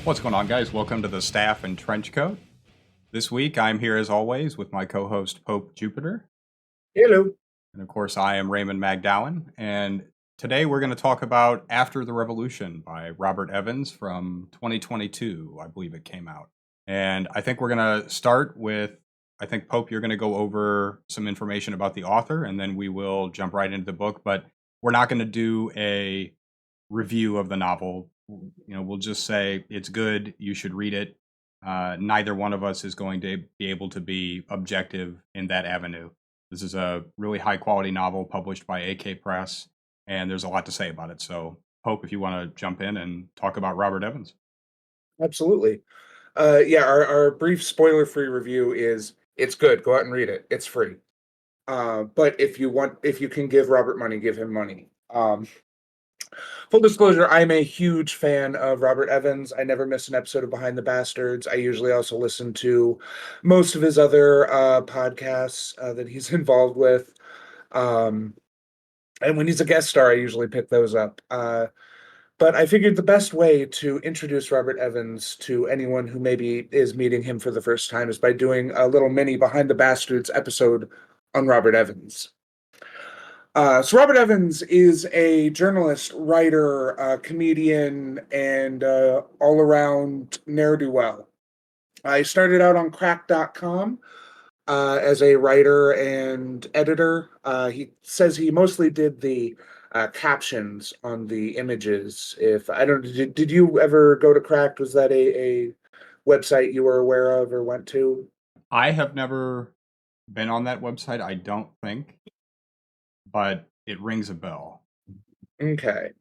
What's going on, guys? Welcome to the Staff and Trenchcoat. This week, I'm here as always with my co-host PopeJupiter, Hello. and of course, I am Raymond Magdallon. And today, we're going to talk about "After the Revolution" by Robert Evans from 2022, I believe it came out. And I think we're going to start with, I think Pope, you're going to go over some information about the author, and then we will jump right into the book. But we're not going to do a review of the novel. We'll just say it's good. You should read it. Neither one of us is going to be able to be objective in that avenue. This is a really high quality novel published by AK Press, and there's a lot to say about it. So, Pope, if you want to jump in and talk about Robert Evans. Absolutely. Yeah, our brief spoiler-free review is it's good. Go out and read it. It's free. But if you can give Robert money, give him money. Full disclosure, I'm a huge fan of Robert Evans. I never miss an episode of Behind the Bastards. I usually also listen to most of his other podcasts that he's involved with. Um, and when he's a guest star, I usually pick those up. But I figured the best way to introduce Robert Evans to anyone who maybe is meeting him for the first time is by doing a little mini Behind the Bastards episode on Robert Evans. So Robert Evans is a journalist, writer, comedian, and all-around ne'er-do-well. I started out on crack.com as a writer and editor. He says he mostly did the captions on the images. If I don't, did you ever go to Cracked? Was that a website you were aware of or went to? I have never been on that website, I don't think, but it rings a bell. Okay,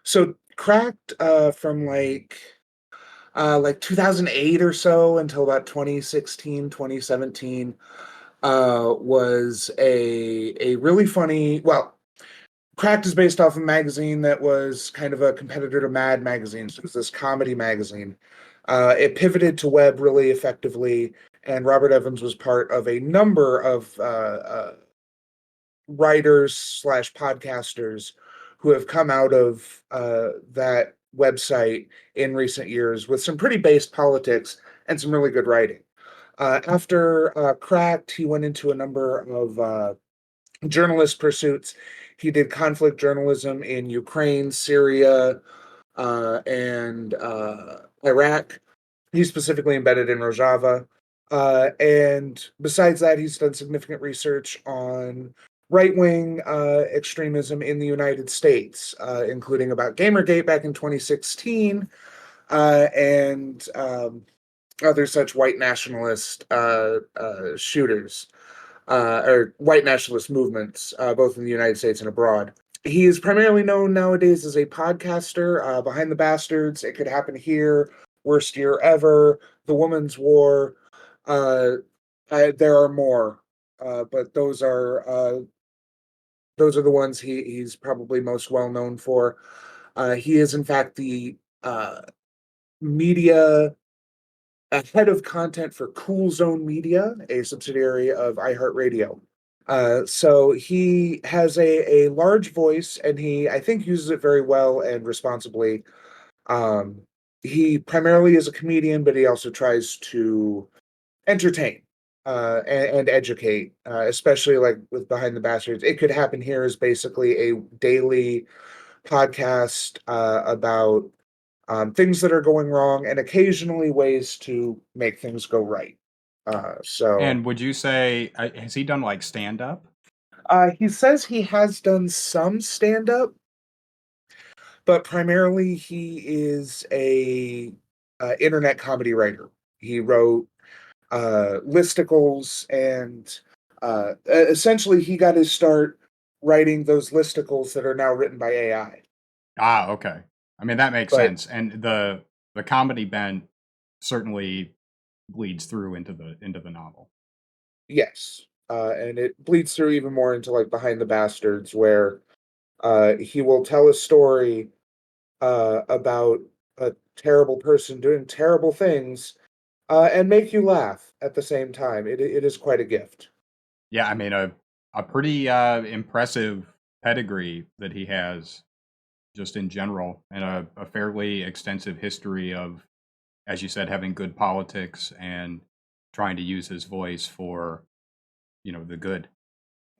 so Cracked from like 2008 or so until about 2016, 2017 was a really funny, well, Cracked is based off a magazine that was kind of a competitor to Mad magazine. So it was this comedy magazine. It pivoted to web really effectively, and Robert Evans was part of a number of writers slash podcasters who have come out of that website in recent years with some pretty based politics and some really good writing. After Cracked, he went into a number of journalist pursuits. He did conflict journalism in Ukraine, Syria, and Iraq. He's specifically embedded in Rojava. And besides that, he's done significant research on right wing extremism in the United States, including about Gamergate back in 2016 and other such white nationalist shooters or white nationalist movements, both in the United States and abroad. He is primarily known nowadays as a podcaster. Behind the Bastards, It Could Happen Here, Worst Year Ever, The Woman's War. Uh, there are more, but those are the ones he's probably most well known for. He is, in fact, the media head of content for Cool Zone Media, a subsidiary of iHeartRadio. So he has a large voice, and I think, uses it very well and responsibly. Um, he primarily is a comedian, but he also tries to entertain and educate, especially like with Behind the Bastards. It Could Happen Here is basically a daily podcast about things that are going wrong and occasionally ways to make things go right. So And would you say, has he done like stand up? he says he has done some stand up, but primarily he is a internet comedy writer. He wrote listicles and essentially he got his start writing those listicles that are now written by AI. Ah, okay. I mean, that makes But sense. And the comedy bent certainly bleeds through into the novel. yes, and it bleeds through even more into like Behind the Bastards, where he will tell a story about a terrible person doing terrible things and make you laugh at the same time. It is quite a gift. Yeah, I mean a pretty impressive pedigree that he has just in general, and a fairly extensive history of as you said, having good politics and trying to use his voice for, the good.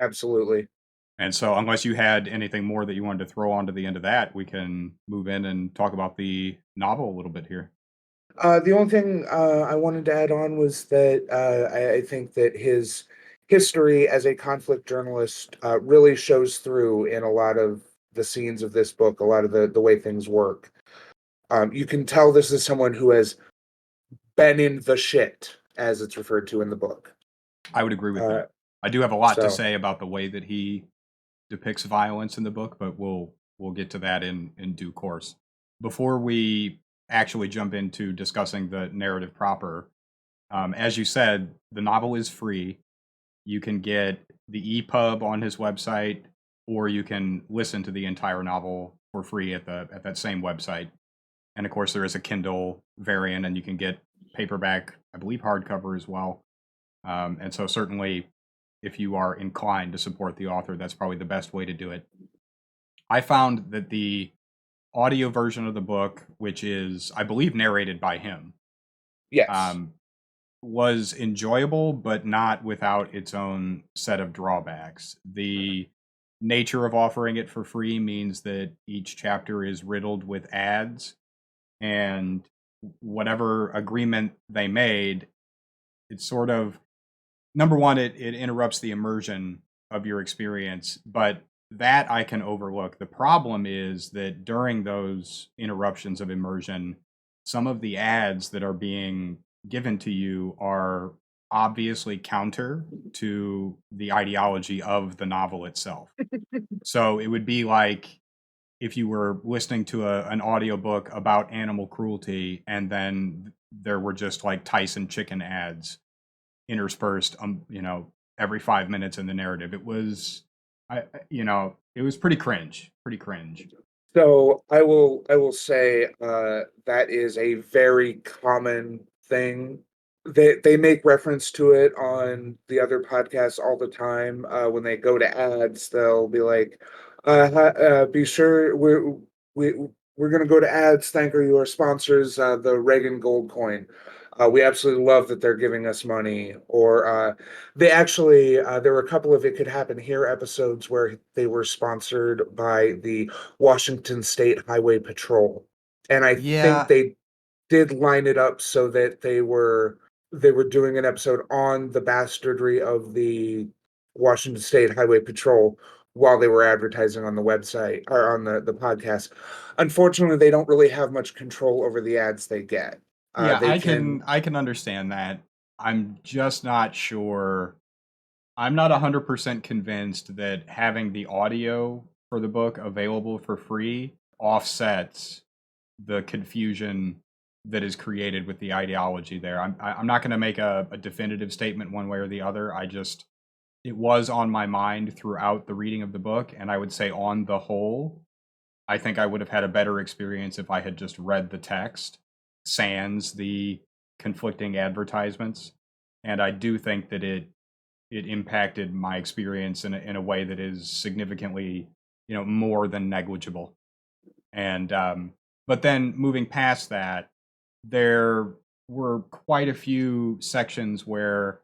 Absolutely. And so, unless you had anything more that you wanted to throw on to the end of that, we can move in and talk about the novel a little bit here. The only thing I wanted to add on was that I think that his history as a conflict journalist really shows through in a lot of the scenes of this book, a lot of the way things work. You can tell this is someone who has been in the shit, as it's referred to in the book. I would agree with Uh, that. I do have a lot to so, say about the way that he depicts violence in the book, but we'll get to that in due course. Before we actually jump into discussing the narrative proper, as you said, the novel is free. You can get the EPUB on his website, or you can listen to the entire novel for free at that same website. And of course, there is a Kindle variant, and you can get paperback, I believe, hardcover as well. And so, certainly, if you are inclined to support the author, that's probably the best way to do it. I found that the audio version of the book, which is, I believe, narrated by him, yes. um, was enjoyable, but not without its own set of drawbacks. The nature of offering it for free means that each chapter is riddled with ads, and whatever agreement they made, it's sort of number one, it interrupts the immersion of your experience, but that I can overlook. The problem is that during those interruptions of immersion, some of the ads that are being given to you are obviously counter to the ideology of the novel itself. So it would be like if you were listening to an audiobook about animal cruelty and then there were just like Tyson chicken ads interspersed, every 5 minutes in the narrative. It was, it was pretty cringe. So I will say that is a very common thing. They make reference to it on the other podcasts all the time. When they go to ads, they'll be like, "Be sure we we're going to go to ads. Thank your sponsors, the Reagan Gold Coin. We absolutely love that they're giving us money." Or they actually there were a couple of It Could Happen Here episodes where they were sponsored by the Washington State Highway Patrol. And I think Yeah, they did line it up so that they were doing an episode on the bastardry of the Washington State Highway Patrol while they were advertising on the website or on the podcast. Unfortunately, they don't really have much control over the ads they get. yeah, They can I can understand that. I'm just not sure. I'm not 100% convinced that having the audio for the book available for free offsets the confusion that is created with the ideology there. I'm not going to make a definitive statement one way or the other. It was on my mind throughout the reading of the book, and I would say on the whole, I think I would have had a better experience if I had just read the text, sans the conflicting advertisements. And I do think that it impacted my experience in a way that is significantly, more than negligible. And but then moving past that, there were quite a few sections where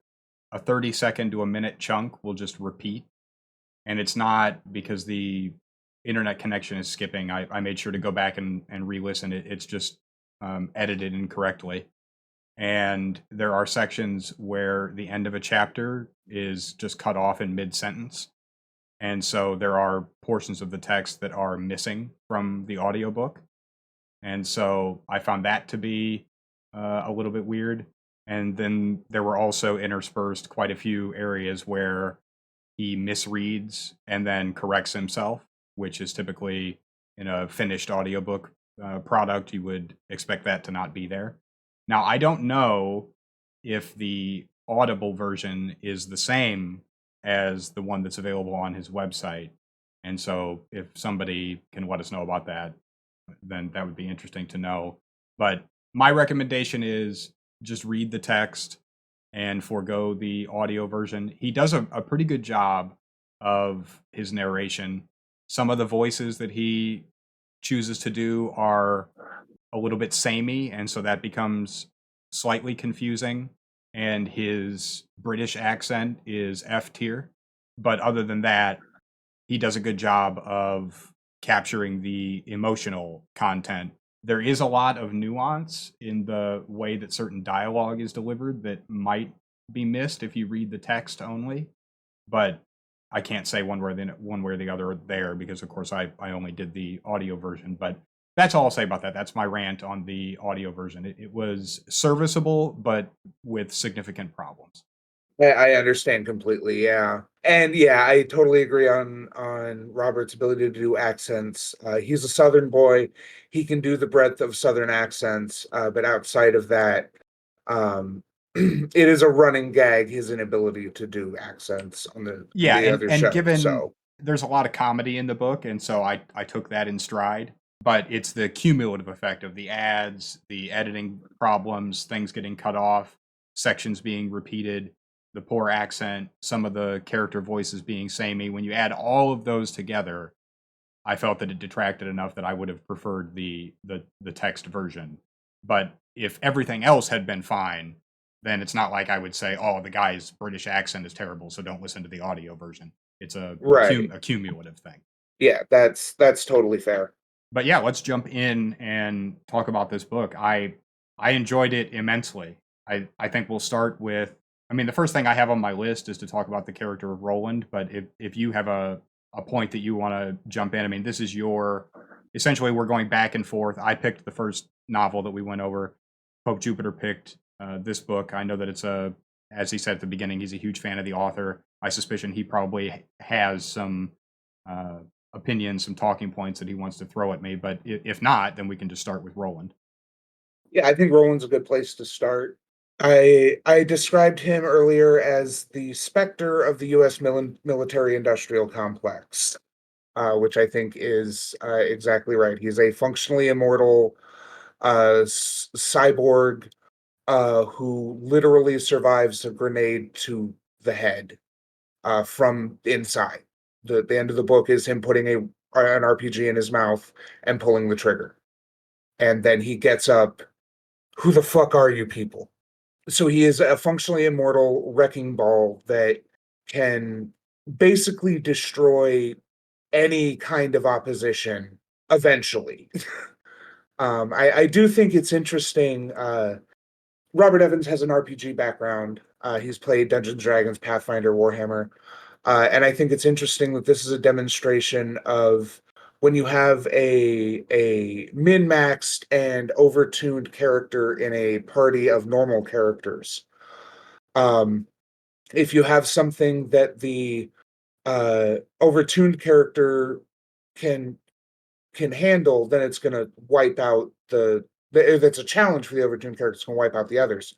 a 30-second to a minute chunk will just repeat, and it's not because the internet connection is skipping. I made sure to go back and re-listen. It's just edited incorrectly, and there are sections where the end of a chapter is just cut off in mid-sentence, and so there are portions of the text that are missing from the audiobook, and so I found that to be a little bit weird. And then there were also interspersed quite a few areas where he misreads and then corrects himself, which is typically in a finished audiobook product, you would expect that to not be there. Now, I don't know if the Audible version is the same as the one that's available on his website. And so, if somebody can let us know about that, then that would be interesting to know. But my recommendation is just read the text and forego the audio version. He does a pretty good job of his narration. Some of the voices that he chooses to do are a little bit samey, and so that becomes slightly confusing. And his British accent is F tier. But other than that, he does a good job of capturing the emotional content. There is a lot of nuance in the way that certain dialogue is delivered that might be missed if you read the text only, but I can't say one way or the other there because, of course, I only did the audio version. But that's all I'll say about that. That's my rant on the audio version. It was serviceable, but with significant problems. I understand completely. Yeah, and yeah, I totally agree on Robert's ability to do accents. He's a Southern boy; he can do the breadth of Southern accents. But outside of that, um, it is a running gag his inability to do accents on Yeah, the and other and show. given So there's a lot of comedy in the book, and so I took that in stride. But it's the cumulative effect of the ads, the editing problems, things getting cut off, sections being repeated, the poor accent, some of the character voices being samey. When you add all of those together, I felt that it detracted enough that I would have preferred the text version. But if everything else had been fine, then it's not like I would say, "Oh, the guy's British accent is terrible, so don't listen to the audio version." It's right, a cumulative thing. yeah, that's totally fair. But yeah, let's jump in and talk about this book. I enjoyed it immensely. I think we'll start with. I mean, the first thing I have on my list is to talk about the character of Roland. But if you have a point that you want to jump in, I mean, this is your essentially we're going back and forth. I picked the first novel that we went over. PopeJupiter picked this book. I know that it's as he said at the beginning, he's a huge fan of the author. I suspicion he probably has some uh, opinions, some talking points that he wants to throw at me. But if not, then we can just start with Roland. Yeah, I think Roland's a good place to start. I described him earlier as the specter of the U.S. military industrial complex, which I think is exactly right. He's a functionally immortal cyborg who literally survives a grenade to the head from inside. The end of the book is him putting an RPG in his mouth and pulling the trigger, and then he gets up. Who the fuck are you people? So he is a functionally immortal wrecking ball that can basically destroy any kind of opposition eventually. I do think it's interesting. Robert Evans has an RPG background. He's played Dungeons and Dragons, Pathfinder, Warhammer. And I think it's interesting that this is a demonstration of when you have a min-maxed and overtuned character in a party of normal characters. Um, if you have something that the overtuned character can can handle, then it's going to wipe out if it's a challenge for the overtuned character, it's going to wipe out the others.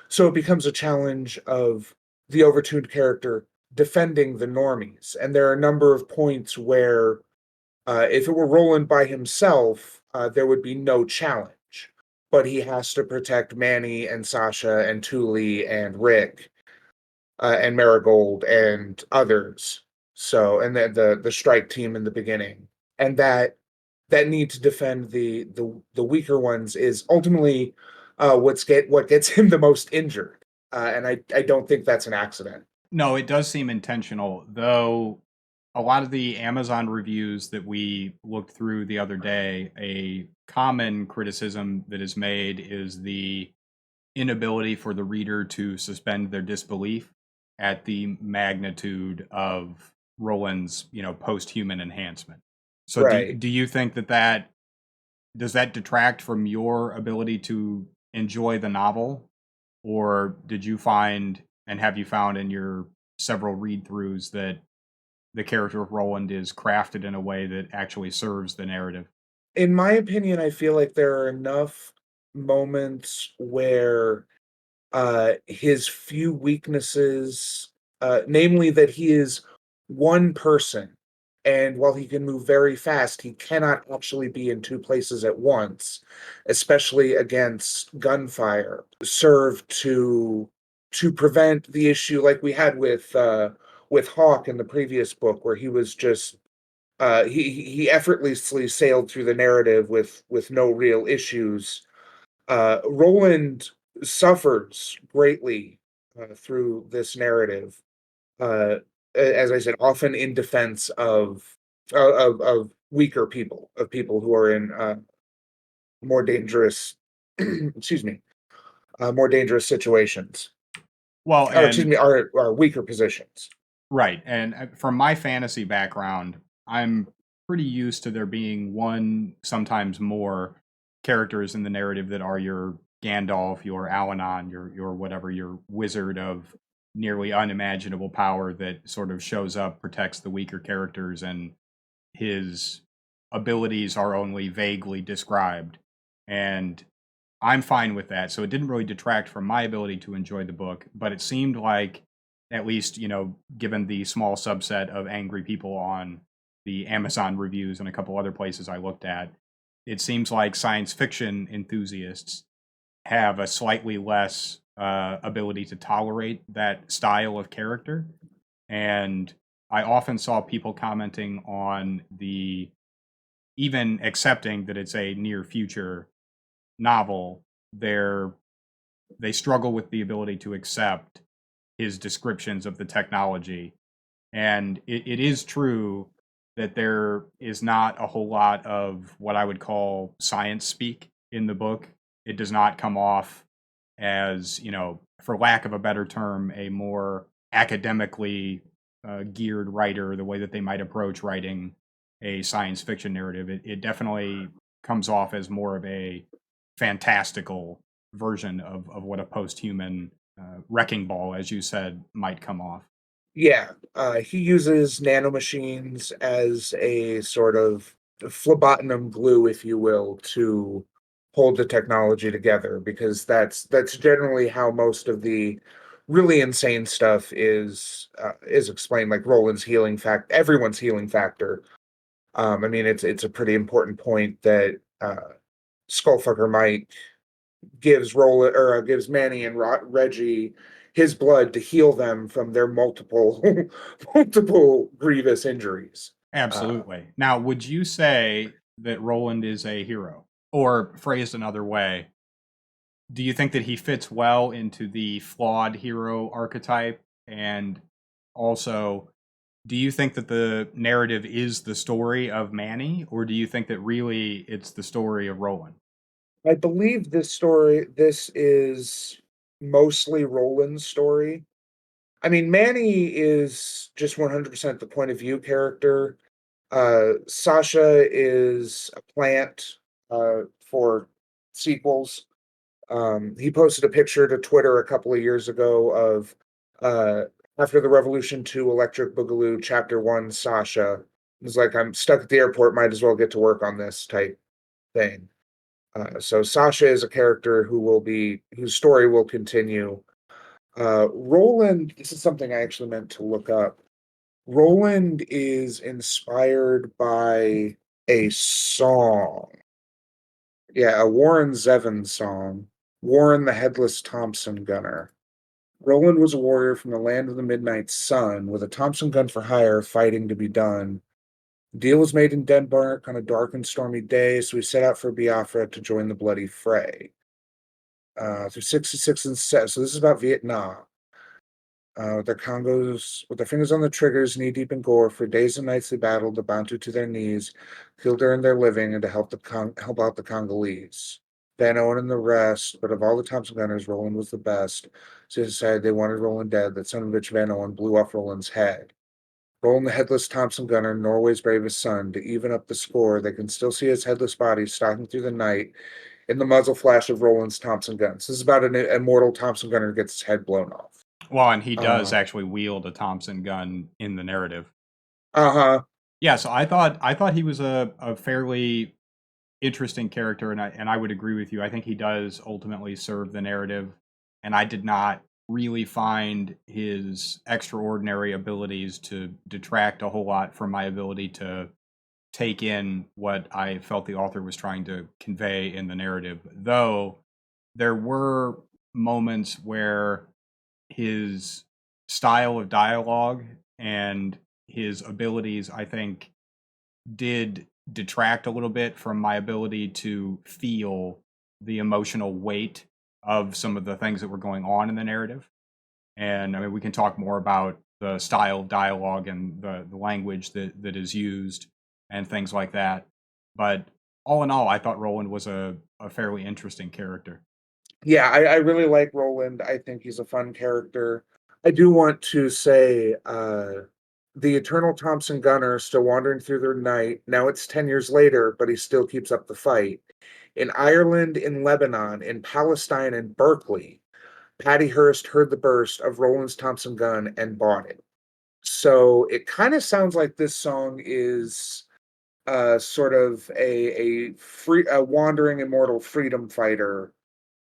So it becomes a challenge of the overtuned character defending the normies. And there are a number of points where, if it were Roland by himself, there would be no challenge. But he has to protect Manny and Sasha and Thule and Rick and Marigold and others. So, and then the strike team in the beginning, and that need to defend the weaker ones is ultimately what gets him the most injured. And I don't think that's an accident. No, it does seem intentional, though. A lot of the Amazon reviews that we looked through the other day, a common criticism that is made is the inability for the reader to suspend their disbelief at the magnitude of Roland's, post-human enhancement. So Right. do you think that does that detract from your ability to enjoy the novel, or did you find and have you found in your several read-throughs that the character of Roland is crafted in a way that actually serves the narrative? In my opinion, I feel like there are enough moments where his few weaknesses, namely that he is one person, and while he can move very fast, he cannot actually be in two places at once, especially against gunfire. Serve to prevent the issue like we had with Hawk in the previous book, where he was just he effortlessly sailed through the narrative with no real issues. Roland suffers greatly through this narrative, uh, as I said, often in defense of weaker people, of people who are in more dangerous, excuse me, more dangerous situations, Well, or excuse and me, are weaker positions. right, and from my fantasy background, I'm pretty used to there being one, sometimes more characters in the narrative that are your Gandalf, your Alanon, your whatever, your wizard of nearly unimaginable power that sort of shows up, protects the weaker characters, and his abilities are only vaguely described. And I'm fine with that. So it didn't really detract from my ability to enjoy the book, but it seemed like, at least, given the small subset of angry people on the Amazon reviews and a couple other places I looked at, it seems like science fiction enthusiasts have a slightly less ability to tolerate that style of character. And I often saw people commenting on the, even accepting that it's a near future novel, they're they struggle with the ability to accept his descriptions of the technology. And it is true that there is not a whole lot of what I would call science speak in the book. It does not come off as, for lack of a better term, a more academically geared writer, the way that they might approach writing a science fiction narrative. It definitely comes off as more of a fantastical version of what a post-human wrecking ball, as you said, might come off. Yeah, he uses nanomachines as a sort of phlebotinum glue, if you will, to hold the technology together, because that's generally how most of the really insane stuff is explained, like Roland's healing fact, everyone's healing factor. I mean, it's a pretty important point that Skullfucker might gives Roland or gives Manny and Reggie his blood to heal them from their multiple multiple grievous injuries. Uh, Absolutely. Now, would you say that Roland is a hero? Or phrased another way, do you think that he fits well into the flawed hero archetype? And also, do you think that the narrative is the story of Manny, or do you think that really it's the story of Roland? I believe this is mostly Roland's story. I mean, Manny is just 100% the point of view character. Sasha is a plant for sequels. He posted a picture to Twitter a couple of years ago of uh, after the Revolution 2 Electric Boogaloo Chapter 1 Sasha. It's like, I'm stuck at the airport, might as well get to work on this type thing. So Sasha is a character whose story will continue. Roland, this is something I actually meant to look up. Roland is inspired by a song. Yeah, a Warren Zevon song. Warren the Headless Thompson Gunner. Roland was a warrior from the land of the midnight sun, with a Thompson gun for hire, fighting to be done. The deal was made in Denmark on a dark and stormy day, so we set out for Biafra to join the bloody fray. Through 66 and 7, so this is about Vietnam. With their fingers on the triggers, knee deep in gore, for days and nights they battled the Bantu to their knees, killed to earn their living and to help out the Congolese. Van Owen and the rest, but of all the Thompson gunners, Roland was the best. So they decided they wanted Roland dead. That son of a bitch Van Owen blew off Roland's head. Roland the headless Thompson gunner, Norway's bravest son, to even up the score, they can still see his headless body stalking through the night in the muzzle flash of Roland's Thompson guns. This is about an immortal Thompson gunner who gets his head blown off. Well, and he does Uh, actually wield a Thompson gun in the narrative. uh-huh. Yeah, so I thought he was a fairly interesting character, and I would agree with you. I think he does ultimately serve the narrative, and I did not really find his extraordinary abilities to detract a whole lot from my ability to take in what I felt the author was trying to convey in the narrative. Though there were moments where his style of dialogue and his abilities, I think, did detract a little bit from my ability to feel the emotional weight of some of the things that were going on in the narrative. And I mean, we can talk more about the style of dialogue and the language that is used and things like that. But all in all, I thought Roland was a fairly interesting character. Yeah, I really like Roland. I think he's a fun character. I do want to say the Eternal Thompson Gunner still wandering through the night. Now it's 10 years later, but he still keeps up the fight. In Ireland, in Lebanon, in Palestine, and Berkeley, Patty Hearst heard the burst of Roland's Thompson gun and bought it. So it kind of sounds like this song is sort of a wandering immortal freedom fighter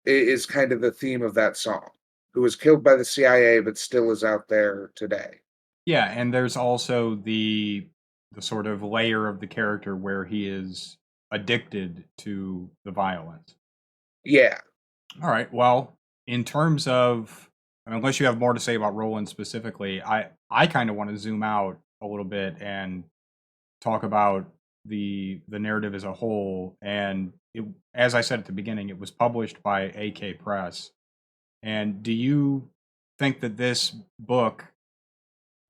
is kind of the theme of that song, who was killed by the CIA but still is out there today. Yeah, and there's also the sort of layer of the character where he is addicted to the violence. Yeah. All right. Well, in terms of, I mean, unless you have more to say about Roland specifically, I kind of want to zoom out a little bit and talk about the narrative as a whole. And as I said at the beginning, it was published by AK Press. And do you think that this book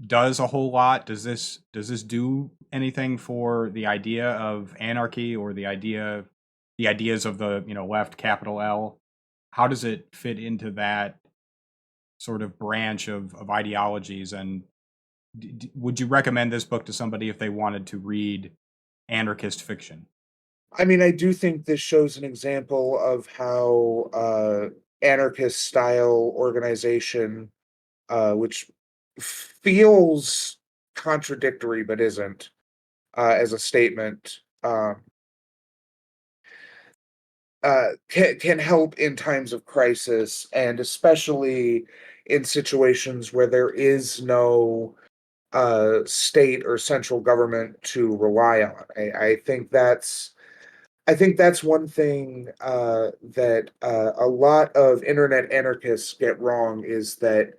does a whole lot? Does this do anything for the idea of anarchy or the ideas of the left capital L? How does it fit into that sort of branch of ideologies? And would you recommend this book to somebody if they wanted to read anarchist fiction? I mean, I do think this shows an example of how anarchist style organization, which feels contradictory but isn't, as a statement, can help in times of crisis, and especially in situations where there is no state or central government to rely on. I think that's one thing that a lot of internet anarchists get wrong is that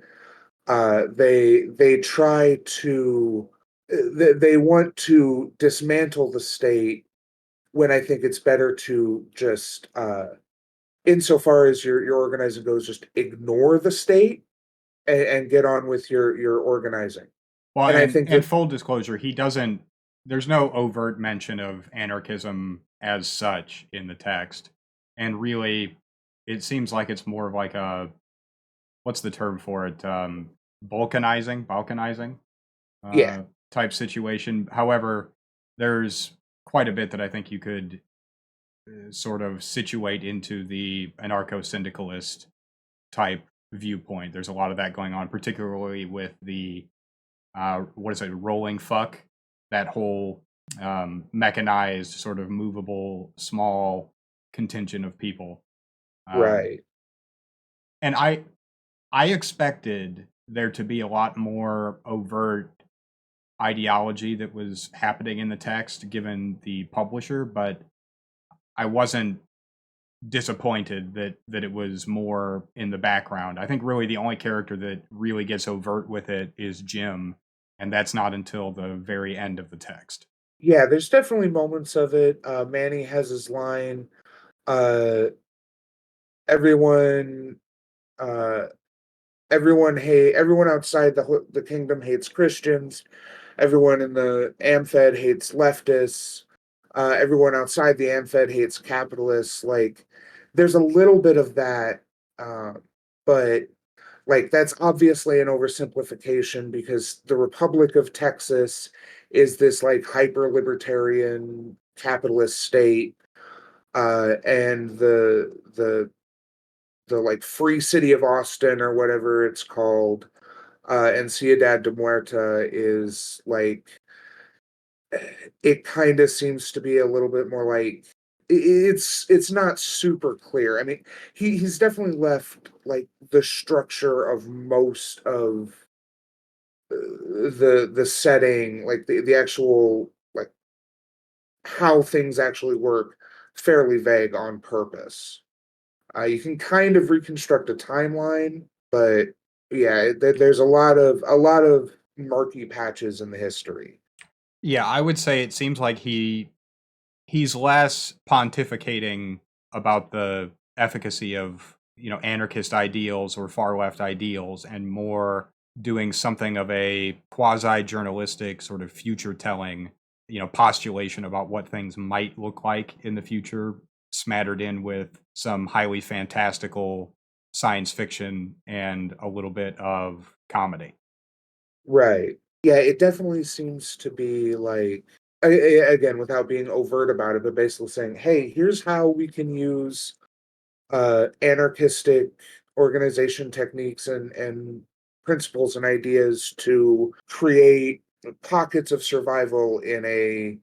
they try to they want to dismantle the state when I think it's better to just insofar as your organizing goes, just ignore the state and get on with your organizing. Well, And I and think and that full disclosure, he doesn't. There's no overt mention of anarchism as such in the text, and really, it seems like it's more of like a, what's the term for it? Balkanizing yeah, uh, type situation. However, there's quite a bit that I think you could sort of situate into the anarcho syndicalist type viewpoint. There's a lot of that going on, particularly with the what is it, rolling fuck, that whole mechanized, sort of movable, small contingent of people. Um, right. and I expected there to be a lot more overt ideology that was happening in the text, given the publisher, but I wasn't disappointed that it was more in the background. I think really the only character that really gets overt with it is Jim, and that's not until the very end of the text. Yeah, there's definitely moments of it. Manny has his line, uh, everyone uh, everyone outside the kingdom hates Christians. Everyone in the Amfed hates leftists. Everyone outside the Amfed hates capitalists. Like, there's a little bit of that, uh, but like that's obviously an oversimplification because the Republic of Texas is this like hyper libertarian capitalist state, and the like free city of Austin or whatever it's called, and Ciudad de Muerta is like it kind of seems to be a little bit more like it's not super clear. I mean, he's definitely left like the structure of most of the setting, like the actual like how things actually work, fairly vague on purpose. You can kind of reconstruct a timeline, but yeah, there's a lot of murky patches in the history. Yeah, I would say it seems like he's less pontificating about the efficacy of, anarchist ideals or far left ideals, and more doing something of a quasi journalistic sort of future telling, postulation about what things might look like in the future, smattered in with some highly fantastical science fiction and a little bit of comedy. Right. Yeah, it definitely seems to be like, again, without being overt about it, but basically saying, "Hey, here's how we can use anarchistic organization techniques and principles and ideas to create pockets of survival in a,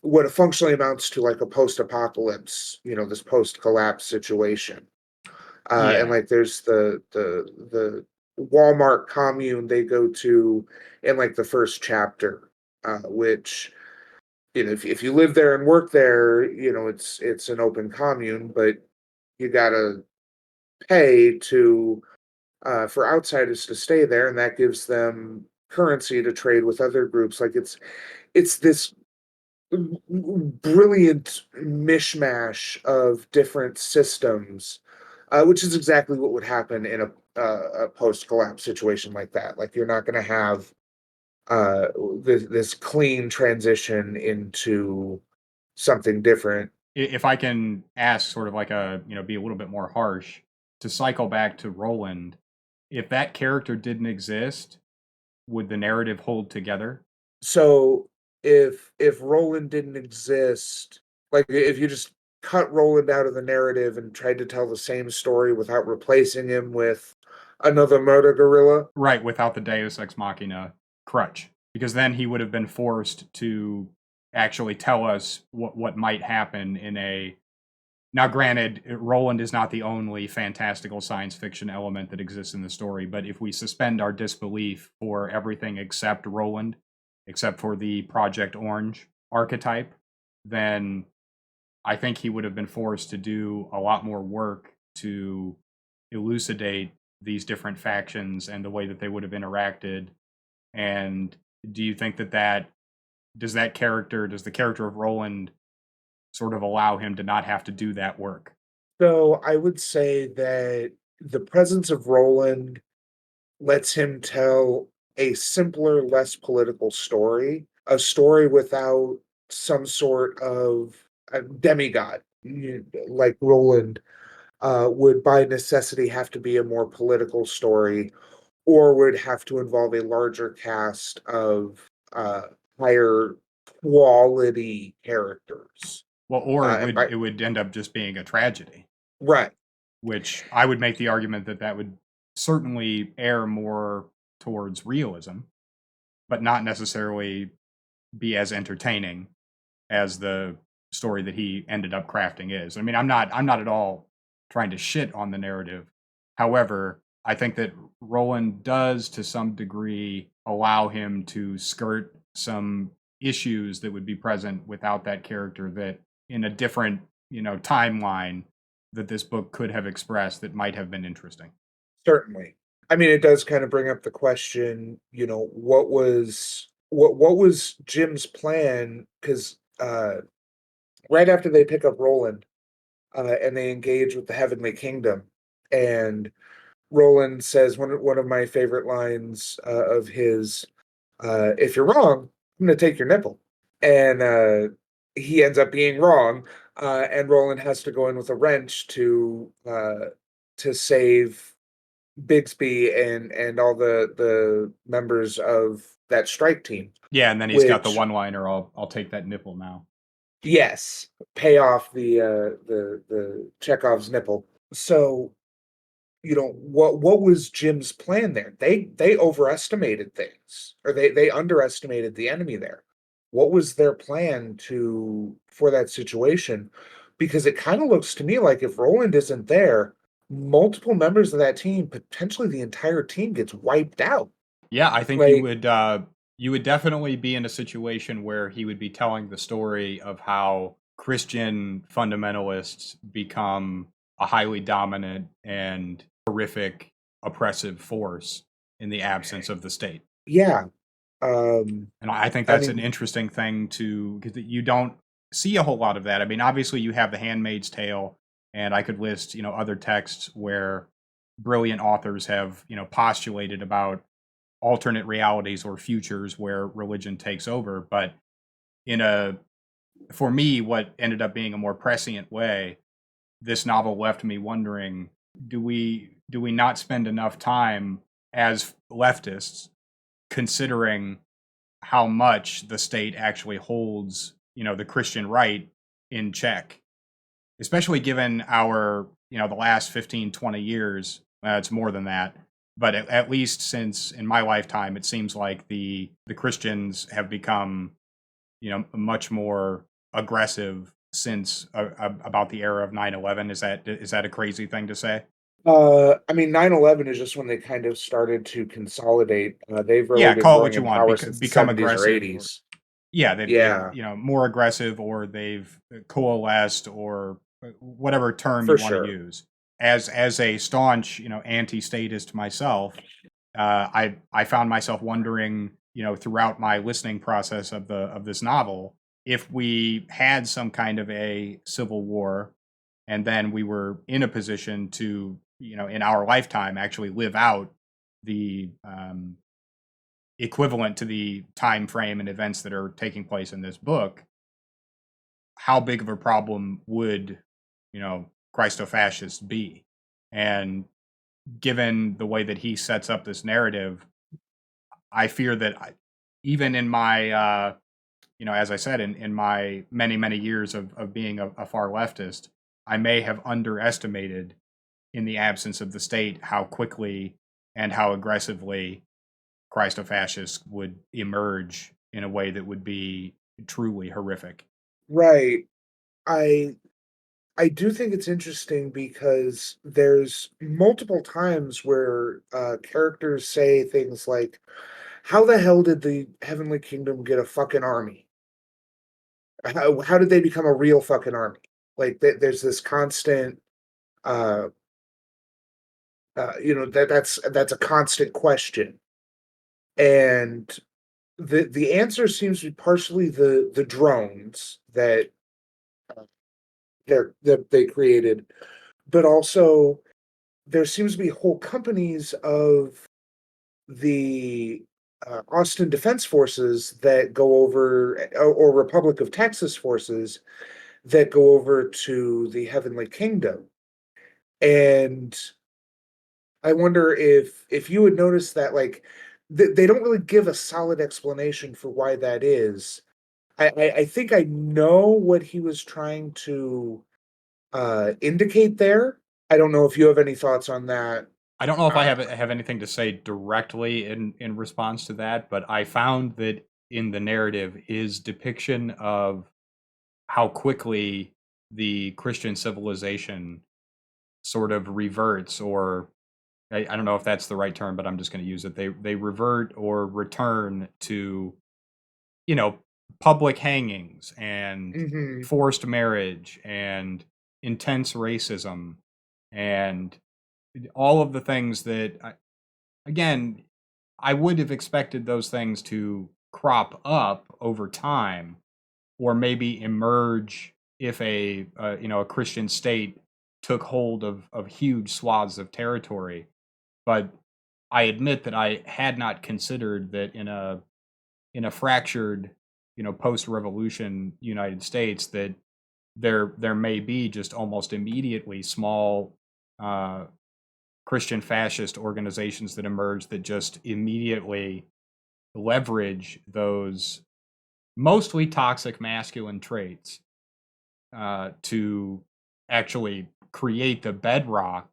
what functionally amounts to like a post-apocalypse, this post-collapse situation." And Yeah. like there's the Walmart commune they go to in like the first chapter, which, if you live there and work there, it's an open commune, but you gotta pay to for outsiders to stay there, and that gives them currency to trade with other groups. Like it's this brilliant mishmash of different systems, which is exactly what would happen in a post-collapse situation like that. Like you're not going to have uh, this clean transition into something different. If I can ask, sort of like be a little bit more harsh, to cycle back to Roland, if that character didn't exist, would the narrative hold together? So if Roland didn't exist, like if you just cut Roland out of the narrative and tried to tell the same story without replacing him with another murder gorilla. Right, without the Deus Ex Machina crutch, because then he would have been forced to actually tell us what might happen in a. Now, granted, Roland is not the only fantastical science fiction element that exists in the story, but if we suspend our disbelief for everything except Roland, except for the Project Orange archetype, then I think he would have been forced to do a lot more work to elucidate these different factions and the way that they would have interacted. And do you think that does the character of Roland sort of allow him to not have to do that work? So I would say that the presence of Roland lets him tell a simpler, less political story, a story without some sort of a demigod. Like Roland would by necessity have to be a more political story, or would have to involve a larger cast of uh, higher quality characters. Well, or And by it would end up just being a tragedy, right, which I would make the argument that would certainly err more towards realism, but not necessarily be as entertaining as the story that he ended up crafting is. I mean, I'm not at all trying to shit on the narrative. However, I think that Roland does to some degree allow him to skirt some issues that would be present without that character, that in a different, timeline, that this book could have expressed, that might have been interesting. certainly. I mean, it does kind of bring up the question, what was Jim's plan? Because right after they pick up Roland, and they engage with the Heavenly Kingdom, and Roland says one of my favorite lines of his, "If you're wrong, I'm going to take your nipple," and he ends up being wrong, and Roland has to go in with a wrench to save Bigsby and all the members of that strike team, Yeah, and then he's got the which, one-liner, "I'll take that nipple now." yes, pay off the Chekhov's nipple. So, what was Jim's plan there? They overestimated things, or they underestimated the enemy there. What was their plan to for that situation? Because it kind of looks to me like if Roland isn't there, multiple members of that team, potentially the entire team, gets wiped out. Yeah, I think Like, you would definitely be in a situation where he would be telling the story of how Christian fundamentalists become a highly dominant and horrific oppressive force in the absence of the state. yeah, And I think I that's an mean, interesting thing to because you don't see a whole lot of that. I mean, obviously you have The Handmaid's Tale, and I could list other texts where brilliant authors have postulated about alternate realities or futures where religion takes over. But in a for me, what ended up being a more prescient way, this novel left me wondering: do we not spend enough time as leftists considering how much the state actually holds, the Christian right in check, especially given our, the last 15, 20 years. It's more than that. But at least since in my lifetime, it seems like the Christians have become, much more aggressive since about the era of 9/11. Is that a crazy thing to say? I mean, 9/11 is just when they kind of started to consolidate. They've really Yeah, been call it growing what you in want. power since the Become 70s or aggressive, or 80s. yeah, they've Yeah, more aggressive, or they've coalesced, or whatever term for you want to sure. use. As a staunch anti-statist myself, I found myself wondering throughout my listening process of this novel, if we had some kind of a civil war, and then we were in a position to in our lifetime actually live out the equivalent to the time frame and events that are taking place in this book, how big of a problem would Christofascists be? And given the way that he sets up this narrative, I fear that even in my as I said, in my many many years of being a far leftist, I may have underestimated, in the absence of the state, how quickly and how aggressively Christofascists would emerge in a way that would be truly horrific. Right. I I do think it's interesting because there's multiple times where characters say things like, "How the hell did the Heavenly Kingdom get a fucking army? How did they become a real fucking army?" Like, there's this constant, uh, that's a constant question, and the answer seems to be partially the drones that they created, but also there seems to be whole companies of the Austin Defense Forces that go over, or Republic of Texas forces that go over to the Heavenly Kingdom. And I wonder if you would notice that, like, they don't really give a solid explanation for why that is. I think I know what he was trying to indicate there. I don't know if you have any thoughts on that. I don't know if I Uh, have anything to say directly in response to that, but I found that in the narrative, his depiction of how quickly the Christian civilization sort of reverts, or I don't know if that's the right term, but I'm just going to use it. They revert or return to you know public hangings and mhm. forced marriage and intense racism and all of the things that again, I would have expected those things to crop up over time, or maybe emerge if a Christian state took hold of huge swaths of territory. But I admit that I had not considered that in a fractured, post-revolution United States, that there may be just almost immediately small uh, Christian fascist organizations that emerge that just immediately leverage those mostly toxic masculine traits to actually create the bedrock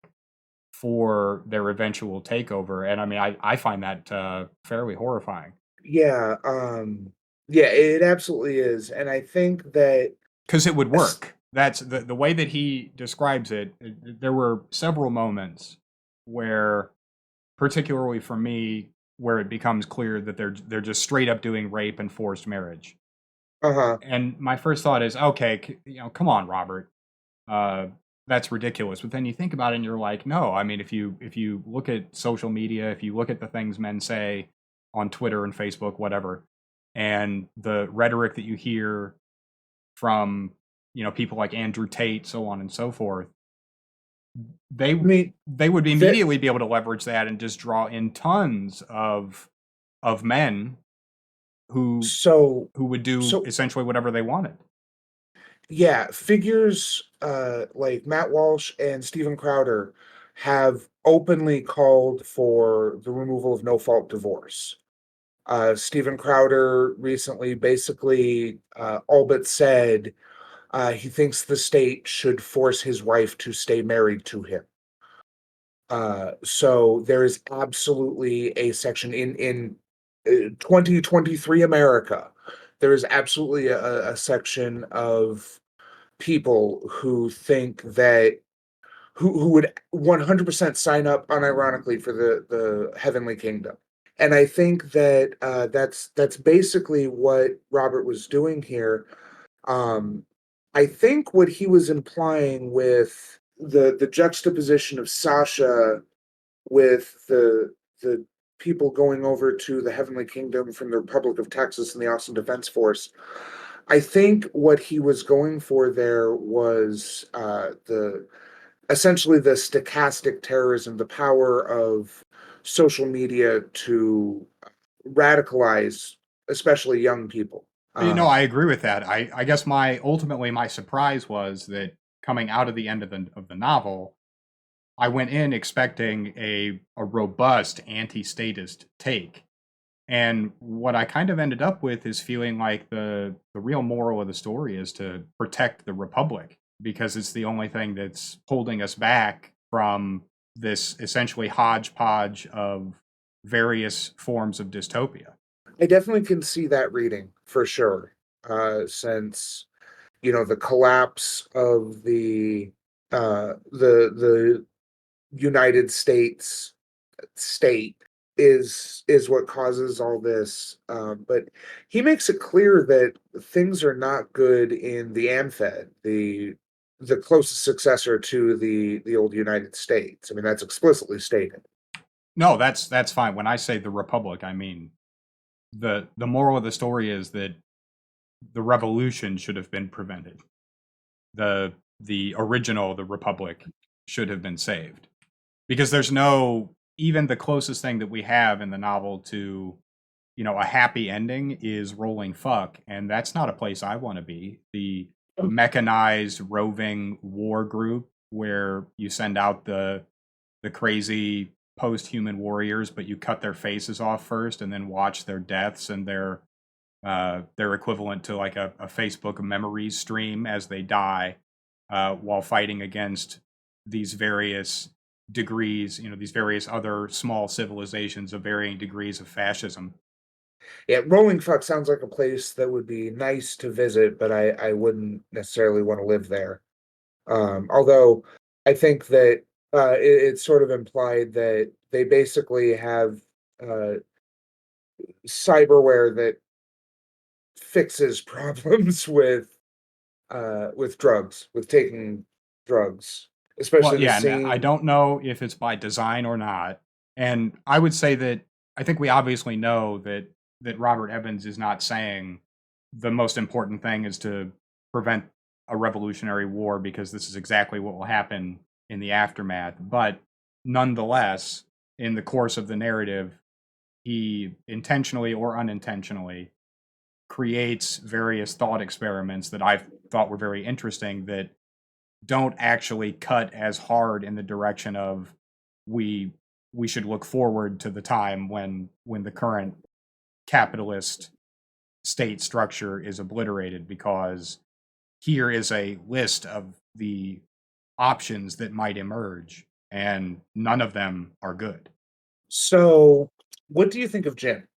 for their eventual takeover. And I mean, I find that fairly horrifying Yeah, yeah, it absolutely is, and I think that because it would es work. That's the way that he describes it. There were several moments where, particularly for me, where it becomes clear that they're just straight up doing rape and forced marriage. Uh-huh. And my first thought is, okay, come on, Robert, uh, that's ridiculous. But then you think about it, and you're like, no. I mean, if you look at social media, if you look at the things men say, on Twitter and Facebook, whatever, and the rhetoric that you hear from people like Andrew Tate, so on and so forth, I they mean, they would that immediately be able to leverage that and just draw in tons of men who so who would do so essentially whatever they wanted. yeah, figures like Matt Walsh and Steven Crowder have openly called for the removal of no fault divorce. Steven Crowder recently basically all but said he thinks the state should force his wife to stay married to him. So there is absolutely a section in 2023 America. There is absolutely a section of people who think that who would 100% sign up unironically for the heavenly kingdom. And I think that that's basically what Robert was doing here. Um, I think what he was implying with the juxtaposition of Sasha with the people going over to the heavenly kingdom from the Republic of Texas and the Austin Defense Force. I think what he was going for there was the essentially the stochastic terrorism, the power of social media to radicalize, especially young people. I Um, agree with that. I guess my surprise was that coming out of the end of the novel, I went in expecting a robust anti-statist take. And what I kind of ended up with is feeling like the real moral of the story is to protect the Republic because it's the only thing that's holding us back from this essentially hodgepodge of various forms of dystopia. I definitely can see that reading for sure. Since the collapse of the United States state is what causes all this. But he makes it clear that things are not good in the AmFed, the closest successor to the old United States. I mean, that's explicitly stated. No, that's fine. When I say the Republic, I mean the moral of the story is that the revolution should have been prevented. The original, the Republic, should have been saved. Because there's no even the closest thing that we have in the novel to a happy ending is rolling fuck, and that's not a place I want to be. The mechanized roving war group where you send out the crazy post-human warriors, but you cut their faces off first and then watch their deaths and their equivalent to like a Facebook memories stream as they die, while fighting against these various degrees, these various other small civilizations of varying degrees of fascism. Yeah, Rolling Fuck sounds like a place that would be nice to visit, but I wouldn't necessarily want to live there. Although I think that it's sort of implied that they basically have uh, cyberware that fixes problems with drugs, with taking drugs, Well, especially the yeah, and I scene. don't know if it's by design or not. And I would say that I think we obviously know that Robert Evans is not saying the most important thing is to prevent a revolutionary war because this is exactly what will happen in the aftermath. But nonetheless, in the course of the narrative, he intentionally or unintentionally creates various thought experiments that I thought were very interesting that don't actually cut as hard in the direction of we we should look forward to the time when the current capitalist state structure is obliterated, because here is a list of the options that might emerge and none of them are good. So, what do you think of Jim?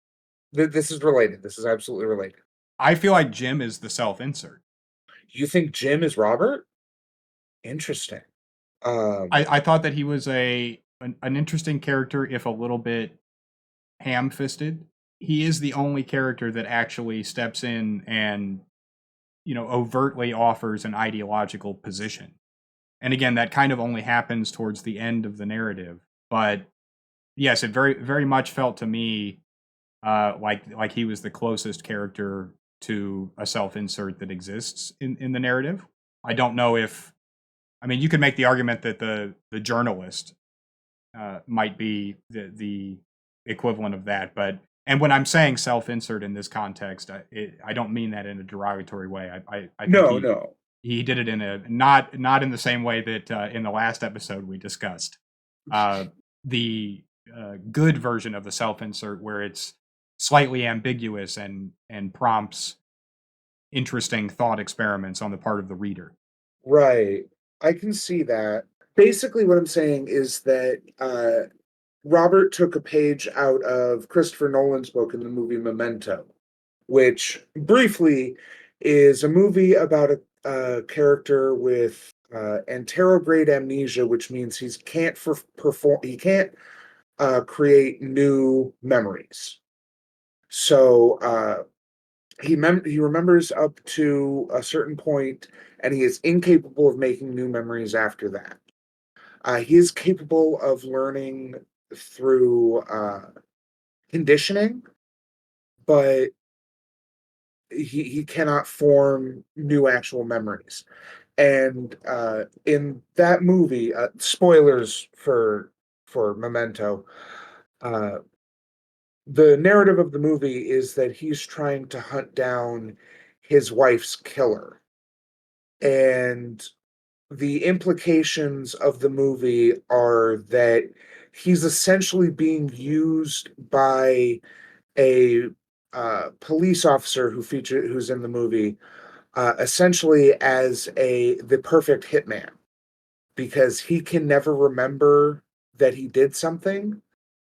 This is related. This is absolutely related. I feel like Jim is the self-insert. You think Jim is Robert? Interesting. Um, I thought that he was an interesting character, if a little bit ham-fisted. He is the only character that actually steps in and overtly offers an ideological position. And again, that kind of only happens towards the end of the narrative. But yes, it very very much felt to me like he was the closest character to a self-insert that exists in the narrative. I don't know if I mean you could make the argument that the journalist might be the equivalent of that, but and when I'm saying self-insert in this context, I don't mean that in a derogatory way. I think No, no. he did it in a not in the same way that in the last episode we discussed. Uh, the good version of the self-insert where it's slightly ambiguous and prompts interesting thought experiments on the part of the reader. Right. I can see that. Basically, what I'm saying is that Robert took a page out of Christopher Nolan's book in the movie Memento, which briefly is a movie about a character with anterograde amnesia, which means he can't create new memories. So he remembers up to a certain point, and he is incapable of making new memories after that. He is capable of learning through conditioning, but he cannot form new actual memories. And in that movie, spoilers for Memento, uh, the narrative of the movie is that he's trying to hunt down his wife's killer. And the implications of the movie are that he's essentially being used by a police officer who's in the movie, essentially as the perfect hitman, because he can never remember that he did something,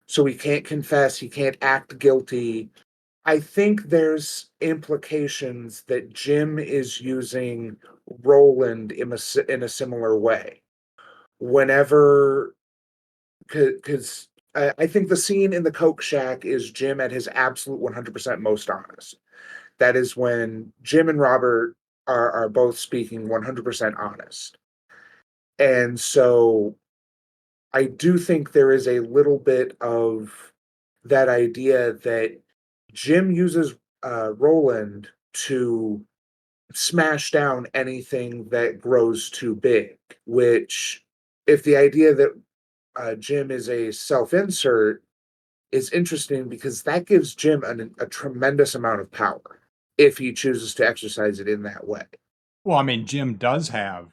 so he can't confess, he can't act guilty. I think there's implications that Jim is using Roland in a similar way. Whenever, because I think the scene in the Coke Shack is Jim at his absolute 100% most honest. That is when Jim and Robert are both speaking 100% honest. And so I do think there is a little bit of that idea that Jim uses Roland to smash down anything that grows too big. Which, if the idea that Jim is a self insert is interesting, because that gives Jim a tremendous amount of power if he chooses to exercise it in that way. Well, I mean, Jim does have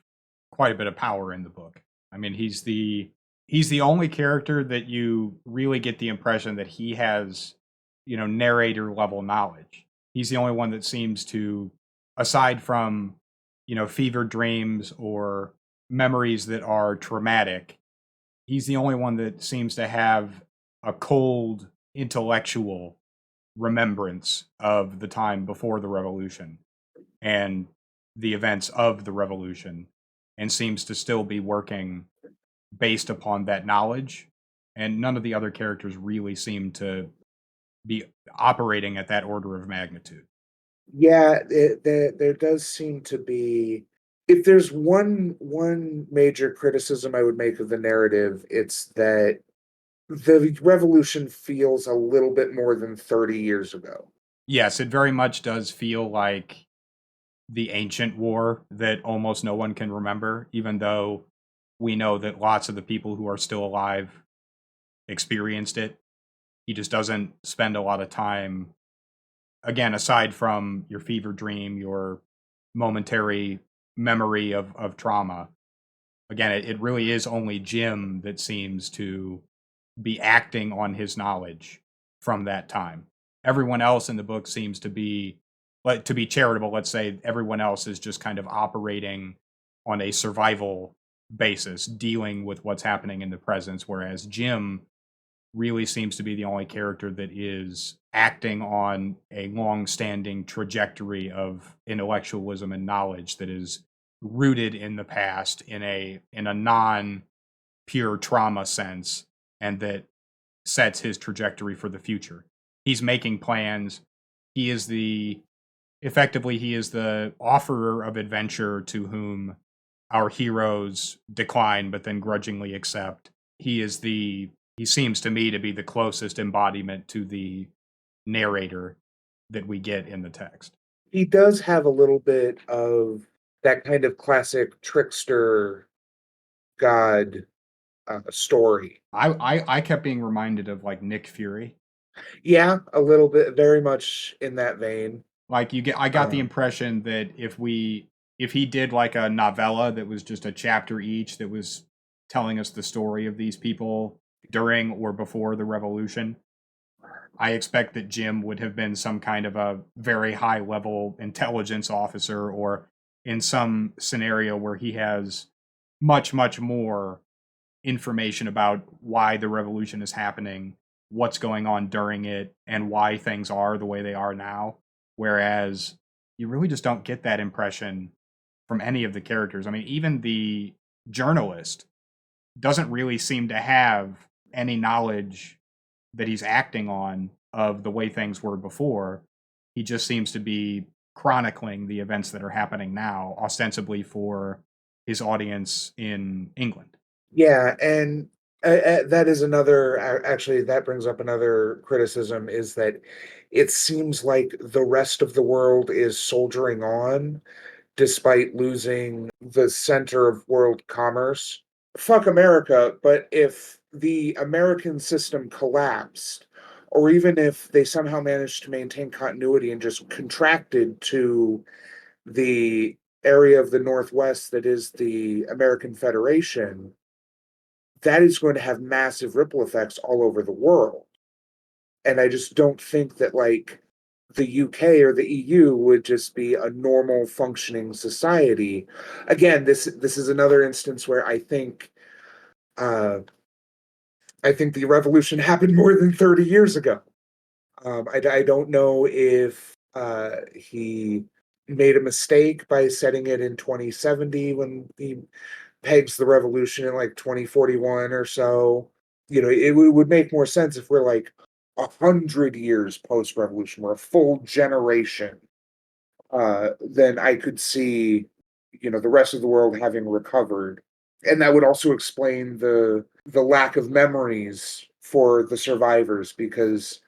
quite a bit of power in the book. I mean, he's the only character that you really get the impression that he has, narrator level knowledge. He's the only one that seems to, aside from, fever dreams or memories that are traumatic, he's the only one that seems to have a cold intellectual remembrance of the time before the revolution and the events of the revolution, and seems to still be working based upon that knowledge. And none of the other characters really seem to be operating at that order of magnitude. Yeah, there does seem to be. If there's one major criticism I would make of the narrative, it's that the revolution feels a little bit more than 30 years ago. Yes, it very much does feel like the ancient war that almost no one can remember, even though we know that lots of the people who are still alive experienced it. He just doesn't spend a lot of time, again, aside from your fever dream, your momentary memory of trauma. Again, it really is only Jim that seems to be acting on his knowledge from that time. Everyone else in the book seems to be, like, to be charitable, let's say everyone else is just kind of operating on a survival basis, dealing with what's happening in the present, whereas Jim really seems to be the only character that is acting on a long-standing trajectory of intellectualism and knowledge that is rooted in the past in a non pure trauma sense, and that sets his trajectory for the future. He's making plans. He is the effectively he is the offerer of adventure to whom our heroes decline but then grudgingly accept. He seems to me to be the closest embodiment to the narrator that we get in the text. He does have a little bit of that kind of classic trickster god story. I kept being reminded of like Nick Fury. Yeah, a little bit, very much in that vein. Like I got the Um, impression that if he did like a novella that was just a chapter each that was telling us the story of these people during or before the revolution, I expect that Jim would have been some kind of a very high level intelligence officer, or in some scenario where he has much more information about why the revolution is happening, what's going on during it, and why things are the way they are now. Whereas you really just don't get that impression from any of the characters. I mean, even the journalist doesn't really seem to have any knowledge that he's acting on of the way things were before. He just seems to be chronicling the events that are happening now, ostensibly for his audience in England. yeah, and that is another. Actually, that brings up another criticism: is that it seems like the rest of the world is soldiering on despite losing the center of world commerce. Fuck America, but if the American system collapsed, or even if they somehow managed to maintain continuity and just contracted to the area of the Northwest that is the American Federation, that is going to have massive ripple effects all over the world. And I just don't think that like the UK or the EU would just be a normal functioning society. Again, this is another instance where uh, I think the revolution happened more than 30 years ago. I don't know if he made a mistake by setting it in 2070 when he pegs the revolution in like 2041 or so. You know, would make more sense if we're like 100 years post revolution, we're a full generation. Then I could see, you know, the rest of the world having recovered, and that would also explain the lack of memories for the survivors because,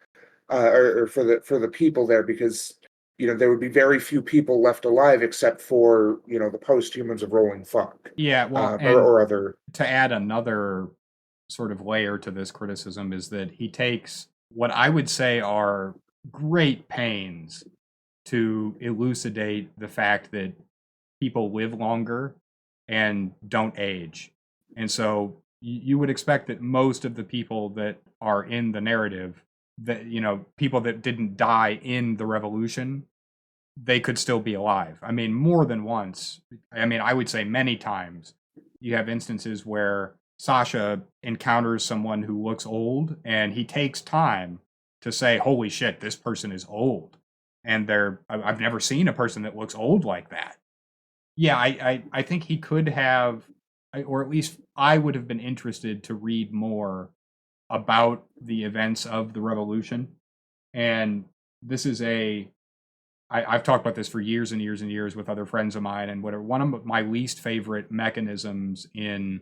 or for the people there because. You know, there would be very few people left alive except for, you know, the post-humans of Rolling Fuck, Yeah, well, and or other. to add another sort of layer to this criticism is that he takes what I would say are great pains to elucidate the fact that people live longer and don't age. And so you would expect that most of the people that are in the narrative, that, you know, people that didn't die in the revolution, they could still be alive. I mean, more than once. I mean, I would say many times you have instances where Sasha encounters someone who looks old and he takes time to say, holy shit, this person is old. And I've never seen a person that looks old like that. Yeah, I think he could have, or at least I would have been interested to read more about the events of the revolution. And this is I've talked about this for years and years and years with other friends of mine, and whatever. One of my least favorite mechanisms in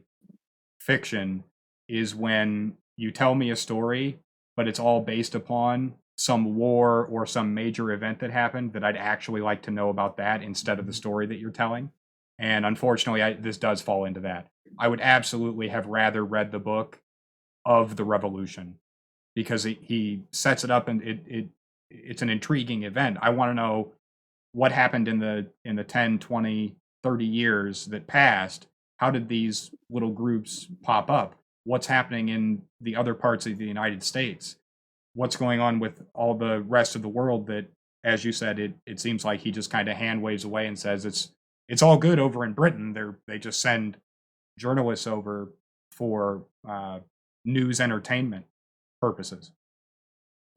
fiction is when you tell me a story, but it's all based upon some war or some major event that happened that I'd actually like to know about that instead of the story that you're telling. And unfortunately, this does fall into that. I would absolutely have rather read the book of the revolution because he sets it up and it's an intriguing event. I want to know what happened in the 10, 20, 30 years that passed. How did these little groups pop up? What's happening in the other parts of the United States? What's going on with all the rest of the world that, as you said, it seems like he just kind of hand waves away and says it's all good over in Britain. They just send journalists over for news entertainment purposes.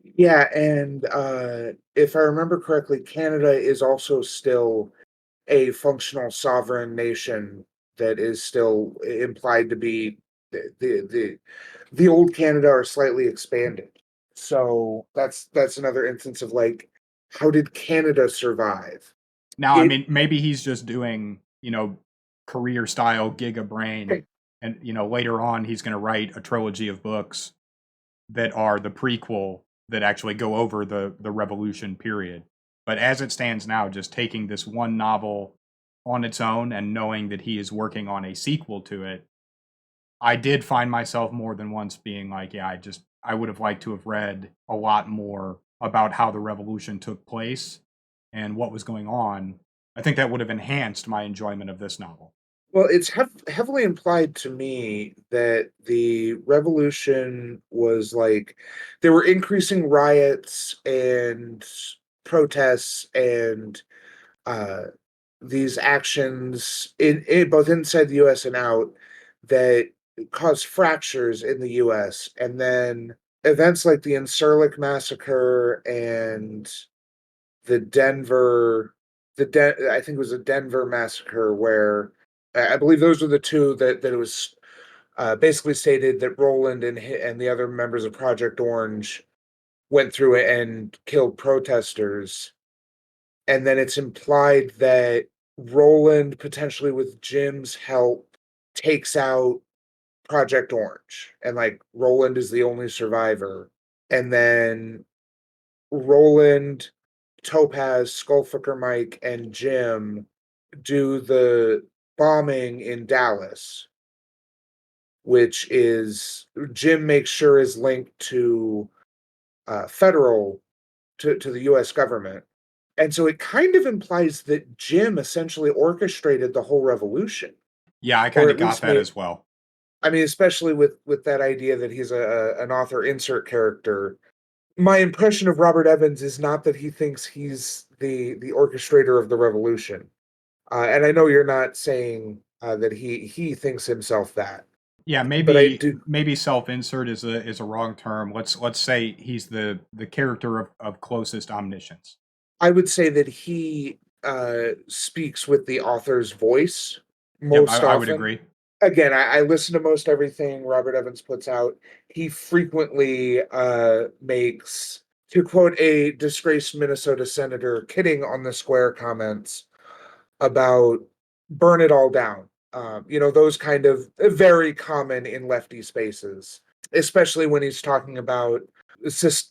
Yeah, and if I remember correctly, Canada is also still a functional sovereign nation that is still implied to be the old Canada are slightly expanded. So that's another instance of like, how did Canada survive? Now, I It mean, maybe he's just doing, you know, career style giga brain, and you know, later on he's going to write a trilogy of books that are the prequel that actually go over the revolution period. But as it stands now, just taking this one novel on its own and knowing that he is working on a sequel to it, I did find myself more than once being like, yeah, I would have liked to have read a lot more about how the revolution took place and what was going on. I think that would have enhanced my enjoyment of this novel. Well, it's heavily implied to me that the revolution was like there were increasing riots and protests and uh, these actions both inside the U.S. and out that caused fractures in the U.S. And then events like the Incirlik massacre and the Denver, I think it was a Denver massacre where I believe those were the two that it was basically stated that Roland and the other members of Project Orange went through it and killed protesters, and then it's implied that Roland, potentially with Jim's help, takes out Project Orange, and like Roland is the only survivor, and then Roland, Topaz, Skullfucker Mike, and Jim do the bombing in Dallas, which is Jim makes sure is linked to federal to the U.S. government, and so it kind of implies that Jim essentially orchestrated the whole revolution, Yeah, I or kind of at got least that made. as well. I mean, especially with that idea that he's an author insert character. My impression of Robert Evans is not that he thinks he's the orchestrator of the revolution, and I know you're not saying that he thinks himself that, Yeah, but I maybe do. maybe self-insert is a wrong term. Let's say he's the character of closest omniscience. I would say that he speaks with the author's voice Yep, most I would often. agree. Again, I listen to most everything Robert Evans puts out. He frequently makes, to quote a disgraced Minnesota senator, kidding on the square comments about burn it all down. Those kind of very common in lefty spaces, especially when he's talking about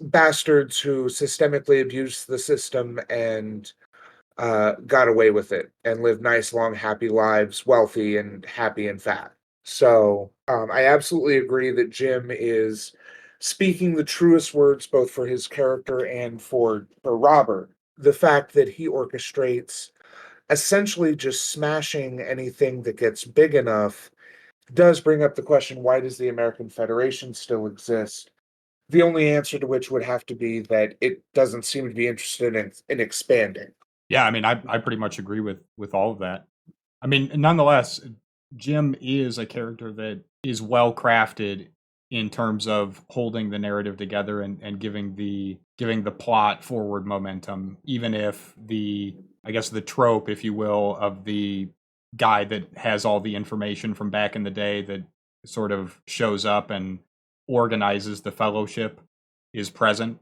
bastards who systemically abuse the system and got away with it and lived nice, long, happy lives, wealthy and happy and fat. So I absolutely agree that Jim is speaking the truest words both for his character and for Robert. The fact that he orchestrates essentially just smashing anything that gets big enough does bring up the question, why does the American Federation still exist? The only answer to which would have to be that it doesn't seem to be interested in expanding. Yeah, I mean, I pretty much agree with all of that. I mean, nonetheless, Jim is a character that is well crafted in terms of holding the narrative together and giving the plot forward momentum, even if the I guess the trope, if you will, of the guy that has all the information from back in the day that sort of shows up and organizes the fellowship is present.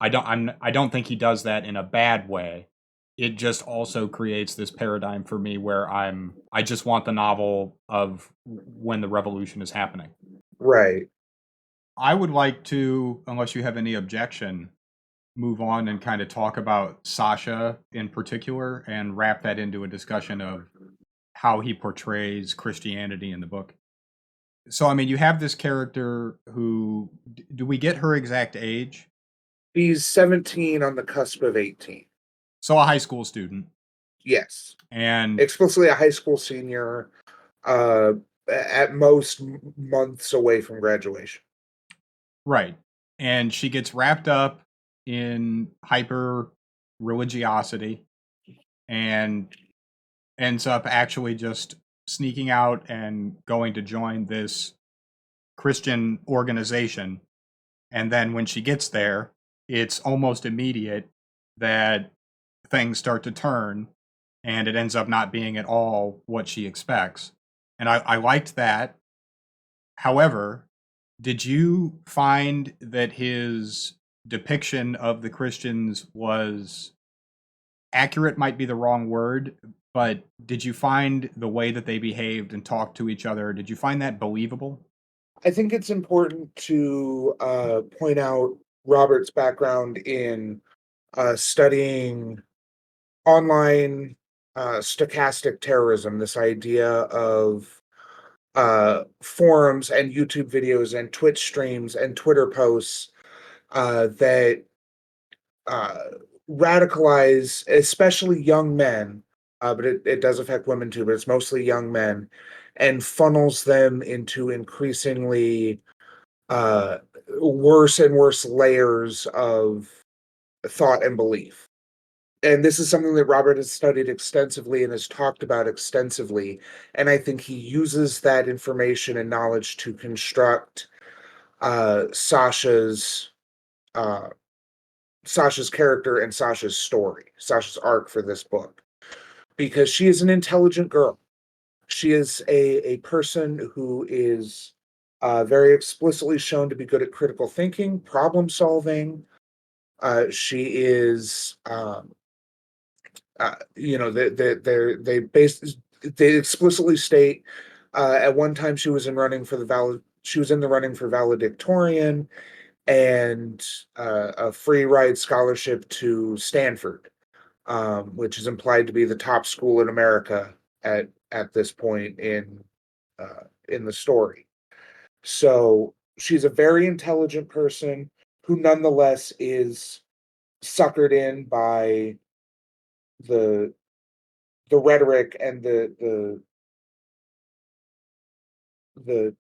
I don't think he does that in a bad way. It just also creates this paradigm for me where I just want the novel of when the revolution is happening. Right. I would like to, unless you have any objection, move on and kind of talk about Sasha in particular and wrap that into a discussion of how he portrays Christianity in the book. So, I mean, you have this character who, do we get her exact age? He's 17 on the cusp of 18. So, a high school student. Yes. And Explicitly a high school senior, uh, at most months away from graduation. right. And she gets wrapped up in hyper religiosity and ends up actually just sneaking out and going to join this Christian organization. And then when she gets there, it's almost immediate that things start to turn and it ends up not being at all what she expects. And I liked that. However, did you find that his depiction of the Christians was accurate? Might be the wrong word, but did you find the way that they behaved and talked to each other, did you find that believable? I think it's important to point out Robert's background in studying online stochastic terrorism, this idea of forums and YouTube videos and Twitch streams and Twitter posts that uh, radicalize, especially young men, but it does affect women too, but it's mostly young men, and funnels them into increasingly uh, worse and worse layers of thought and belief. And this is something that Robert has studied extensively and has talked about extensively. And I think he uses that information and knowledge to construct Sasha's uh, Sasha's character and Sasha's story, Sasha's arc for this book, because she is an intelligent girl. She is a person who is very explicitly shown to be good at critical thinking, problem solving. She is, they explicitly state at one time she was in the running for valedictorian and a free ride scholarship to Stanford, which is implied to be the top school in America at this point in the story. So she's a very intelligent person who nonetheless is suckered in by the the rhetoric and the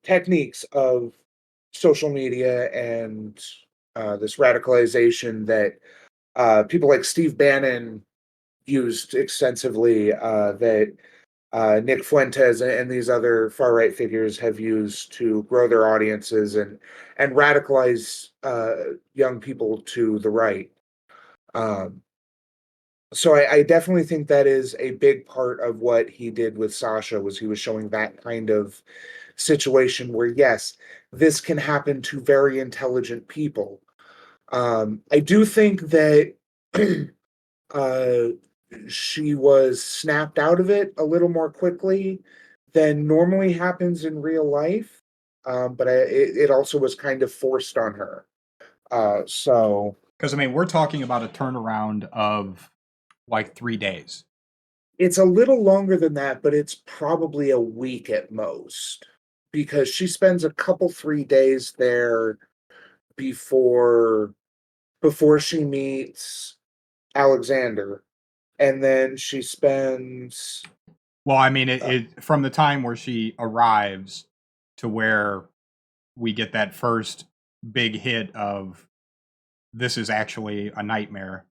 techniques of social media and this radicalization that people like Steve Bannon used extensively, that Nick Fuentes and these other far right figures have used to grow their audiences and radicalize young people to the right. Um, so I definitely think that is a big part of what he did with Sasha was he was showing that kind of situation where yes, this can happen to very intelligent people. I do think that uh, she was snapped out of it a little more quickly than normally happens in real life. But it also was kind of forced on her. So Because I mean, we're talking about a turnaround of like 3 days. it's a little longer than that, but it's probably a week at most because she spends a couple 3 days there before before she meets Alexander, and then she spends Well, I mean, uh, it from the time where she arrives to where we get that first big hit of this is actually a nightmare.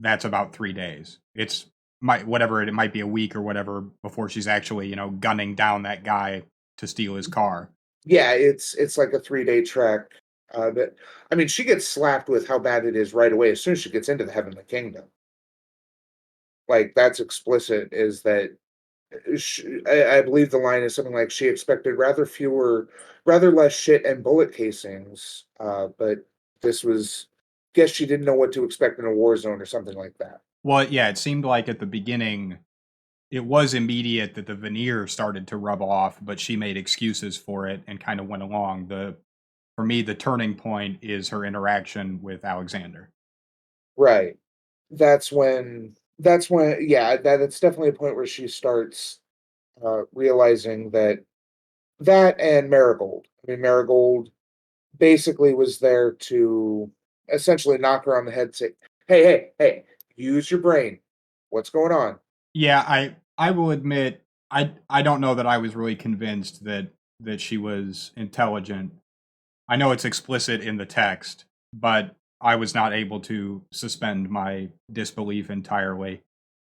That's about 3 days. It's might whatever it might be a week or whatever before she's actually gunning down that guy to steal his car. yeah, it's like a 3-day trek. That I mean, she gets slapped with how bad it is right away as soon as she gets into the Heavenly Kingdom. Like that's explicit. Is that I believe the line is something like she expected rather less shit and bullet casings, but this was guess she didn't know what to expect in a war zone or something like that. Well, yeah, it seemed like at the beginning it was immediate that the veneer started to rub off, but she made excuses for it and kind of went along. The For me, the turning point is her interaction with Alexander. Right. That's when yeah, that's definitely a point where she starts realizing that and Marigold. I mean, Marigold basically was there to essentially knock her on the head, say, "Hey, hey, hey, use your brain. What's going on?" Yeah, I will admit I don't know that I was really convinced that she was intelligent. I know it's explicit in the text, but I was not able to suspend my disbelief entirely.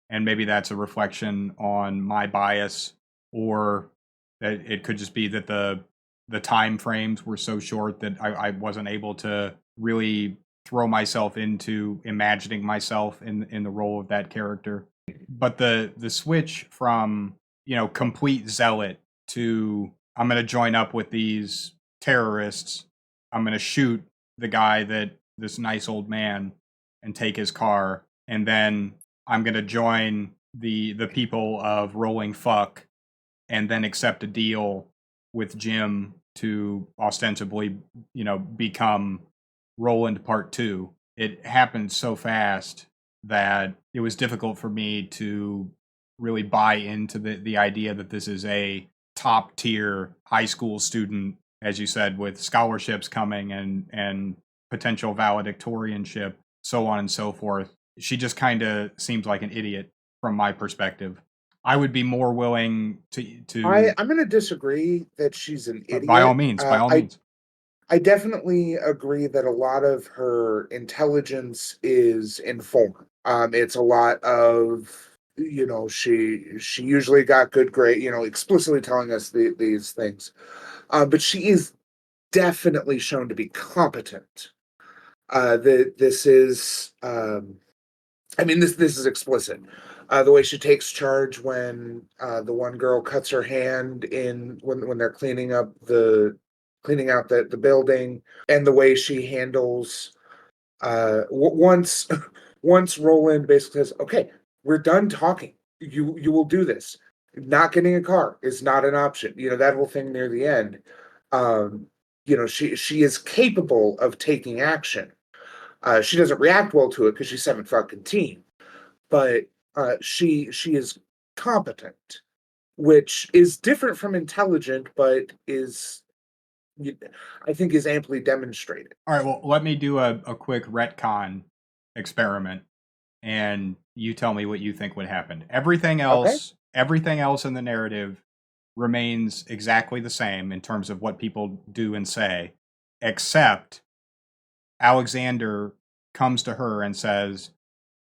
And maybe that's a reflection on my bias, or that it could just be that the time frames were so short that I wasn't able to really throw myself into imagining myself in the role of that character. But the switch from complete zealot to I'm going to join up with these terrorists, I'm going to shoot the guy that this nice old man and take his car, and then I'm going to join the people of rolling fuck and then accept a deal with Jim to ostensibly become Roland Part Two, it happened so fast that it was difficult for me to really buy into the idea that this is a top tier high school student, as you said, with scholarships coming and potential valedictorianship, so on and so forth. She just kind of seems like an idiot from my perspective. I would be more willing to I'm going to disagree that she's an by all idiot. means, by all means. I definitely agree that a lot of her intelligence is informed. It's a lot of, she usually got good grade, explicitly telling us these things. But she is definitely shown to be competent. This is, I mean, this is explicit. The way she takes charge when the one girl cuts her hand in when they're cleaning out the building, and the way she handles once once Roland basically says, "Okay, we're done talking. You will do this. Not getting a car is not an option." That whole thing near the end. Um, she is capable of taking action. She doesn't react well to it because she's 17, but she is competent, which is different from intelligent, but I think is amply demonstrated. All right, well, let me do a quick retcon experiment and you tell me what you think would happen. Okay. Everything else in the narrative remains exactly the same in terms of what people do and say, except Alexander comes to her and says,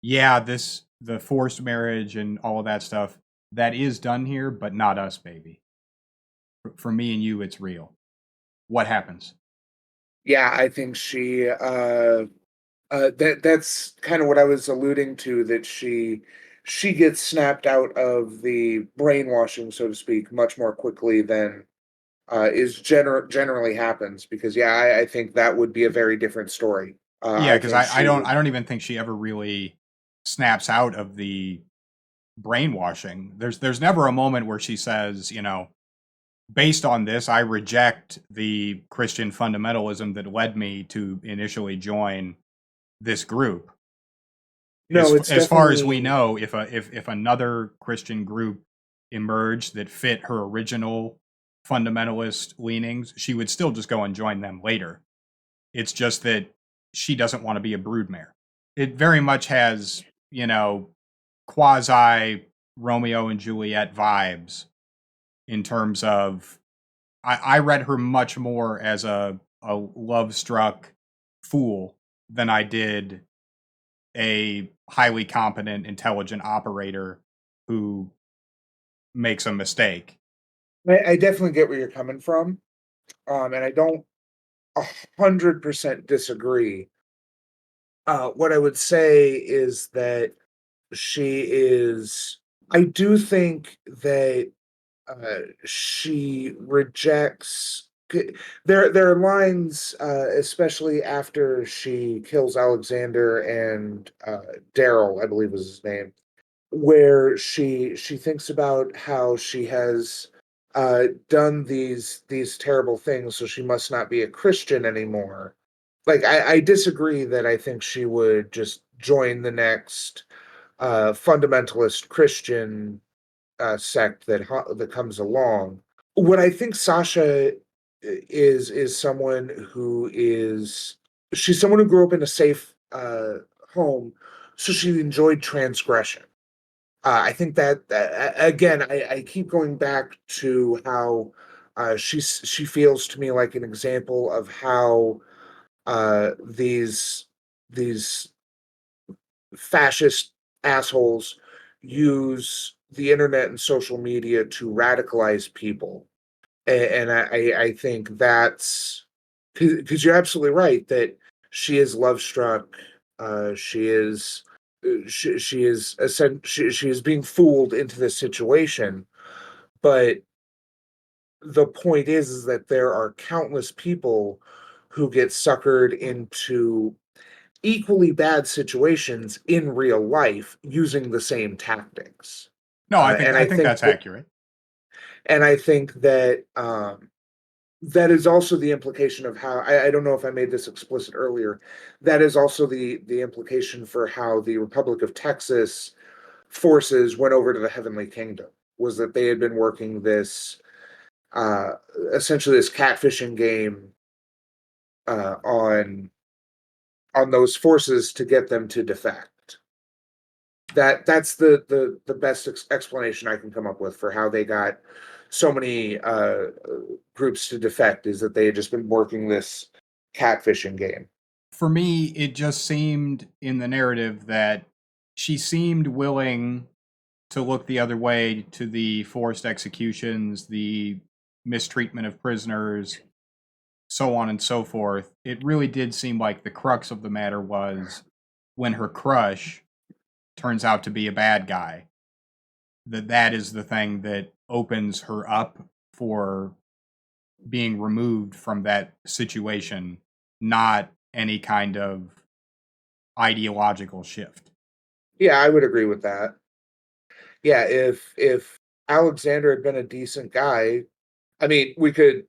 "Yeah, this the forced marriage and all of that stuff that is done here, but not us, baby. For me and you, it's real." What happens? Yeah, I think that's kind of what I was alluding to, that she gets snapped out of the brainwashing, so to speak, much more quickly than generally happens, because yeah, I think that would be a very different story. Yeah, I because think I she don't would. I don't even think she ever really snaps out of the brainwashing. There's never a moment where she says, based on this, I reject the Christian fundamentalism that led me to initially join this group. No, it's As far as we definitely. know, if another Christian group emerged that fit her original fundamentalist leanings, she would still just go and join them later. It's just that she doesn't want to be a broodmare. It very much has, quasi Romeo and Juliet vibes in terms of I read her much more as a love struck fool than I did a highly competent, intelligent operator who makes a mistake. I definitely get where you're coming from, and I don't 100% disagree. What I would say is that she is. I do think that she rejects. There are lines, especially after she kills Alexander and Daryl, I believe was his name, where she thinks about how she has done these terrible things, so she must not be a Christian anymore. Like, I disagree that I think she would just join the next fundamentalist Christian sect that comes along. What I think Sasha is someone who is she's someone who grew up in a safe home, so she enjoyed transgression. I think that again, I keep going back to how she feels to me like an example of how these fascist assholes use the internet and social media to radicalize people. And I think that's because you're absolutely right that she is love struck. She is she is she is being fooled into this situation. But the point is that there are countless people who get suckered into equally bad situations in real life using the same tactics. No, And I think that's accurate. I think that that is also the implication of how I don't know if I made this explicit earlier. That is also the implication for how the Republic of Texas forces went over to the Heavenly Kingdom, was that they had been working this uh essentially this catfishing game on those forces to get them to defect. That's the best explanation I can come up with for how they got so many groups to defect, is that they had just been working this catfishing game. For me, it just seemed in the narrative that she seemed willing to look the other way to the forced executions, the mistreatment of prisoners, so on and so forth. It really did seem like the crux of the matter was when her crush turns out to be a bad guy, that is the thing that opens her up for being removed from that situation, not any kind of ideological shift. Yeah, I would agree with that. Yeah, if Alexander had been a decent guy, I mean, we could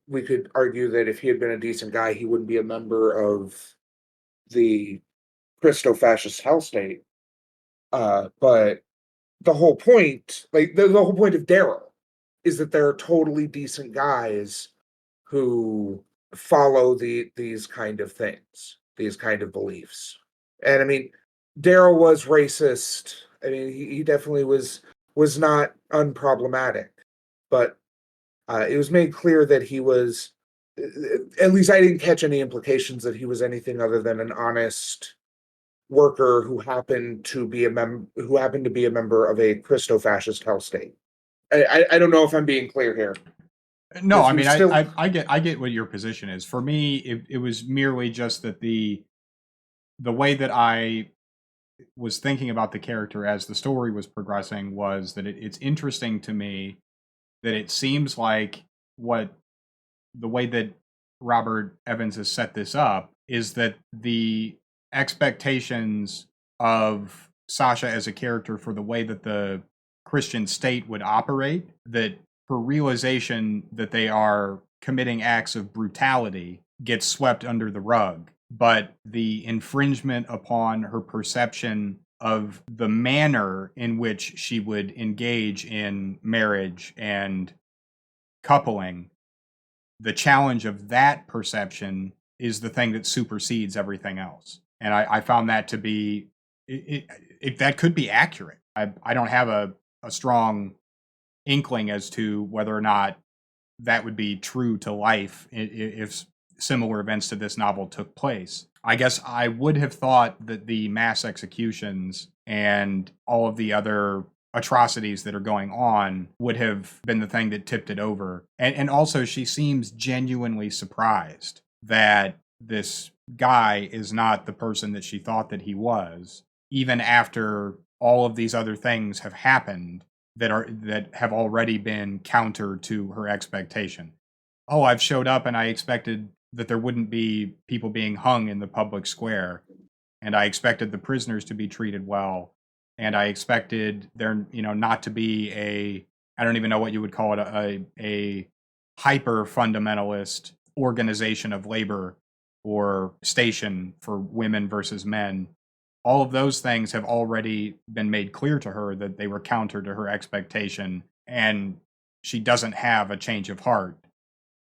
argue that if he had been a decent guy, he wouldn't be a member of the Christo-fascist hell state. But the whole point, like the whole point of Daryl, is that there are totally decent guys who follow these kind of things, these kind of beliefs. And I mean, Daryl was racist. I mean, he definitely was not unproblematic, but it was made clear that he was. At least I didn't catch any implications that he was anything other than an honest worker who happened to be a member of a Christo-fascist hell state. I don't know if I'm being clear here, No, because I we mean, still. I get what your position is. For me, it was merely just that the way that I was thinking about the character as the story was progressing was that it's interesting to me that it seems like what the way that Robert Evans has set this up is that the expectations of Sasha as a character for the way that the Christian state would operate, that her realization that they are committing acts of brutality gets swept under the rug. But the infringement upon her perception of the manner in which she would engage in marriage and coupling, the challenge of that perception is the thing that supersedes everything else. And I found that to be that could be accurate. I don't have a strong inkling as to whether or not that would be true to life if similar events to this novel took place. I guess I would have thought that the mass executions and all of the other atrocities that are going on would have been the thing that tipped it over. And also, she seems genuinely surprised that this guy is not the person that she thought that he was, even after all of these other things have happened that have already been counter to her expectation. Oh, I've showed up and I expected that there wouldn't be people being hung in the public square, and I expected the prisoners to be treated well, and I expected there, not to be a, I don't even know what you would call it, a hyper fundamentalist organization of labor or station for women versus men. All of those things have already been made clear to her that they were counter to her expectation, and she doesn't have a change of heart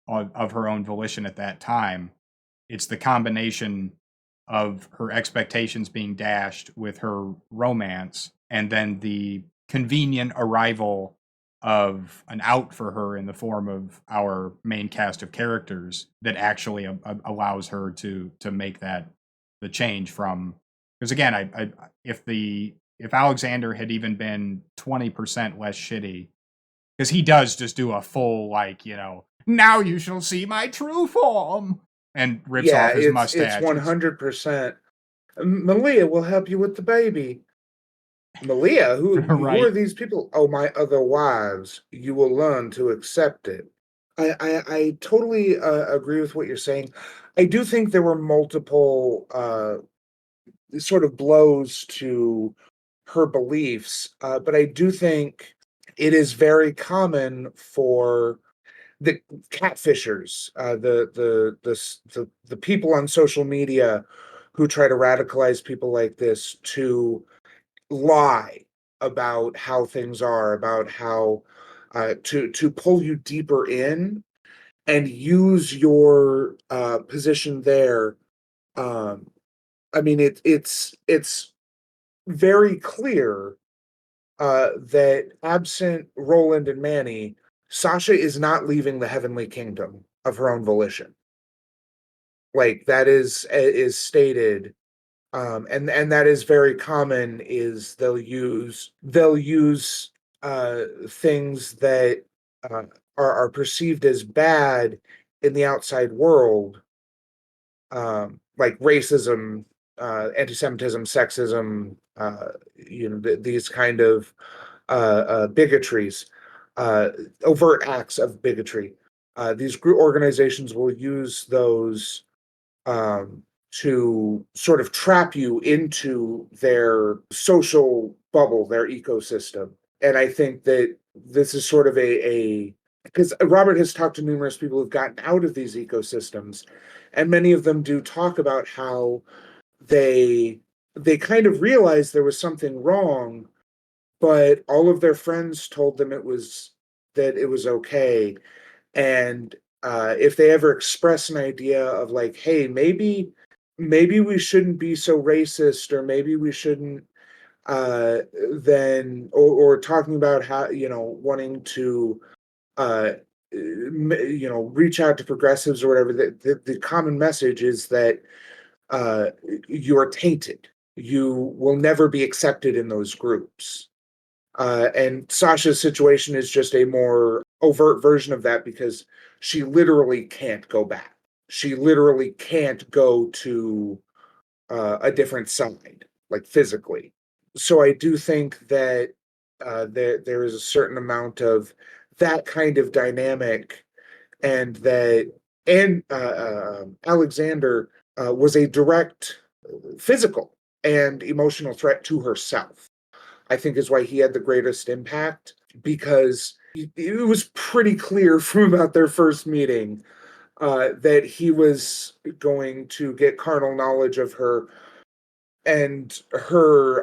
of her own volition at that time. It's the combination of her expectations being dashed with her romance, and then the convenient arrival of an out for her in the form of our main cast of characters that actually allows her to make that the change from, because again, if Alexander had even been 20% less shitty, because he does just do a full, like, now you shall see my true form, and rips Yeah, off his it's mustache. 100%. Malia will help you with the baby. Malia, who are Right. these people? Oh, my other wives. You will learn to accept it. I totally agree with what you're saying. I do think there were multiple sort of blows to her beliefs, but I do think it is very common for the catfishers, the people on social media who try to radicalize people like this to lie about how things are, about how to pull you deeper in and use your position there. Um, I mean, it's very clear that absent Roland and Manny, Sasha is not leaving the Heavenly Kingdom of her own volition. Like that is stated, and that is very common. Is they'll use things that uh, are perceived as bad in the outside world, like racism, anti-Semitism, sexism, these kind of bigotries, uh, overt acts of bigotry. These group organizations will use those um, to sort of trap you into their social bubble, their ecosystem. And I think that this is sort of a because Robert has talked to numerous people who've gotten out of these ecosystems, and many of them do talk about how they they kind of realized there was something wrong, but all of their friends told them it was okay. And if they ever express an idea of like, hey, maybe we shouldn't be so racist, or maybe we shouldn't then or talking about how, wanting to uh reach out to progressives or whatever, the common message is that uh you're tainted, you will never be accepted in those groups. And Sasha's situation is just a more overt version of that, because she literally can't go back. She literally can't go to a different side, like physically. So I do think that there is a certain amount of that kind of dynamic, and that and Alexander was a direct physical and emotional threat to herself. I think is why he had the greatest impact, because it was pretty clear from about their first meeting that he was going to get carnal knowledge of her, and her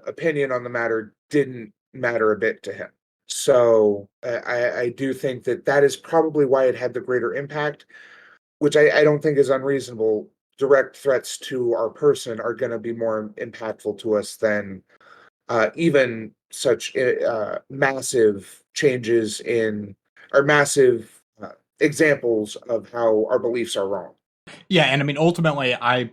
opinion on the matter didn't matter a bit to him. So I do think that that is probably why it had the greater impact, which I don't think is unreasonable. Direct threats to our person are going to be more impactful to us than even such massive changes in, or massive examples of how our beliefs are wrong. Yeah, and I mean, ultimately, I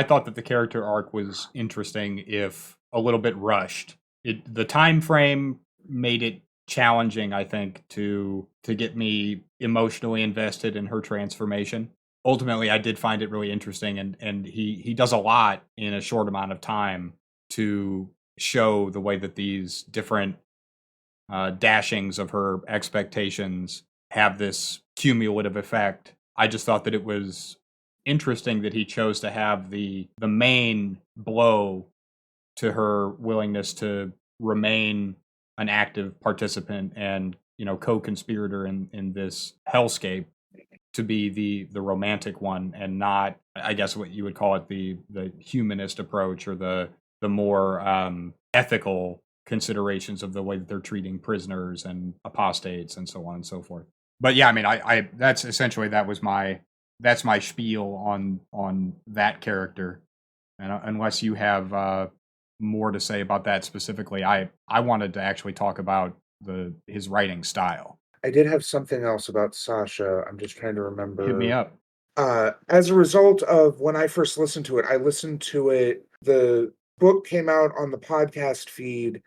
thought that the character arc was interesting, if a little bit rushed. The time frame made it challenging, I think, to get me emotionally invested in her transformation. Ultimately, I did find it really interesting, and he does a lot in a short amount of time to show the way that these different dashings of her expectations have this cumulative effect. I just thought that it was interesting that he chose to have the main blow to her willingness to remain an active participant and, co-conspirator in this hellscape, to be the romantic one, and not, I guess, what you would call it, the humanist approach, or the more ethical considerations of the way that they're treating prisoners and apostates and so on and so forth. But yeah, I mean, I that's essentially, that's my spiel on that character. And unless you have more to say about that specifically, I wanted to actually talk about his writing style. I did have something else about Sasha. I'm just trying to Hit me remember. up. As a result of when I first listened to it, I listened to it. The book came out on the podcast feed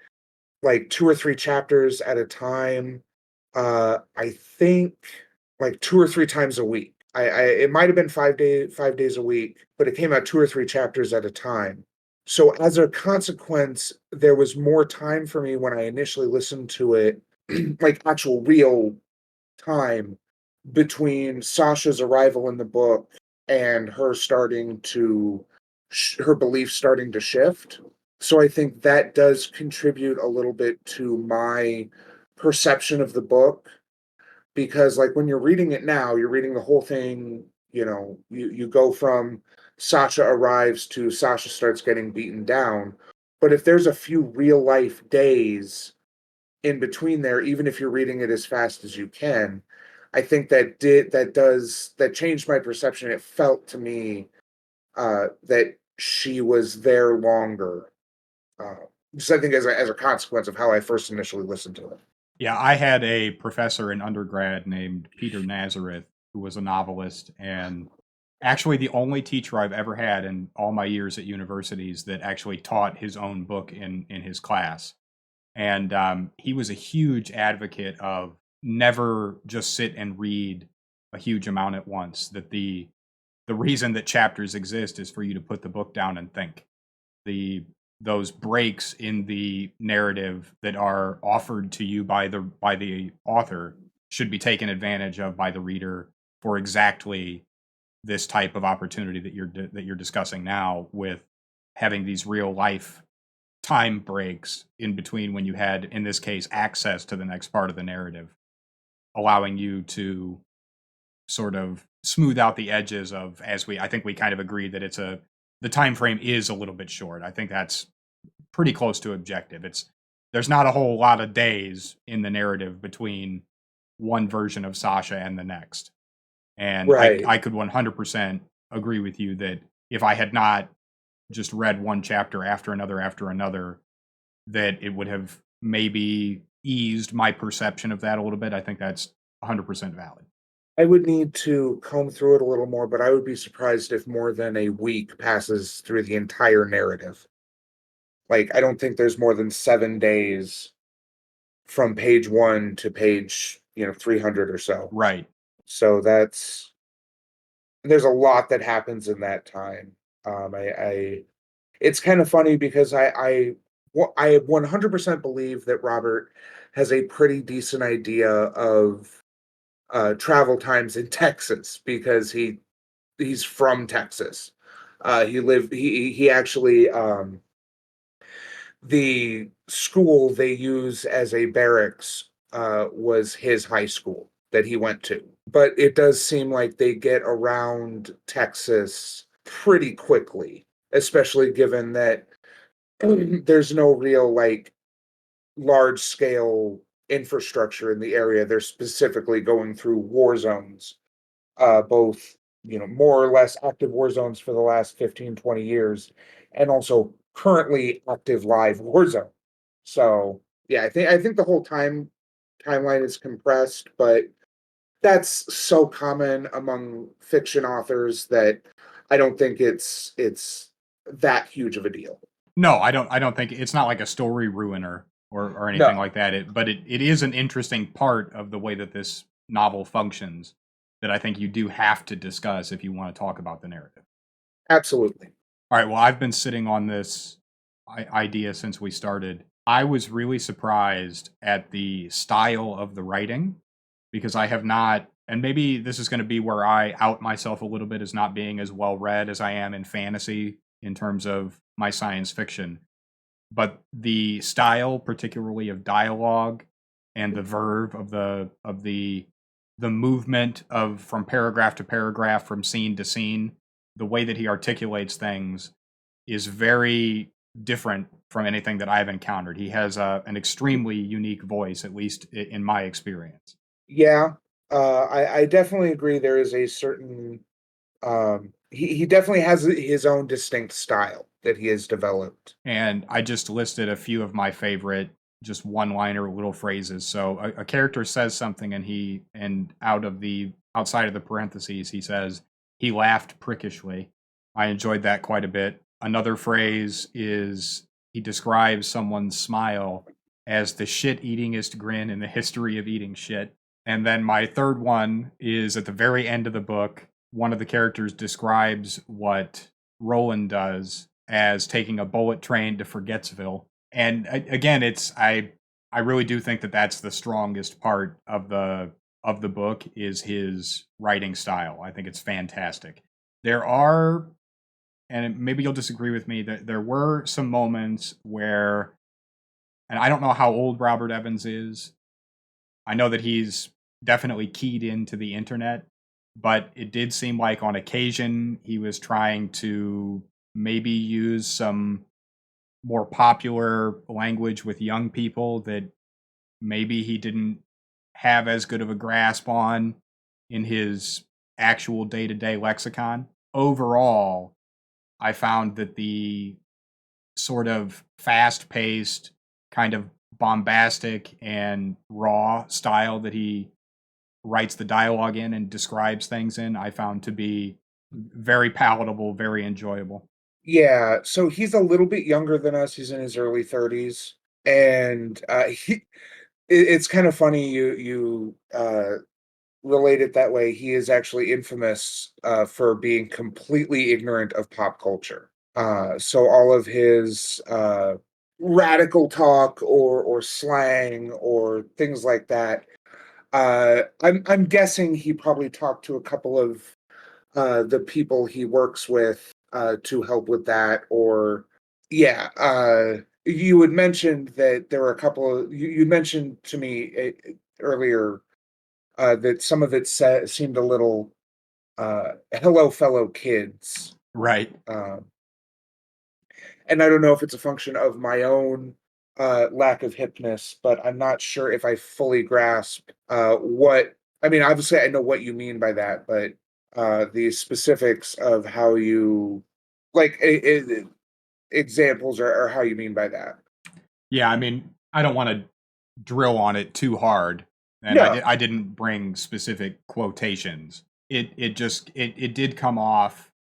like two or three chapters at a time. I think like two or three times a week. It might have been 5 days a week, but it came out two or three chapters at a time. So as a consequence, there was more time for me when I initially listened to it, like actual real time between Sasha's arrival in the book and her starting to her beliefs starting to shift. So I think that does contribute a little bit to my perception of the book, because like when you're reading it now, you're reading the whole thing, you go from Sasha arrives to Sasha starts getting beaten down. But if there's a few real life days in between there, even if you're reading it as fast as you can, I think that changed my perception. It felt to me that she was there longer. Uh, just I think as a consequence of how I first initially listened to it. Yeah, I had a professor in undergrad named Peter Nazareth, who was a novelist, and actually the only teacher I've ever had in all my years at universities that actually taught his own book in his class. And he was a huge advocate of never just sit and read a huge amount at once. That the reason that chapters exist is for you to put the book down and think. The those breaks in the narrative that are offered to you by the author should be taken advantage of by the reader for exactly this type of opportunity that you're discussing now, with having these real life time breaks in between when you had, in this case, access to the next part of the narrative, allowing you to sort of smooth out the edges of, as we I think we kind of agreed that the time frame is a little bit short. I think that's pretty close to objective. There's not a whole lot of days in the narrative between one version of Sasha and the next. And Right. I could 100% agree with you that if I had not just read one chapter after another, that it would have maybe eased my perception of that a little bit. I think that's 100% valid. I would need to comb through it a little more, but I would be surprised if more than a week passes through the entire narrative. Like, I don't think there's more than 7 days from page one to page, 300 or so. Right. So there's a lot that happens in that time. I it's kind of funny because I 100% believe that Robert has a pretty decent idea of travel times in Texas because he's from Texas. He actually the school they use as a barracks was his high school that he went to. But it does seem like they get around Texas pretty quickly, especially given that there's no real like large scale infrastructure in the area. They're specifically going through war zones, both more or less active war zones for the last 15, 20 years, and also currently active live war zone. So yeah, I think the whole timeline is compressed, but that's so common among fiction authors that I don't think it's that huge of a deal. No, I don't think it's not like a story ruiner or anything No, like that. It is an interesting part of the way that this novel functions that I think you do have to discuss if you want to talk about the narrative. absolutely. All right, well, I've been sitting on this idea since we started. I was really surprised at the style of the writing because I have not, and maybe this is going to be where I out myself a little bit as not being as well read as I am in fantasy in terms of my science fiction. But the style, particularly of dialogue and the verve of the movement of from paragraph to paragraph, from scene to scene, the way that he articulates things is very different from anything that I've encountered. He has an extremely unique voice, at least in my experience. Yeah, I definitely agree. There is a certain he definitely has his own distinct style that he has developed. And I just listed a few of my favorite just one-liner little phrases. So a character says something and outside of the parentheses he says he laughed prickishly. I enjoyed that quite a bit. Another phrase is he describes someone's smile as the shit-eatingest grin in the history of eating shit. And then my third one is at the very end of the book, one of the characters describes what Roland does as taking a bullet train to Forgetsville. And again, I really do think that that's the strongest part of the book is his writing style. I think it's fantastic. There are, and maybe you'll disagree with me, that there were some moments where, and I don't know how old Robert Evans is. I know that he's definitely keyed into the internet, but it did seem like on occasion he was trying to maybe use some more popular language with young people that maybe he didn't have as good of a grasp on in his actual day-to-day lexicon. Overall, I found that the sort of fast-paced, kind of bombastic and raw style that he writes the dialogue in and describes things in, I found to be very palatable, very enjoyable. Yeah, so he's a little bit younger than us. He's in his early 30s, and it's kind of funny you relate it that way. He is actually infamous for being completely ignorant of pop culture. So all of his radical talk or slang or things like that. I'm guessing he probably talked to a couple of the people he works with to help with that. Or yeah, you had mentioned that there were a couple of you mentioned to me earlier that some of it seemed a little "Hello, fellow kids," Right. um, and I don't know if it's a function of my own lack of hipness, but I'm not sure if I fully grasp what. I mean, obviously, I know what you mean by that, but the specifics of how you like examples or how you mean by that. Yeah, I mean, I don't want to drill on it too hard, and No, I didn't bring specific quotations. It did come off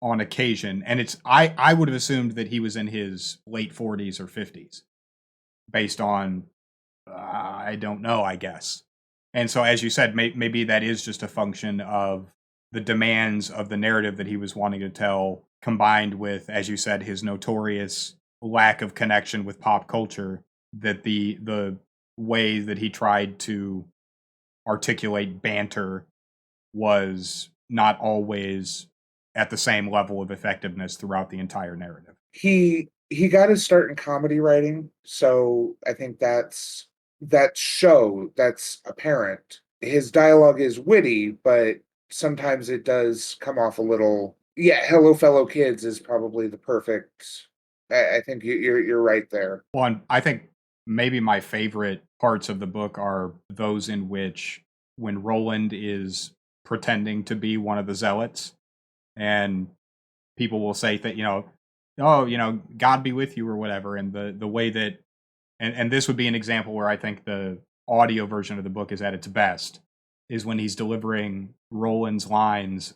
on occasion, and it's I would have assumed that he was in his late 40s or 50s based on I don't know, I guess. And so, as you said, maybe that is just a function of the demands of the narrative that he was wanting to tell, combined with, as you said, his notorious lack of connection with pop culture. That the way that he tried to articulate banter was not always at the same level of effectiveness throughout the entire narrative. he got his start in comedy writing, so I think that's apparent. His dialogue is witty, but sometimes it does come off a little. Yeah, "Hello, fellow kids" is probably the perfect. I think you're right there. One, I think maybe my favorite parts of the book are those in which when Roland is pretending to be one of the zealots and people will say that, oh, God be with you or whatever. And the way that, and this would be an example where I think the audio version of the book is at its best, is when he's delivering Roland's lines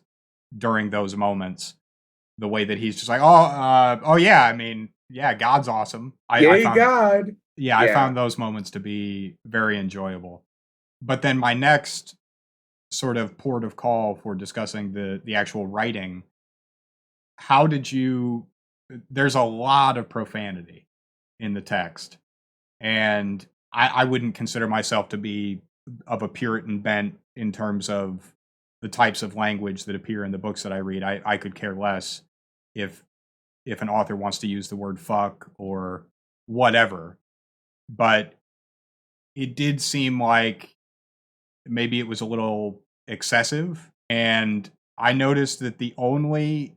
during those moments. The way that he's just like, oh yeah, I mean, yeah, God's awesome. I Yay, found God! Yeah, I Yeah. found those moments to be very enjoyable. But then my next sort of port of call for discussing the actual writing, how did you there's a lot of profanity in the text. And I wouldn't consider myself to be of a Puritan bent in terms of the types of language that appear in the books that I read. I could care less if an author wants to use the word fuck or whatever. But it did seem like maybe it was a little excessive. And I noticed that the only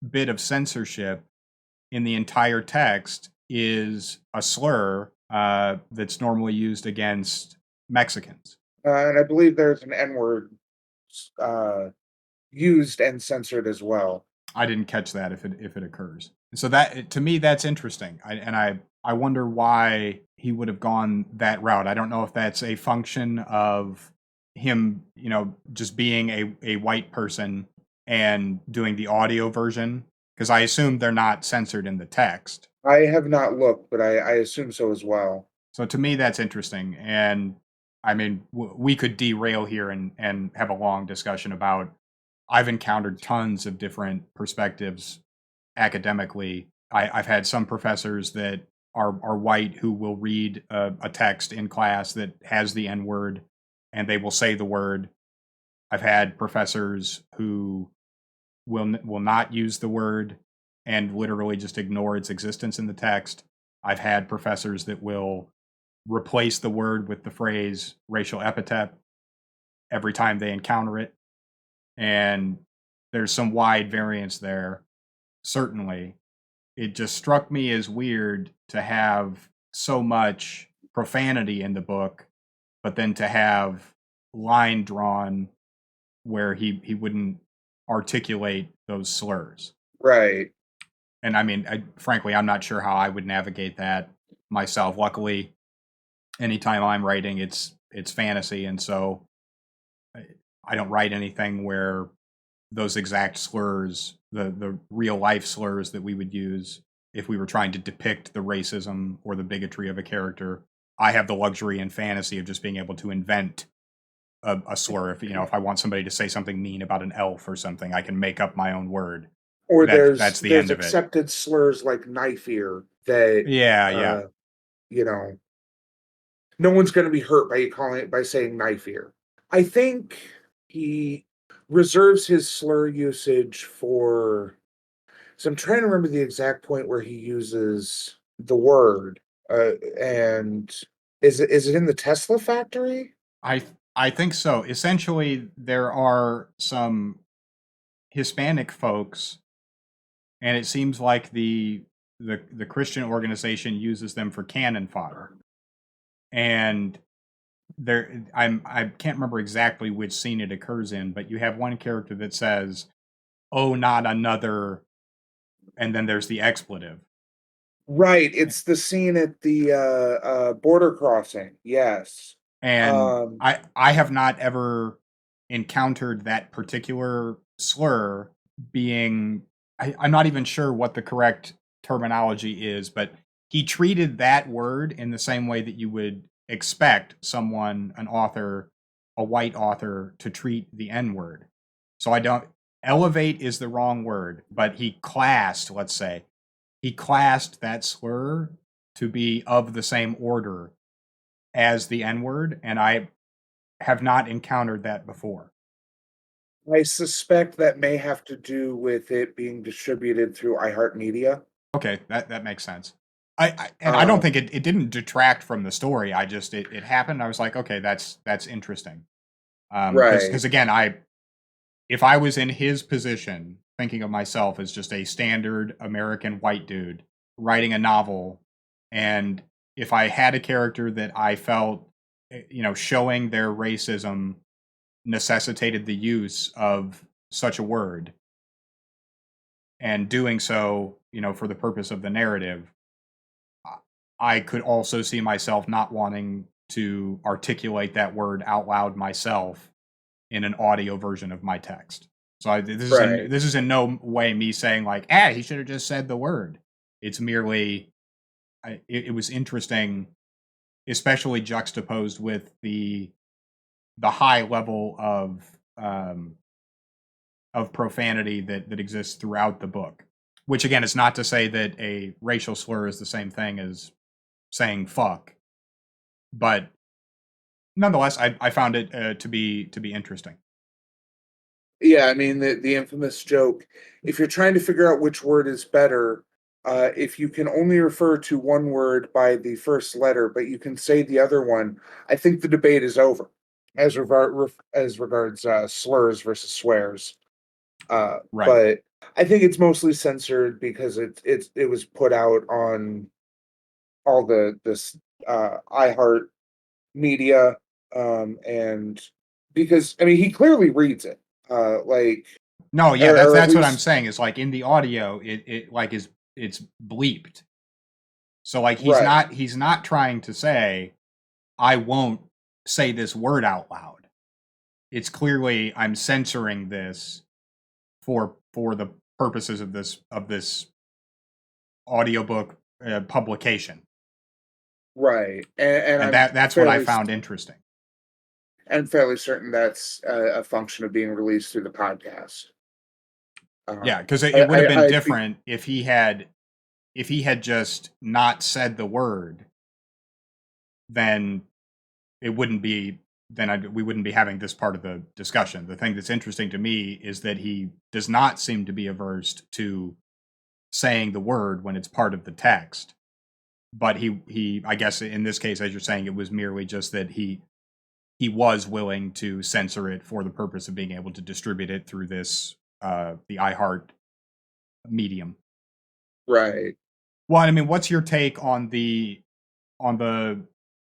bit of censorship in the entire text is a slur that's normally used against Mexicans. And I believe there's an N word uh, used and censored as well. I didn't catch that if it occurs. So that to me that's interesting. I wonder why he would have gone that route. I don't know if that's a function of him, just being a white person and doing the audio version because I assume they're not censored in the text. I have not looked, but I assume so as well. So to me that's interesting and I mean we could derail here and have a long discussion about I've encountered tons of different perspectives academically. I've had some professors that are white who will read a text in class that has the N word and they will say the word. I've had professors who will not use the word and literally just ignore its existence in the text. I've had professors that will replace the word with the phrase racial epithet. every time they encounter it. And there's some wide variance there, certainly. It just struck me as weird to have so much profanity in the book, but then to have line drawn where he wouldn't articulate those slurs. Right. And I mean, frankly, I'm not sure how I would navigate that myself. Luckily, anytime I'm writing, it's fantasy, and so I don't write anything where those exact slurs, the real life slurs that we would use if we were trying to depict the racism or the bigotry of a character. I have the luxury in fantasy of just being able to invent a slur. If I want somebody to say something mean about an elf or something, I can make up my own word. Or That's the there's end of it. accepted slurs like knife ear that Yeah, yeah. uh you know, no one's going to be hurt by saying knife ear. I think he reserves his slur usage for. So I'm trying to remember the exact point where he uses the word. And is it in the Tesla factory? I think so. Essentially, there are some Hispanic folks, and it seems like the Christian organization uses them for cannon fodder. And I can't remember exactly which scene it occurs in, but you have one character that says, "Oh, not another," and then there's the expletive. Right. It's the scene at the border crossing. Yes. And Um, I have not ever encountered that particular slur being. I'm not even sure what the correct terminology is, but he treated that word in the same way that you would expect someone, an author, a white author, to treat the N word. So I don't. Elevate is the wrong word, but let's say, he classed that slur to be of the same order as the N word, and I have not encountered that before. I suspect that may have to do with it being distributed through iHeartMedia. Okay, that makes sense. I don't think Um, it didn't detract from the story. I just it happened. I was like, okay, that's interesting. Because right. again, if I was in his position, thinking of myself as just a standard American white dude writing a novel, and if I had a character that I felt, showing their racism necessitated the use of such a word, and doing so, for the purpose of the narrative, I could also see myself not wanting to articulate that word out loud myself in an audio version of my text. So Right. this is in no way me saying like, he should have just said the word. It's merely it was interesting, especially juxtaposed with the high level of profanity that exists throughout the book. Which again is not to say that a racial slur is the same thing as saying fuck, but nonetheless, I found it to be interesting. Yeah, I mean the infamous joke. If you're trying to figure out which word is better, if you can only refer to one word by the first letter, but you can say the other one, I think the debate is over. As regards slurs versus swears. Right. But I think it's mostly censored because it was put out on all this iHeart media, and because I mean he clearly reads it, like No, yeah, that's or at that's what I'm least saying. Is like in the audio, it like is it's bleeped. So like right, he's not trying to say I won't say this word out loud. It's clearly I'm censoring this for the purposes of this audiobook publication, right, and and that's what I found interesting. fairly certain that's a function of being released through the podcast. Yeah, Um, because I it would have been I'd be different if he had just not said the word, then it wouldn't be we wouldn't be having this part of the discussion. The thing that's interesting to me is that he does not seem to be averse to saying the word when it's part of the text. But he I guess in this case, as you're saying, it was merely just that he was willing to censor it for the purpose of being able to distribute it through this the iHeart medium. Right. Well, I mean, what's your take on the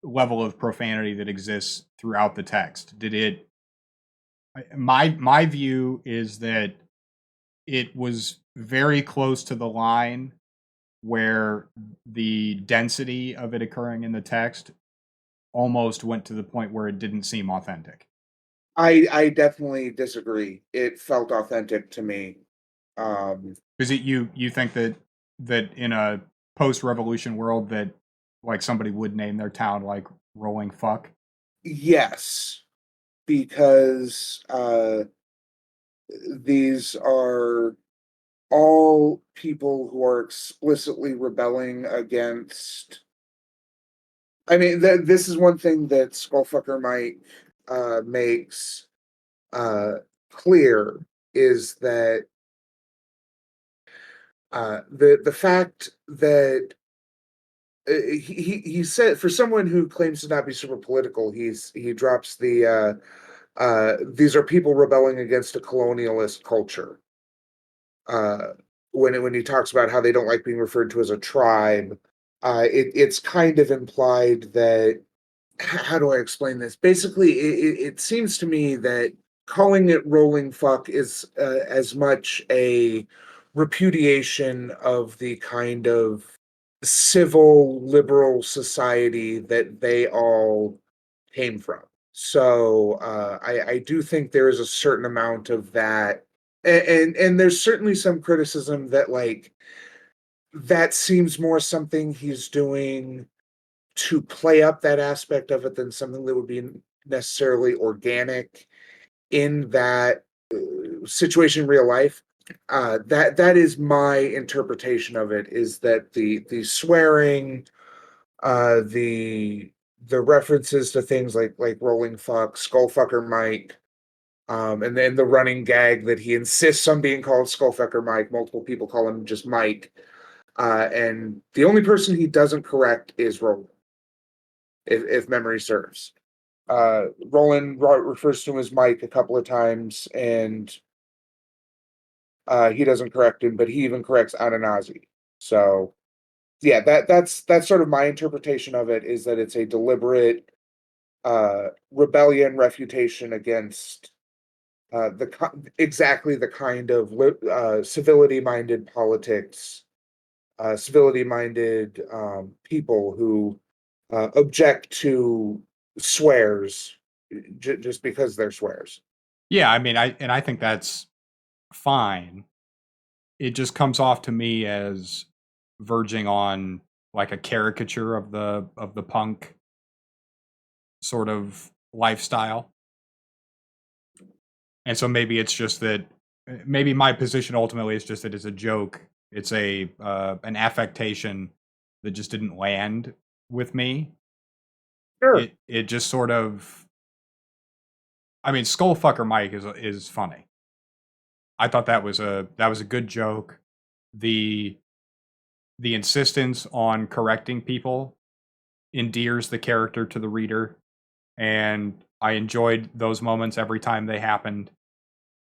level of profanity that exists throughout the text? Did it my view is that it was very close to the line where the density of it occurring in the text almost went to the point where it didn't seem authentic. I definitely disagree. It felt authentic to me. Um, Is it you think that in a post-revolution world that like somebody would name their town like Rolling Fuck? yes, because these are all people who are explicitly rebelling against. I mean, this is one thing that Skullfucker Mike makes uh, clear is that the fact that he said, for someone who claims to not be super political, he drops these are people rebelling against a colonialist culture. Uh, when he talks about how they don't like being referred to as a tribe, it's kind of implied that, how do I explain this? Basically, it seems to me that calling it rolling fuck is as much a repudiation of the kind of civil liberal society that they all came from. So I do think there is a certain amount of that, and there's certainly some criticism that like that seems more something he's doing to play up that aspect of it than something that would be necessarily organic in that situation in real life. That is my interpretation of it. Is that the swearing, the references to things like rolling fuck, skullfucker Mike, and then the running gag that he insists on being called skullfucker Mike. Multiple people call him just Mike, and the only person he doesn't correct is Roland, if memory serves. Roland refers to him as Mike a couple of times, and he doesn't correct him, but he even corrects Ananazi. So yeah, that's sort of my interpretation of it, is that it's a deliberate rebellion, refutation against exactly the kind of civility-minded politics, civility-minded people who object to swears just because they're swears. Yeah, I mean, I think that's fine. It just comes off to me as verging on like a caricature of the punk sort of lifestyle. And so maybe it's just that maybe my position ultimately is just that it's a joke. It's a an affectation that just didn't land with me. Sure. It just sort of, I mean, Skullfucker Mike is funny. I thought that was a good joke. The the insistence on correcting people endears the character to the reader, and I enjoyed those moments every time they happened.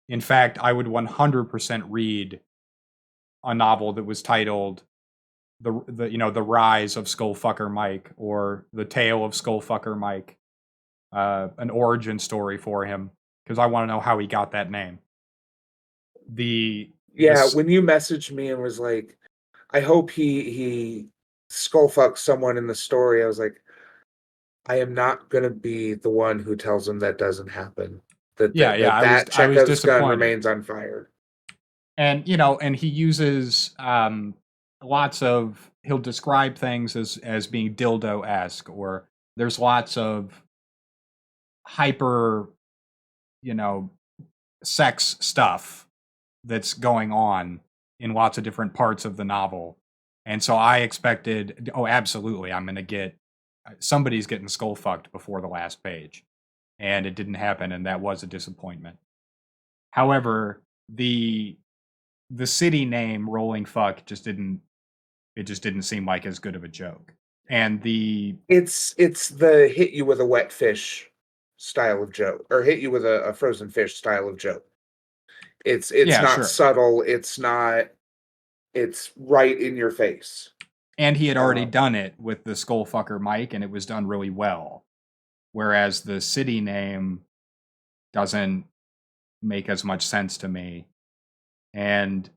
In fact, I would 100% read a novel that was titled the the Rise of Skullfucker Mike or The Tale of Skullfucker Mike, an origin story for him, because I want to know how he got that name. The Yeah, this when you messaged me and was like, I hope he skull fucks someone in the story, I was like, I am not gonna be the one who tells him that doesn't happen. That Yeah, yeah, that I was Chekhov's gun disappointed. remains unfired. And and he uses lots of, he'll describe things as being dildo-esque, or there's lots of hyper, you know, sex stuff that's going on in lots of different parts of the novel. And so I expected, oh, absolutely, I'm going to get somebody's getting skull fucked before the last page. And it didn't happen, and that was a disappointment. However, the city name Rolling Fuck just didn't seem like as good of a joke. And the It's the hit you with a wet fish style of joke, or hit you with a frozen fish style of joke. It's Yeah, not sure. subtle. It's not. It's right in your face. And he had already Um, done it with the Skullfucker Mike, and it was done really well. Whereas the city name doesn't make as much sense to me. And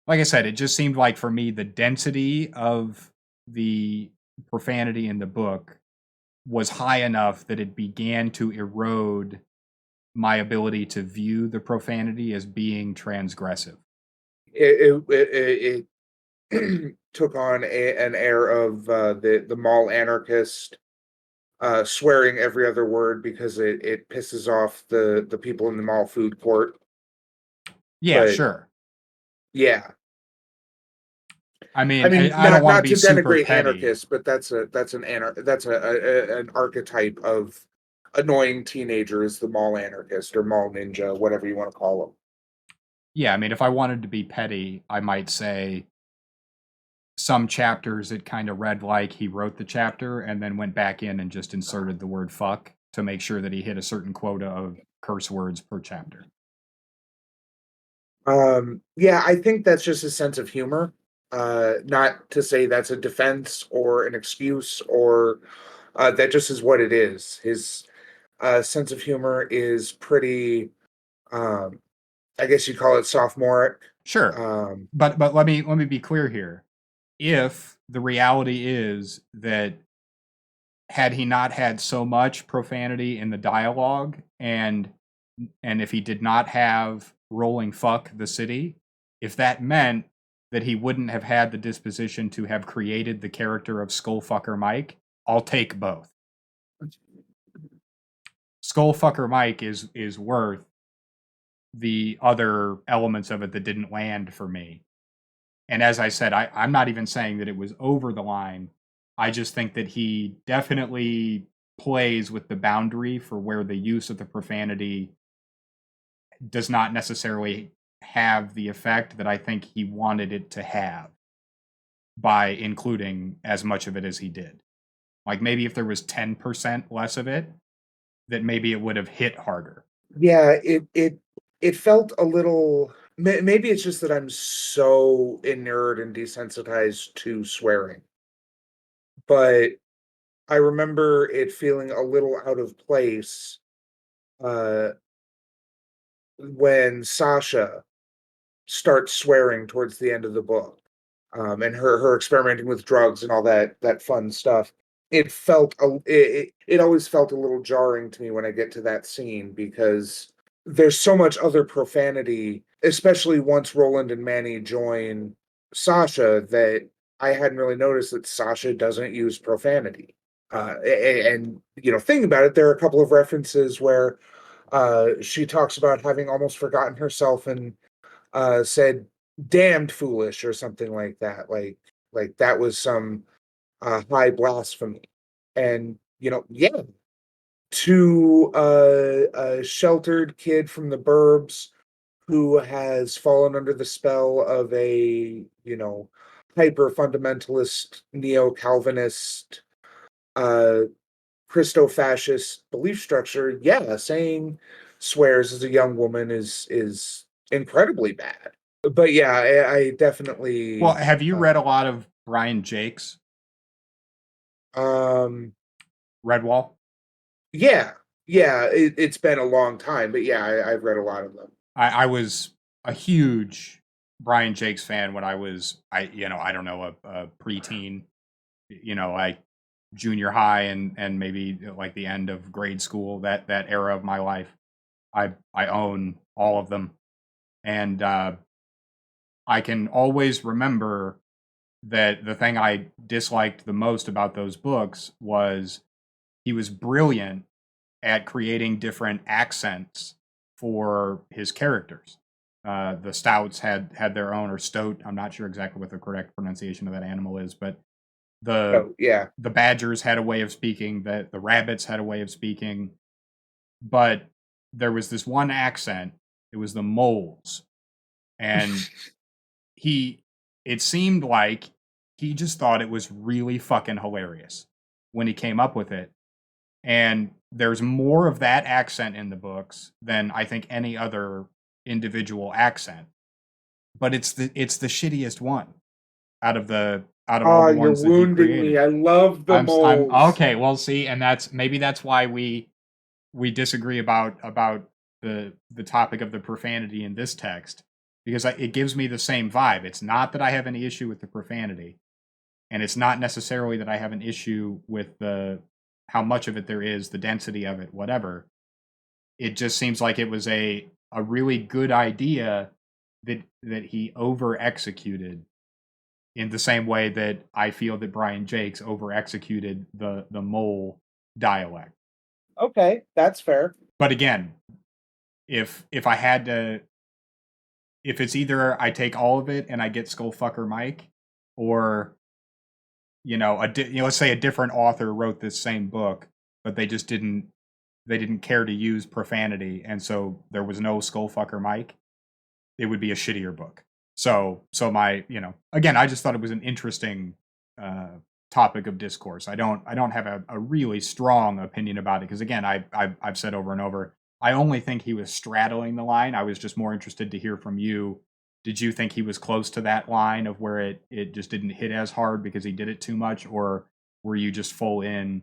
like I said, it just seemed like for me the density of the profanity in the book was high enough that it began to erode my ability to view the profanity as being transgressive. it took on an air of the mall anarchist, swearing every other word because it pisses off the people in the mall food court. Yeah, But sure. yeah, I I mean, mean, I don't want to not be to super denigrate petty. anarchists, but that's an archetype of annoying teenager, is the mall anarchist or mall ninja, whatever you want to call them. Yeah, I mean, if I wanted to be petty, I might say some chapters it kind of read like he wrote the chapter and then went back in and just inserted the word fuck to make sure that he hit a certain quota of curse words per chapter. Yeah, I think that's just a sense of humor. Not to say that's a defense or an excuse, or that just is what it is. His sense of humor is pretty, um, I guess you call it sophomoric. Sure. Um, But let me be clear here. If the reality is that had he not had so much profanity in the dialogue and if he did not have rolling fuck the city, if that meant that he wouldn't have had the disposition to have created the character of Skullfucker Mike, I'll take both. Skullfucker Mike is worth the other elements of it that didn't land for me. And as I said, I'm not even saying that it was over the line. I just think that he definitely plays with the boundary for where the use of the profanity does not necessarily have the effect that I think he wanted it to have by including as much of it as he did. Like maybe if there was 10% less of it, that maybe it would have hit harder. yeah, it felt a little. Maybe it's just that I'm so inured and desensitized to swearing, but I remember it feeling a little out of place uh, when Sasha starts swearing towards the end of the book, and her experimenting with drugs and all that fun stuff. It always felt a little jarring to me when I get to that scene, because there's so much other profanity, especially once Roland and Manny join Sasha, that I hadn't really noticed that Sasha doesn't use profanity. And thinking about it, there are a couple of references where she talks about having almost forgotten herself and said damned foolish or something like that. Like that was some high blasphemy. And yeah, to a sheltered kid from the burbs who has fallen under the spell of a hyper fundamentalist neo Calvinist uh Christo-fascist belief structure, yeah, saying swears as a young woman is incredibly bad. But yeah, I Well, definitely, have you read a lot of Brian Jakes, um, Redwall? yeah, yeah, it's been a long time, but yeah, I've read a lot of them. I was a huge Brian Jakes fan when I don't know, a preteen, like junior high and maybe like the end of grade school, that era of my life. I own all of them. And I can always remember that the thing I disliked the most about those books was he was brilliant at creating different accents for his characters. The Stouts had their own, or Stoat. I'm not sure exactly what the correct pronunciation of that animal is, but the So yeah, the Badgers had a way of speaking. The Rabbits had a way of speaking, but there was this one accent. It was the Moles, and he. It seemed like he just thought it was really fucking hilarious when he came up with it, And there's more of that accent in the books than I think any other individual accent. But it's the shittiest one out of all Ah, the you're ones that he wounding me. created. I love the I'm moles. okay. Well, see, and that's why we disagree about the topic of the profanity in this text, because it gives me the same vibe. It's not that I have any issue with the profanity, and it's not necessarily that I have an issue with the how much of it there is, the density of it, whatever. It just seems like it was a really good idea that he over executed in the same way that I feel that Brian Jakes over executed the mole dialect. Okay, that's fair. But again, if I had to, if it's either I take all of it and I get Skullfucker Mike, or let's say a different author wrote this same book, but they didn't care to use profanity, and so there was no Skullfucker Mike, it would be a shittier book. So my, again, I just thought it was an interesting uh, topic of discourse. I don't have a really strong opinion about it, because again, I've said over and over, I only think he was straddling the line. I was just more interested to hear from you. Did you think he was close to that line of where it just didn't hit as hard because he did it too much, or were you just full in?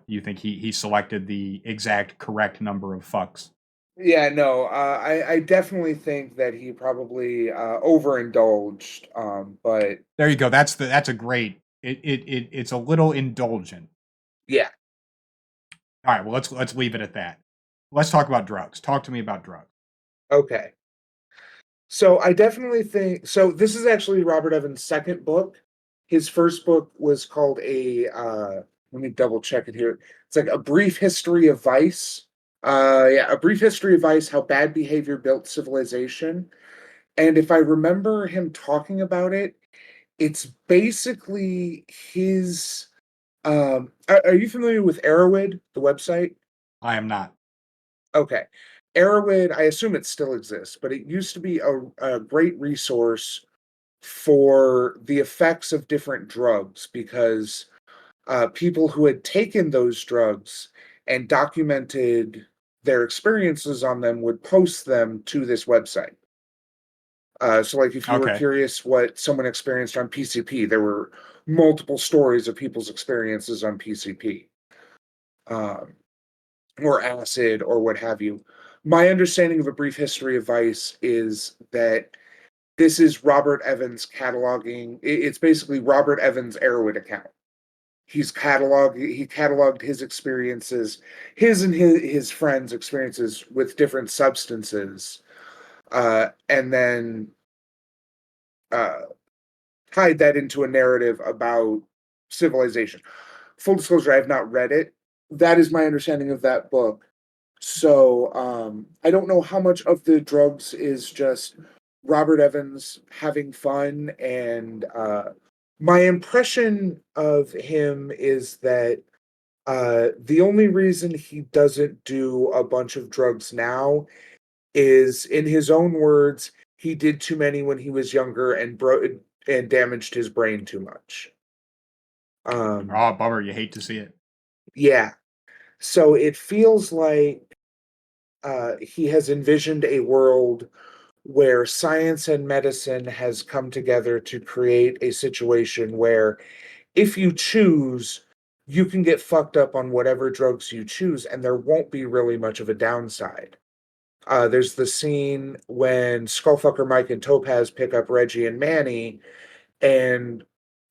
You think he selected the exact correct number of fucks? Yeah, no, I definitely think that he probably overindulged. But There you go. That's a great. It's a little indulgent. yeah, All right. Well, let's leave it at that. Let's talk about drugs. Talk to me about drugs. okay. So I definitely think so. This is actually Robert Evans' second book. His first book was called let me double check it here. It's like A Brief History of Vice. Yeah, A Brief History of Vice: How Bad Behavior Built Civilization. And if I remember him talking about it, it's basically his are you familiar with Arrowhead, the website? I am not. Okay. Arrowhead, I assume it still exists, but it used to be a great resource for the effects of different drugs, because people who had taken those drugs and documented their experiences on them would post them to this website. So, like, if you were Okay. curious what someone experienced on PCP, there were multiple stories of people's experiences on PCP, um, or acid, or what have you. My understanding of A Brief History of Vice is that this is Robert Evans cataloging. It's basically Robert Evans' Arrowhead account. He cataloged his experiences, his and his friends' experiences with different substances, and then uh, tied that into a narrative about civilization. Full disclosure, I have not read it. That is my understanding of that book. So I don't know how much of the drugs is just Robert Evans having fun. And my impression of him is that the only reason he doesn't do a bunch of drugs now is, in his own words, he did too many when he was younger and and damaged his brain too much. Um, Oh, bummer. You hate to see it. yeah. So it feels like he has envisioned a world where science and medicine has come together to create a situation where, if you choose, you can get fucked up on whatever drugs you choose, and there won't be really much of a downside. There's the scene when Skullfucker Mike and Topaz pick up Reggie and Manny, and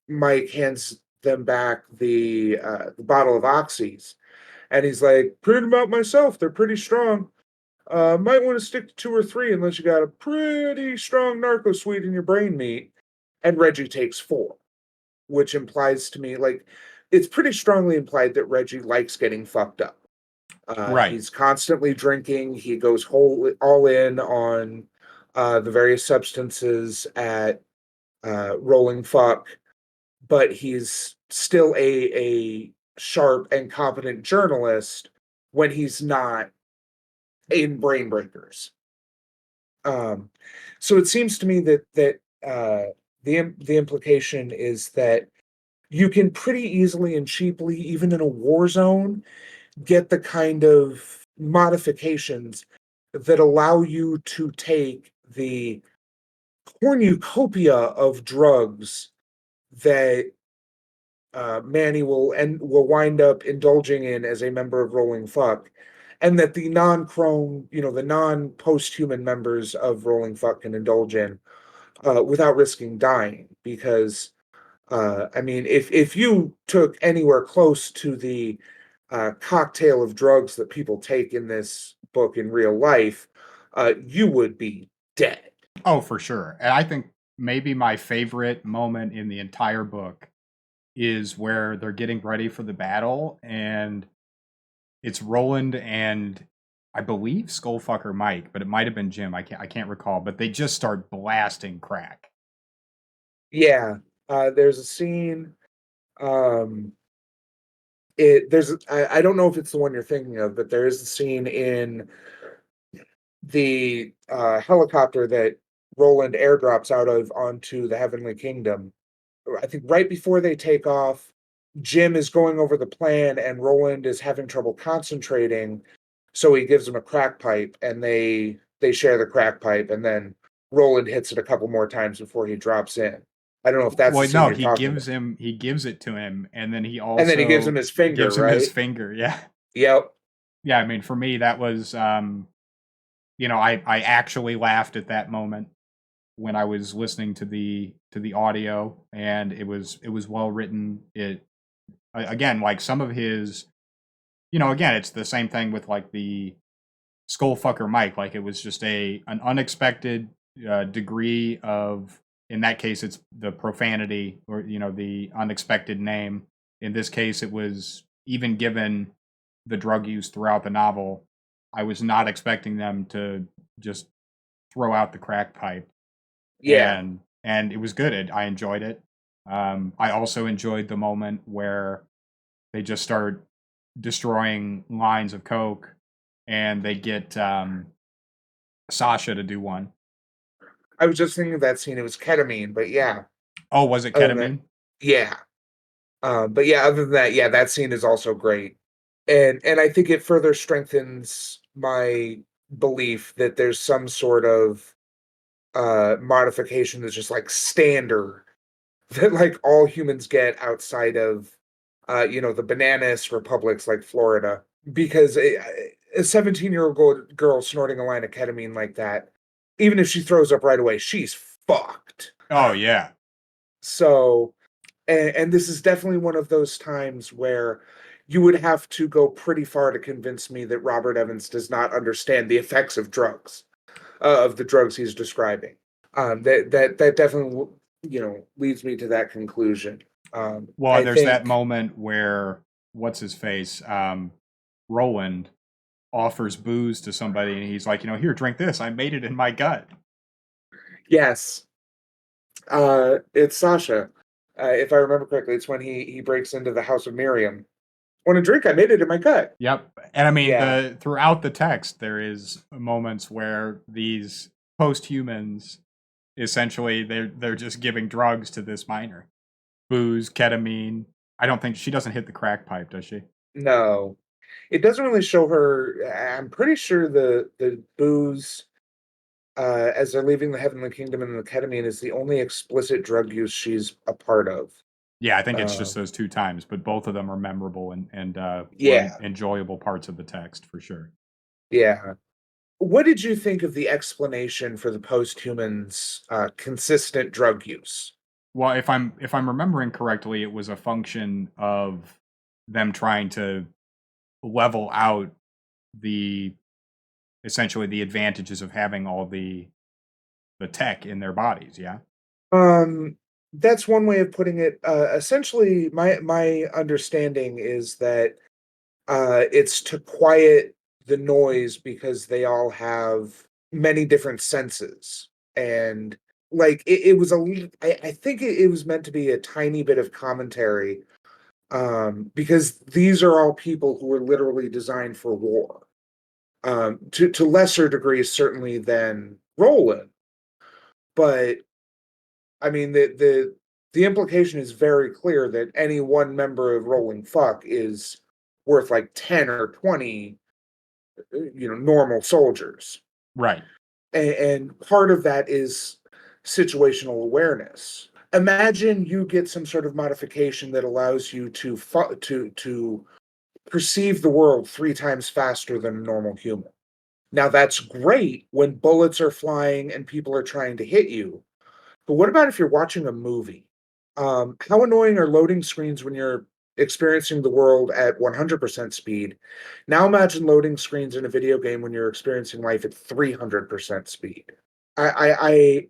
Mike hands them back the bottle of oxys, and he's like, "Print them out myself. They're pretty strong. Might want to stick to 2 or 3 unless you got a pretty strong narco sweet in your brain meat." And Reggie takes 4, which implies to me, like, it's pretty strongly implied that Reggie likes getting fucked up. Right. He's constantly drinking. He goes all in on the various substances at Rolling Fuck, but he's still a sharp and competent journalist when he's not in Brain Breakers. Um, so it seems to me that the implication is that you can pretty easily and cheaply, even in a war zone, get the kind of modifications that allow you to take the cornucopia of drugs that Manny will wind up indulging in as a member of Rolling Fuck, and that the non-chrome, the non-post-human members of Rolling Fuck can indulge in without risking dying. Because I mean, if you took anywhere close to the cocktail of drugs that people take in this book in real life, you would be dead. Oh, for sure. And I think maybe my favorite moment in the entire book is where they're getting ready for the battle, and it's Roland and I believe Skullfucker Mike, but it might have been Jim. I can't recall. But they just start blasting crack. Yeah, there's a scene. Um, I don't know if it's the one you're thinking of, but there is a scene in the helicopter that Roland airdrops out of onto the Heavenly Kingdom. I think right before they take off, Jim is going over the plan and Roland is having trouble concentrating, so he gives him a crack pipe and they share the crack pipe, and then Roland hits it a couple more times before he drops in. I don't know if that's the Well, scene no, you're talking about. he gives it to him, and then he And then he gives him also his finger, gives him his right? finger. Yeah, Yep. yeah. I mean, for me, that was I actually laughed at that moment when I was listening to the audio, and it was well written. Again, like some of his, again, it's the same thing with like the Skullfucker Mike. Like it was just an unexpected degree of, in that case, it's the profanity or the unexpected name. In this case, it was even given the drug use throughout the novel. I was not expecting them to just throw out the crack pipe, Yeah. and it was good. I enjoyed it. I also enjoyed the moment where they just start destroying lines of coke, and they get Sasha to do one. I was just thinking of that scene. It was ketamine, but yeah. Oh, was it Other than that, ketamine? yeah. But yeah, other than that, yeah, that scene is also great. And I think it further strengthens my belief that there's some sort of modification that's just like standard that like all humans get outside of the bananist republics like Florida. Because a 17-year-old girl snorting a line of ketamine like that, even if she throws up right away, she's fucked. Oh yeah. So, and this is definitely one of those times where you would have to go pretty far to convince me that Robert Evans does not understand the effects of drugs, of the drugs he's describing. That definitely leads me to that conclusion. Well, I there's that think moment where what's his face, Roland offers booze to somebody, and he's like, here, drink this. I made it in my gut. yes, it's Sasha. If I remember correctly, it's when he breaks into the house of Miriam. Want a drink? I made it in my gut. Yep. And I mean, Yeah, the throughout the text, there is moments where these post-humans essentially they're just giving drugs to this miner. Booze, ketamine. I don't think she doesn't hit the crack pipe, does she? no, it doesn't really show her. I'm pretty sure the booze as they're leaving the Heavenly Kingdom and the ketamine is the only explicit drug use she's a part of. Yeah, I think it's Uh, just those two times, but both of them are memorable and were yeah, enjoyable parts of the text for sure. yeah. What did you think of the explanation for the post-humans' consistent drug use? Well, if I'm remembering correctly, it was a function of them trying to level out the essentially the advantages of having all the tech in their bodies. Yeah. Um, that's one way of putting it. Essentially, my understanding is that it's to quiet the noise because they all have many different senses. And like it was I think it was meant to be a tiny bit of commentary, because these are all people who were literally designed for war, to lesser degrees certainly than Roland. But I mean, the implication is very clear that any one member of rolling fuck is worth like 10 or 20 normal soldiers. Right. And part of that is situational awareness. Imagine you get some sort of modification that allows you to perceive the world 3 times faster than a normal human. Now that's great when bullets are flying and people are trying to hit you. But what about if you're watching a movie? How annoying are loading screens when you're experiencing the world at 100% speed? Now imagine loading screens in a video game when you're experiencing life at 300% speed. I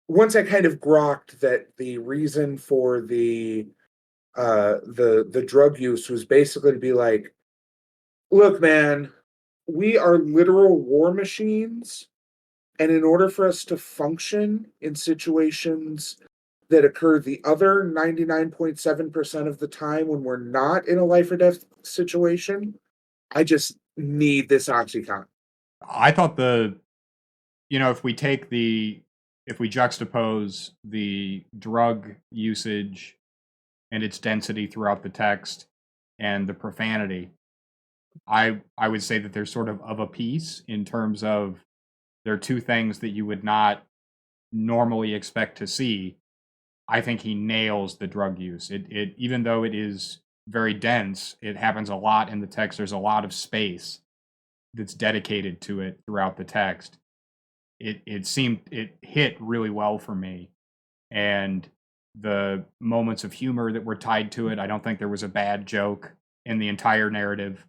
once I kind of grokked that the reason for the drug use was basically to be like, look, man, we are literal war machines, and in order for us to function in situations that occur the other 99.7% of the time when we're not in a life or death situation, I just need this Oxycontin. I thought if we take if we juxtapose the drug usage and its density throughout the text and the profanity, I would say that they're sort of a piece in terms of they're two things that you would not normally expect to see. I think he nails the drug use. It even though it is very dense, it happens a lot in the text. There's a lot of space that's dedicated to it throughout the text. It hit really well for me, and the moments of humor that were tied to it, I don't think there was a bad joke in the entire narrative.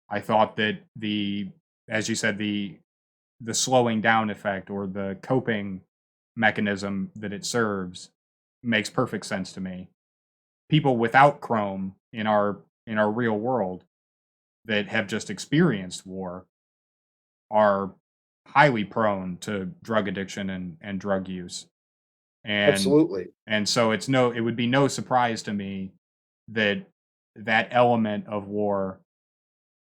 I thought that as you said, the slowing down effect or the coping mechanism that it serves makes perfect sense to me. People without Chrome in our real world that have just experienced war are highly prone to drug addiction and drug use. And Absolutely. and so it would be no surprise to me that that element of war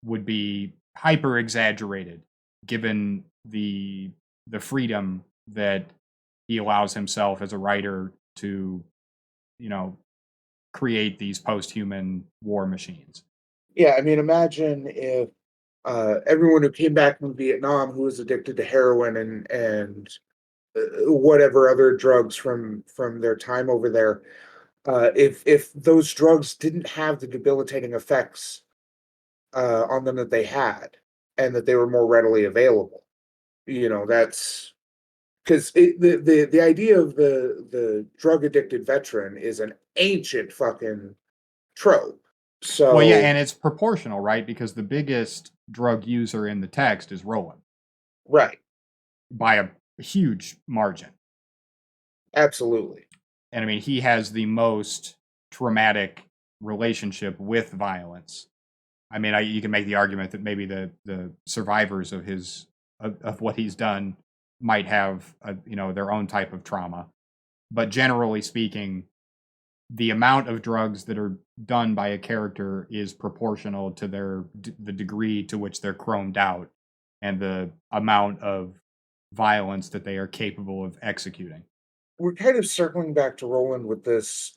would be hyper exaggerated given the freedom that he allows himself as a writer to, you know, create these post-human war machines. Yeah, I mean, imagine if everyone who came back from Vietnam who was addicted to heroin and whatever other drugs from their time over there, if those drugs didn't have the debilitating effects on them that they had, and that they were more readily available. That's because the idea of the drug addicted veteran is an ancient fucking trope. Well, yeah, So and it's proportional, right? Because the biggest drug user in the text is Roland right, by a huge margin. absolutely. And I mean, he has the most traumatic relationship with violence. I mean, you can make the argument that maybe the survivors of what he's done might have their own type of trauma, but generally speaking, the amount of drugs that are done by a character is proportional to the degree to which they're chromed out and the amount of violence that they are capable of executing. We're kind of circling back to Roland with this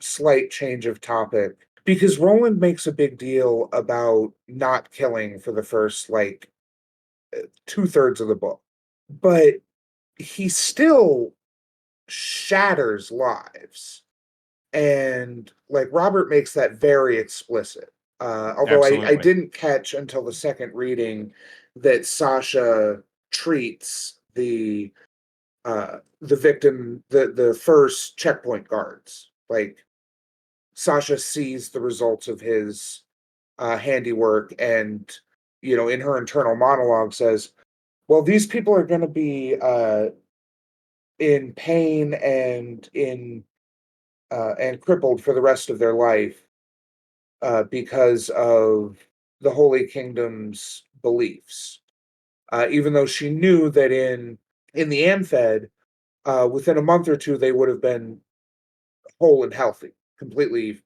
slight change of topic because Roland makes a big deal about not killing for the first like 2/3 of the book, but he still shatters lives. And like Robert makes that very explicit. Although I Absolutely. didn't catch until the second reading that Sasha treats the victim, the first checkpoint guards. Like Sasha sees the results of his handiwork, and in her internal monologue says, "Well, these people are going to be in pain and crippled for the rest of their life because of the Holy Kingdom's beliefs." Even though she knew that in the Amfed, within a month or two, they would have been whole and healthy, completely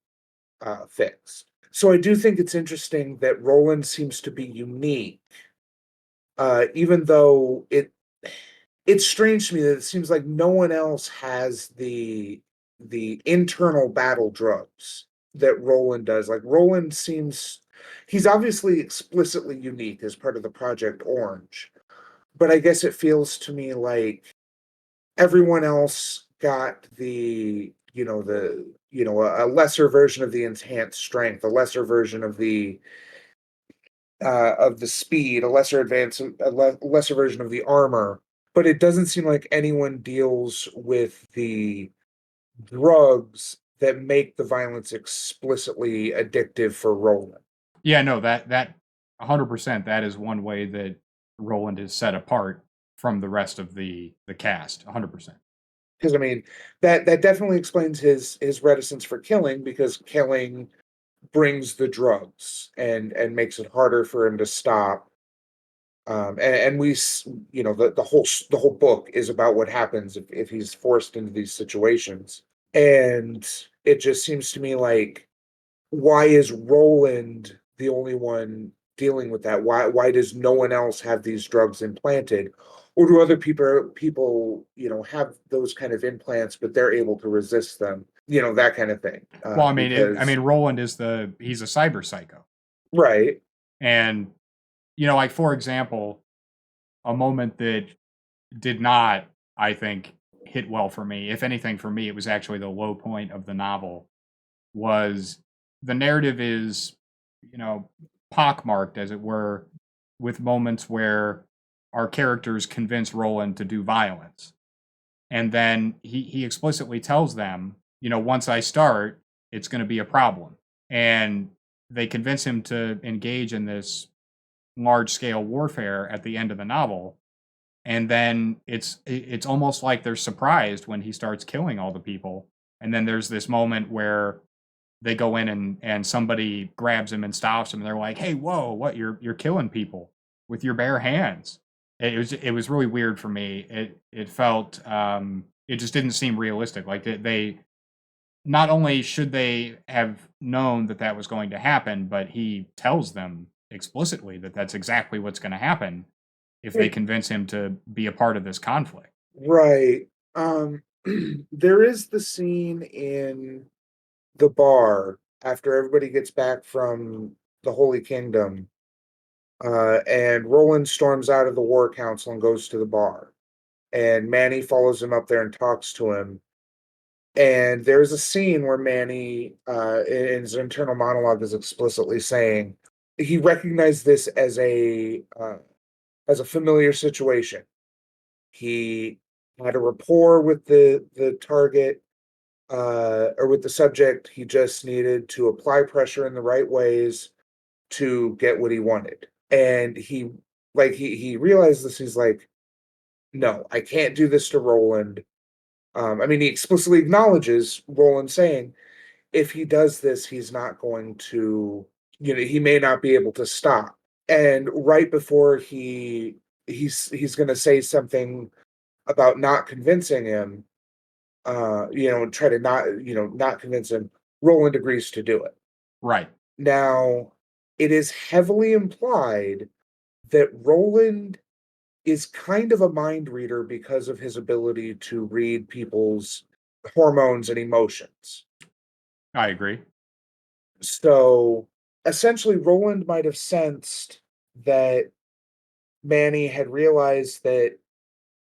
fixed. So I do think it's interesting that Roland seems to be unique, even though it's strange to me that it seems like no one else has the internal battle drugs that Roland does. Like Roland seems he's obviously explicitly unique as part of the Project Orange, but I guess it feels to me like everyone else got a lesser version of the enhanced strength, a lesser version of the speed, a lesser version of the armor, but it doesn't seem like anyone deals with the drugs that make the violence explicitly addictive for Roland. Yeah, no, that 100%, that is one way that Roland is set apart from the rest of the cast. 100%. Because I mean, that definitely explains his reticence for killing, because killing brings the drugs and makes it harder for him to stop. And the whole book is about what happens if he's forced into these situations. And it just seems to me like, why is Roland the only one dealing with that? Why does no one else have these drugs implanted? Or do other people, have those kind of implants, but they're able to resist them? That kind of thing. Well, I Because mean, Roland is he's a cyber psycho, right, and like for example, a moment that did not, I think, hit well for me. If anything, for me, it was actually the low point of the novel. Was the narrative is, you know, pockmarked, as it were, with moments where our characters convince Roland to do violence. And then he explicitly tells them, once I start, it's going to be a problem. And they convince him to engage in this large scale warfare at the end of the novel. And then it's almost like they're surprised when he starts killing all the people. And then there's this moment where they go in and somebody grabs him and stops him, and they're like, "Hey, whoa, what? You're killing people with your bare hands." It was really weird for me. It felt it just didn't seem realistic. Like they not only should they have known that that was going to happen, but he tells them explicitly that that's exactly what's going to happen if they convince him to be a part of this conflict. right. There is the scene in the bar after everybody gets back from the Holy Kingdom, and Roland storms out of the War Council and goes to the bar. And Manny follows him up there and talks to him. And there's a scene where Manny, in his internal monologue, is explicitly saying he recognized this as a familiar situation. He had a rapport with the target, or with the subject. He just needed to apply pressure in the right ways to get what he wanted. And he realized this. He's like, no, I can't do this to Roland. I mean, he explicitly acknowledges Roland saying, if he does this, he's not going to, he may not be able to stop. And right before he's going to say something about not convincing him, and try to not convince him, Roland agrees to do it. Right. Now, it is heavily implied that Roland is kind of a mind reader because of his ability to read people's hormones and emotions. I agree. So essentially, Roland might have sensed that Manny had realized that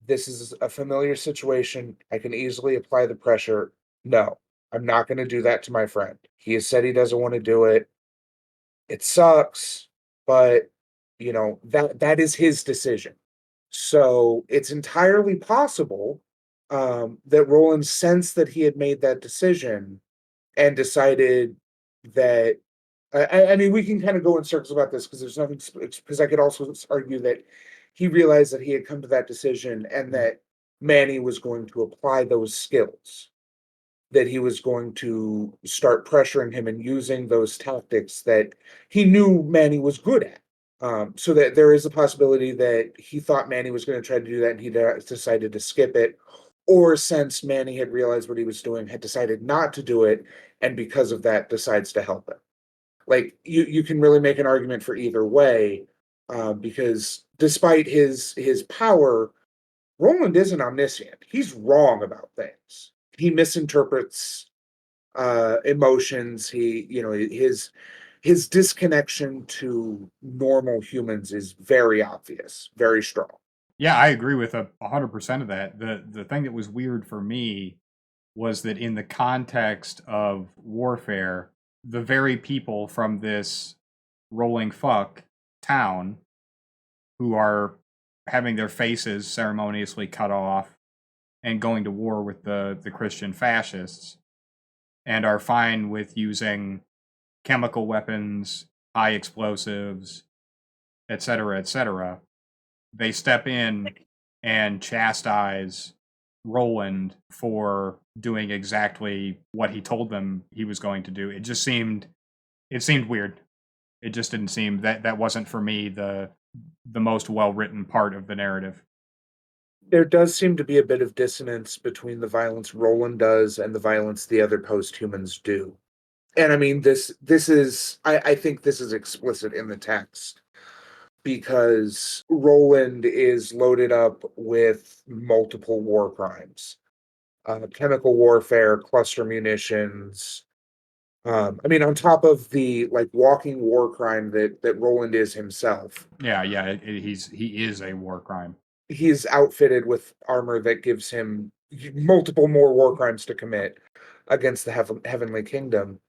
this is a familiar situation. I can easily apply the pressure. No, I'm not going to do that to my friend. He has said he doesn't want to do it. It sucks, but that is his decision. So it's entirely possible, that Roland sensed that he had made that decision and decided that. I mean, we can kind of go in circles about this because there's nothing. Because I could also argue that he realized that he had come to that decision and that Manny was going to apply those skills, that he was going to start pressuring him and using those tactics that he knew Manny was good at. So that there is a possibility that he thought Manny was going to try to do that and he decided to skip it, or since Manny had realized what he was doing, had decided not to do it, and because of that decides to help him. Like you can really make an argument for either way, because despite his power, Roland isn't omniscient. He's wrong about things. He misinterprets emotions. His disconnection to normal humans is very obvious, very strong. Yeah, I agree with 100% of that. The thing that was weird for me was that in the context of warfare, the very people from this rolling fuck town who are having their faces ceremoniously cut off and going to war with the Christian fascists and are fine with using chemical weapons, high explosives, etc., etc. They step in and chastise Roland for doing exactly what he told them he was going to do. It seemed weird. It just didn't seem that wasn't for me the most well written part of the narrative. There does seem to be a bit of dissonance between the violence Roland does and the violence the other post-humans do. And I mean, this is I think this is explicit in the text because Roland is loaded up with multiple war crimes, chemical warfare, cluster munitions. I mean, on top of the like walking war crime that Roland is himself, Yeah, yeah, he is a war crime. he's outfitted with armor that gives him multiple more war crimes to commit against the heavenly kingdom.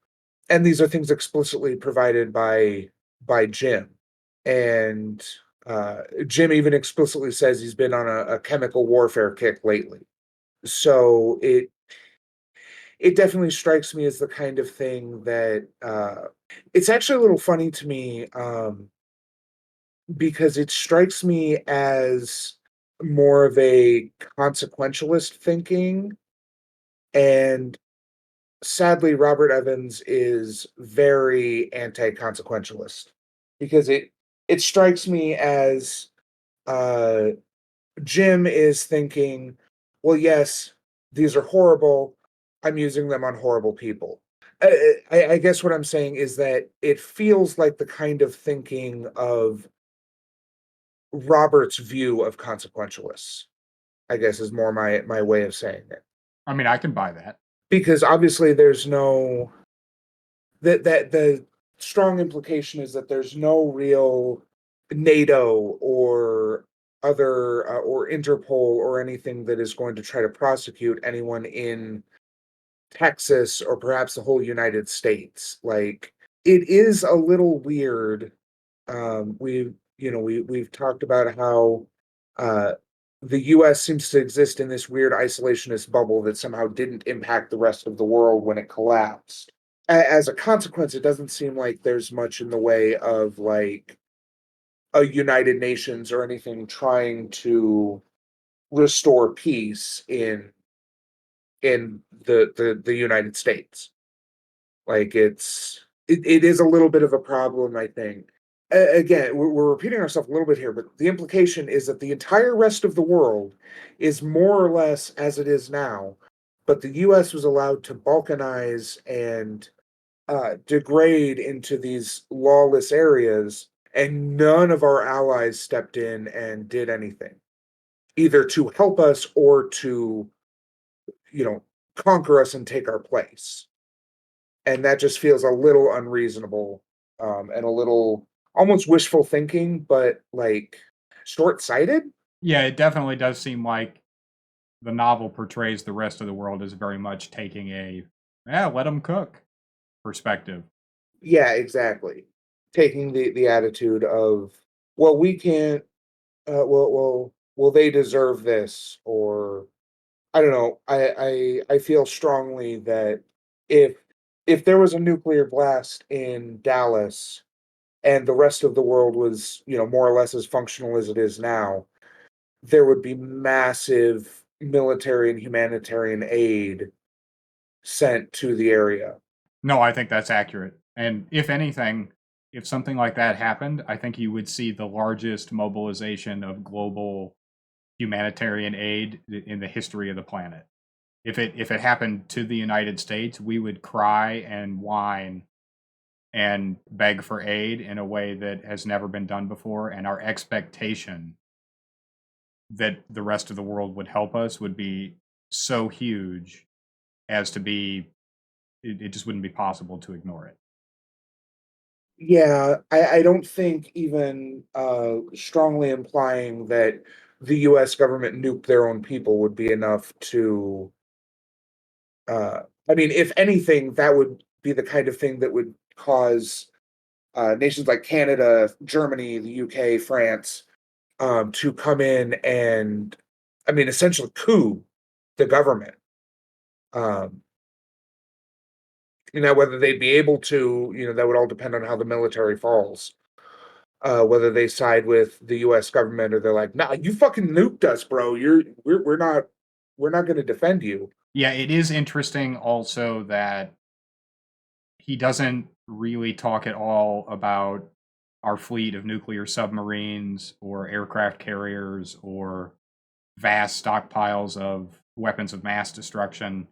And these are things explicitly provided by Jim. And Jim even explicitly says he's been on a chemical warfare kick lately. So it definitely strikes me as the kind of thing that it's actually a little funny to me because it strikes me as more of a consequentialist thinking. And sadly, Robert Evans is very anti-consequentialist because it strikes me as uh, Jim is thinking, well, yes, these are horrible. I'm using them on horrible people. I guess what I'm saying is that it feels like the kind of thinking of Robert's view of consequentialists, I guess is more my way of saying it. I mean, I can buy that. Because obviously there's no that the strong implication is that there's no real NATO or other or Interpol or anything that is going to try to prosecute anyone in Texas or perhaps the whole United States. Like it is a little weird. We've talked about how uh, the U.S. seems to exist in this weird isolationist bubble that somehow didn't impact the rest of the world when it collapsed. As a consequence, it doesn't seem like there's much in the way of like a United Nations or anything trying to restore peace in the United States. Like it is a little bit of a problem, I think. Again, we're repeating ourselves a little bit here, but the implication is that the entire rest of the world is more or less as it is now, but the U.S. was allowed to balkanize and degrade into these lawless areas, and none of our allies stepped in and did anything, either to help us or to, you know, conquer us and take our place. And that just feels a little unreasonable, and a little almost wishful thinking, but like short-sighted. Yeah, it definitely does seem like the novel portrays the rest of the world as very much taking a yeah, let them cook perspective. Yeah, exactly. Taking the attitude of, well, we can't. Well, they deserve this, or I don't know. I feel strongly that if if there was a nuclear blast in Dallas and the rest of the world was, more or less as functional as it is now, there would be massive military and humanitarian aid sent to the area. No, I think that's accurate. And if anything, if something like that happened, I think you would see the largest mobilization of global humanitarian aid in the history of the planet. If it happened to the United States, we would cry and whine and beg for aid in a way that has never been done before, and our expectation that the rest of the world would help us would be so huge as to be it just wouldn't be possible to ignore it. Yeah, I don't think even strongly implying that the US government nuked their own people would be enough to I mean, if anything, that would be the kind of thing that would cause nations like Canada, Germany, the UK, France, to come in and, I mean, essentially coup the government. Um, whether they'd be able to, that would all depend on how the military falls. Whether they side with the U.S. government or they're like, "Nah, you fucking nuked us, bro. We're not going to defend you." Yeah, it is interesting also that he doesn't really talk at all about our fleet of nuclear submarines or aircraft carriers or vast stockpiles of weapons of mass destruction,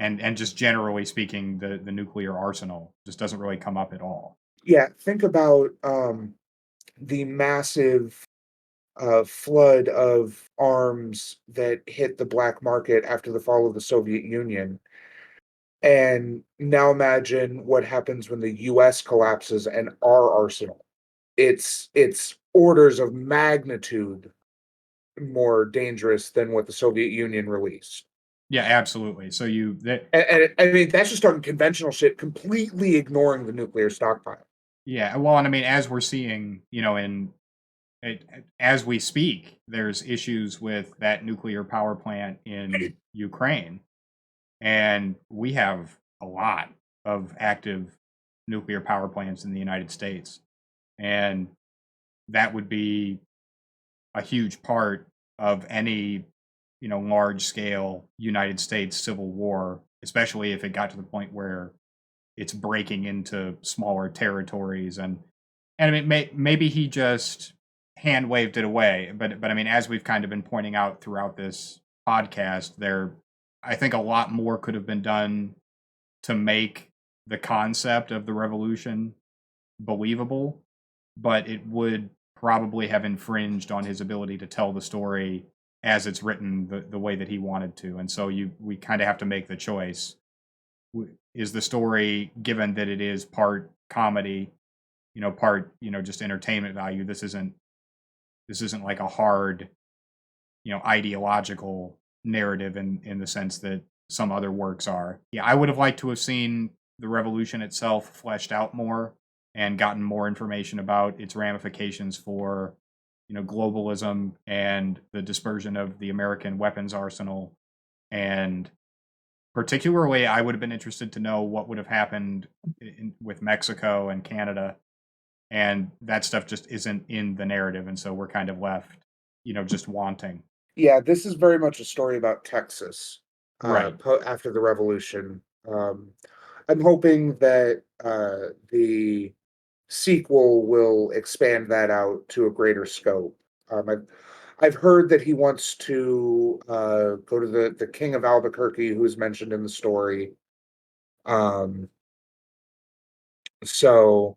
and just generally speaking the nuclear arsenal just doesn't really come up at all. Yeah, think about the massive flood of arms that hit the black market after the fall of the Soviet Union. And now imagine what happens when the US collapses and our arsenal. It's orders of magnitude more dangerous than what the Soviet Union released. Yeah, absolutely. So you that And I mean, that's just on conventional shit, completely ignoring the nuclear stockpile. yeah, well, and I mean, as we're seeing, as we speak, there's issues with that nuclear power plant in Ukraine, and we have a lot of active nuclear power plants in the United States, and that would be a huge part of any large scale United States civil war, especially if it got to the point where it's breaking into smaller territories. And I mean, maybe he just hand waved it away, but I mean, as we've kind of been pointing out throughout this podcast, I think a lot more could have been done to make the concept of the revolution believable, but it would probably have infringed on his ability to tell the story as it's written the way that he wanted to. And so we kind of have to make the choice. Is the story, given that it is part comedy, part, just entertainment value, this isn't like a hard, ideological narrative in the sense that some other works are. Yeah, I would have liked to have seen the revolution itself fleshed out more and gotten more information about its ramifications for, globalism and the dispersion of the American weapons arsenal. And particularly, I would have been interested to know what would have happened with Mexico and Canada, and that stuff just isn't in the narrative, and so we're kind of left, just wanting. Yeah, this is very much a story about Texas Right. after the revolution. I'm hoping that the sequel will expand that out to a greater scope. I've heard that he wants to go to the King of Albuquerque, who is mentioned in the story. Um, so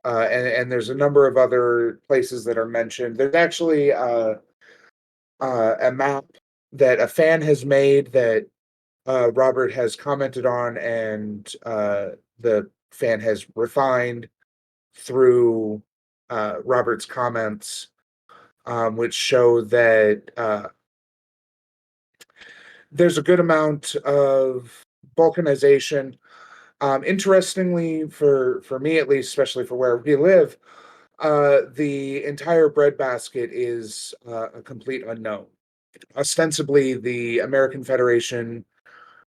and there's a number of other places that are mentioned. There's actually a map that a fan has made that Robert has commented on, and the fan has refined through Robert's comments, which show that there's a good amount of balkanization. Interestingly, for me at least, especially for where we live, the entire breadbasket is a complete unknown. Ostensibly, the American Federation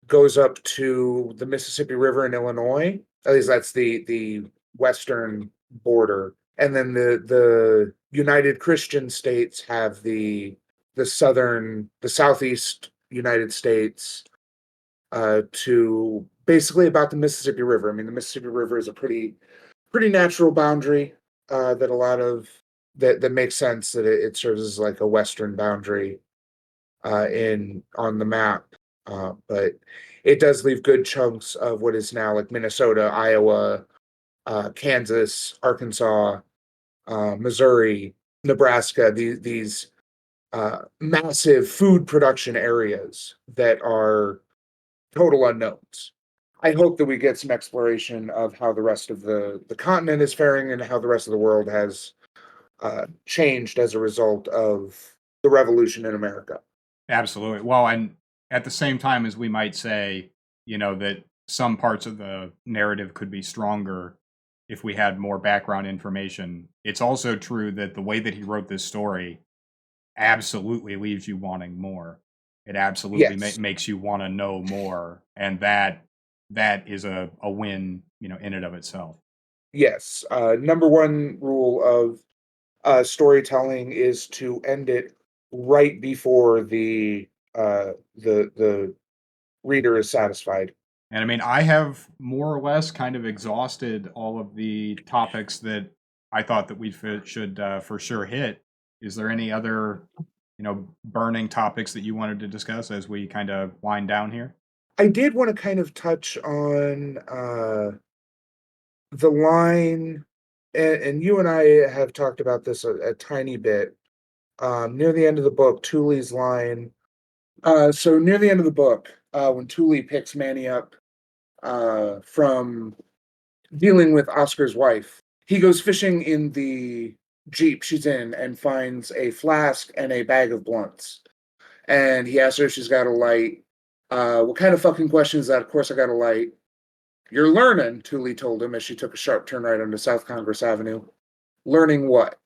goes up to the Mississippi River in Illinois. At least that's the western border, and then the United Christian States have the southeast United States to basically about the Mississippi River. I mean, the Mississippi River is a pretty natural boundary that a lot of that makes sense that it serves as like a western boundary in on the map, but it does leave good chunks of what is now like Minnesota, Iowa, Kansas, Arkansas, Missouri, Nebraska. These massive food production areas that are total unknowns. I hope that we get some exploration of how the rest of the continent is faring and how the rest of the world has changed as a result of the revolution in America. Absolutely. Well, and at the same time as we might say, that some parts of the narrative could be stronger if we had more background information, it's also true that the way that he wrote this story absolutely leaves you wanting more. It absolutely Yes, makes you want to know more, and that is a win, in and of itself. yes. Number one rule of storytelling is to end it right before the reader is satisfied. And I mean, I have more or less kind of exhausted all of the topics that I thought that we should for sure hit. Is there any other, burning topics that you wanted to discuss as we kind of wind down here? I did want to kind of touch on the line, and you and I have talked about this a tiny bit. Near the end of the book, Thule's line. So near the end of the book, when Thule picks Manny up from dealing with Oscar's wife, he goes fishing in the Jeep she's in and finds a flask and a bag of blunts. And he asks her if she's got a light. What kind of fucking question is that? Of course I got a light. You're learning, Thule told him as she took a sharp turn right onto South Congress Avenue. Learning what?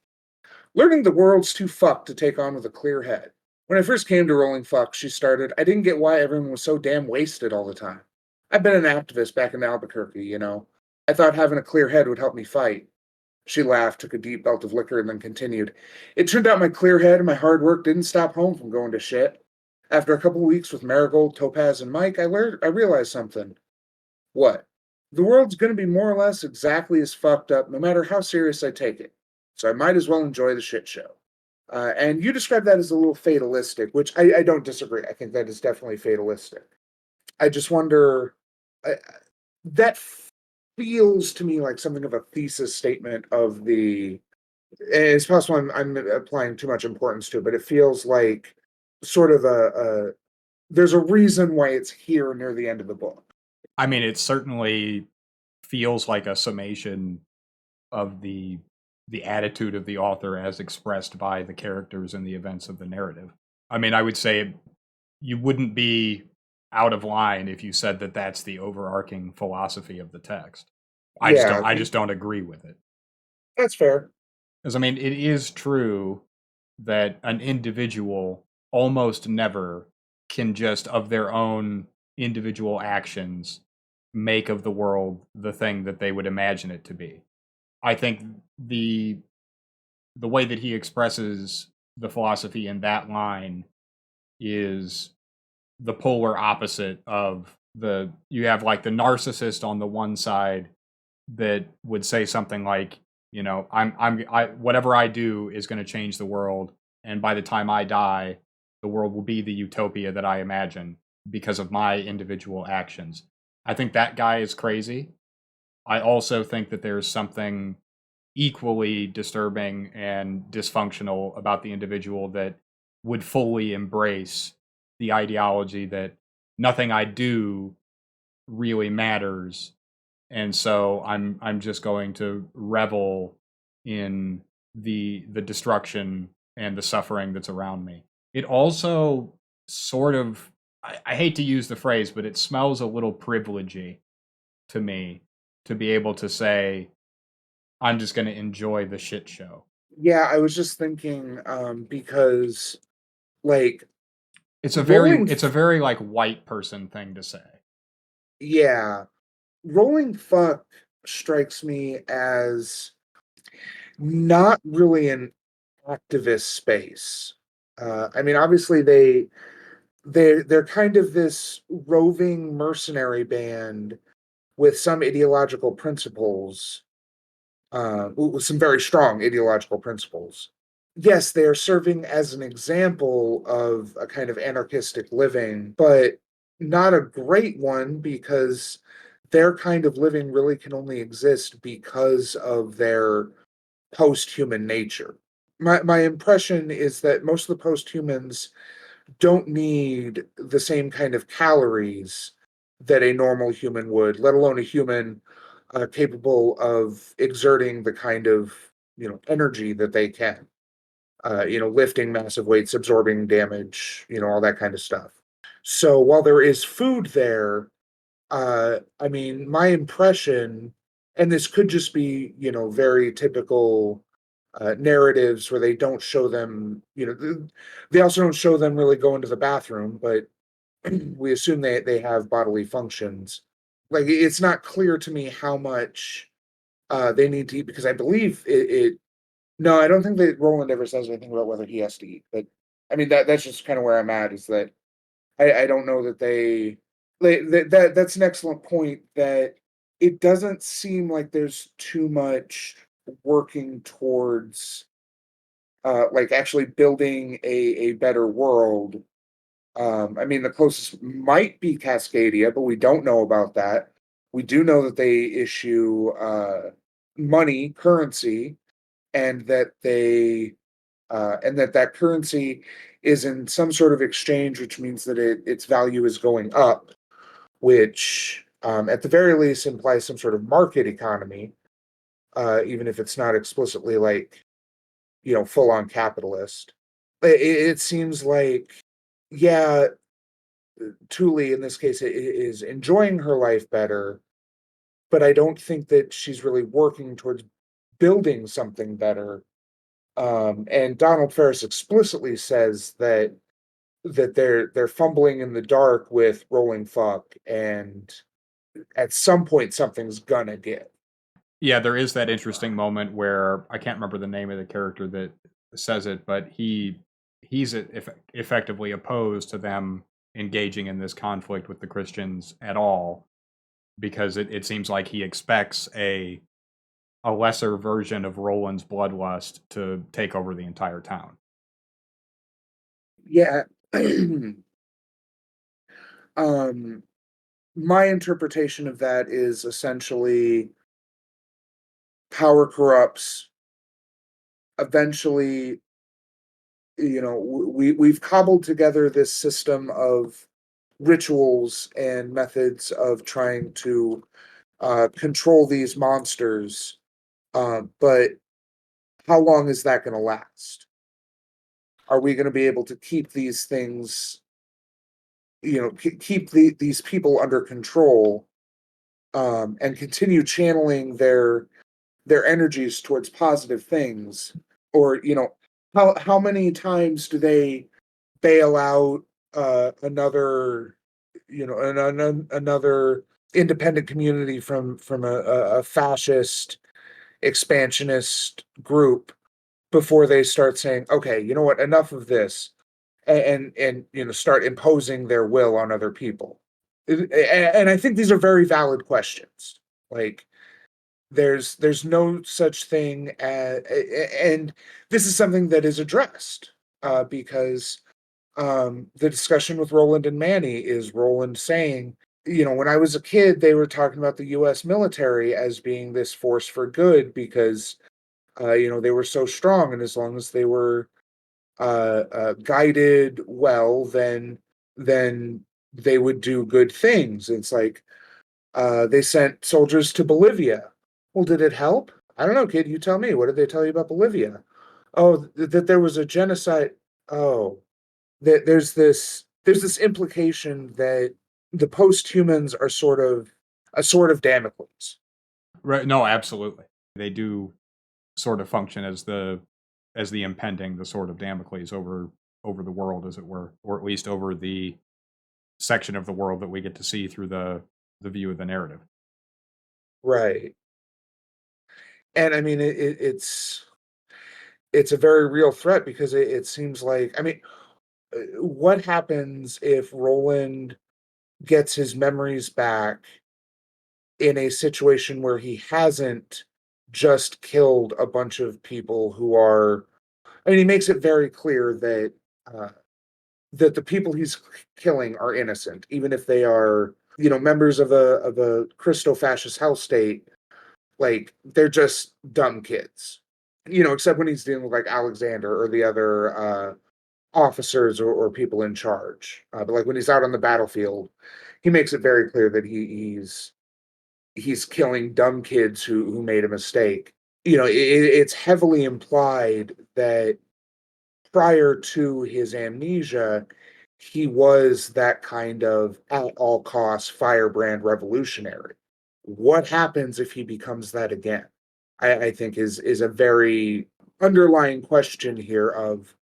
Learning the world's too fucked to take on with a clear head. When I first came to Rolling Fuck, she started, I didn't get why everyone was so damn wasted all the time. I've been an activist back in Albuquerque, you know. I thought having a clear head would help me fight. She laughed, took a deep gulp of liquor, and then continued. It turned out my clear head and my hard work didn't stop home from going to shit. After a couple of weeks with Marigold, Topaz, and Mike, I realized something. What? The world's going to be more or less exactly as fucked up no matter how serious I take it. So I might as well enjoy the shit show. And you describe that as a little fatalistic, which I don't disagree. I think that is definitely fatalistic. I just wonder, I, that feels to me like something of a thesis statement of the. And it's possible I'm applying too much importance to it, but it feels like sort of a there's a reason why it's here near the end of the book. I mean, it certainly feels like a summation of the attitude of the author as expressed by the characters and the events of the narrative. I mean, I would say you wouldn't be out of line if you said that that's the overarching philosophy of the text. Yeah, I just don't agree with it. that's fair. Because I mean, it is true that an individual almost never can just of their own individual actions make of the world the thing that they would imagine it to be. I think the the way that he expresses the philosophy in that line is the polar opposite of the you have like the narcissist on the one side that would say something like, I whatever I do is going to change the world, and by the time I die, the world will be the utopia that I imagine because of my individual actions. I think that guy is crazy. I also think that there's something equally disturbing and dysfunctional about the individual that would fully embrace the ideology that nothing I do really matters, and so I'm just going to revel in the destruction and the suffering that's around me. It also sort of I hate to use the phrase, but it smells a little privilegey to me to be able to say I'm just going to enjoy the shit show. Yeah, I was just thinking, because like rolling, It's a very like white person thing to say. yeah, rolling fuck strikes me as not really an activist space. I mean, obviously they're kind of this roving mercenary band with some ideological principles, with some very strong ideological principles. Yes, they are serving as an example of a kind of anarchistic living, but not a great one because their kind of living really can only exist because of their post human nature. my impression is that most of the post-humans don't need the same kind of calories that a normal human would, let alone a human capable of exerting the kind of energy that they can. Lifting massive weights, absorbing damage, all that kind of stuff. So while there is food there, I mean, my impression, and this could just be, very typical narratives where they don't show them, they also don't show them really going to the bathroom, but we assume they have bodily functions. Like it's not clear to me how much they need to eat because I believe it. No, I don't think that Roland ever says anything about whether he has to eat. But I mean that's just kind of where I'm at. Is that I don't know that that's an excellent point. That it doesn't seem like there's too much working towards like actually building a better world. I mean, the closest might be Cascadia, but we don't know about that. We do know that they issue money, currency, and that currency is in some sort of exchange, which means that its value is going up, which at the very least implies some sort of market economy, even if it's not explicitly like full on capitalist. It seems like yeah, Thule in this case is enjoying her life better, but I don't think that she's really working towards building something better. And Donald Ferris explicitly says that they're fumbling in the dark with rolling fuck, and at some point something's gonna give. Yeah, there is that interesting moment where I can't remember the name of the character that says it, but he's effectively opposed to them engaging in this conflict with the Christians at all because it seems like he expects a lesser version of Roland's bloodlust to take over the entire town. Yeah. um my interpretation of that is essentially power corrupts. Eventually, we've cobbled together this system of rituals and methods of trying to control these monsters. But how long is that going to last? Are we going to be able to keep these things, keep these people under control, and continue channeling their energies towards positive things? Or how many times do they bail out another another independent community from a fascist expansionist group before they start saying, okay, you know what, enough of this, and start imposing their will on other people. And I think these are very valid questions. Like there's no such thing as, and this is something that is addressed because the discussion with Roland and Manny is Roland saying, when I was a kid, they were talking about the US military as being this force for good because, they were so strong. And as long as they were guided well, then they would do good things. It's like they sent soldiers to Bolivia. Well, did it help? I don't know, kid. You tell me. What did they tell you about Bolivia? Oh, that there was a genocide. Oh, that there's this implication that the post-humans are sort of a sort of Damocles. Right? No, absolutely. They do sort of function as the impending, the sword of Damocles over the world, as it were, or at least over the section of the world that we get to see through the view of the narrative. Right. And I mean it's a very real threat because it seems like, I mean, what happens if Roland gets his memories back in a situation where he hasn't just killed a bunch of people who are, I mean, he makes it very clear uh, that the people he's killing are innocent, even if they are, members of a Christo fascist hell state. Like they're just dumb kids, except when he's dealing with like Alexander or the other officers or people in charge. But like when he's out on the battlefield, he makes it very clear that he's killing dumb kids who made a mistake. It's heavily implied that prior to his amnesia, he was that kind of at all costs firebrand revolutionary. What happens if he becomes that again? I think is a very underlying question here of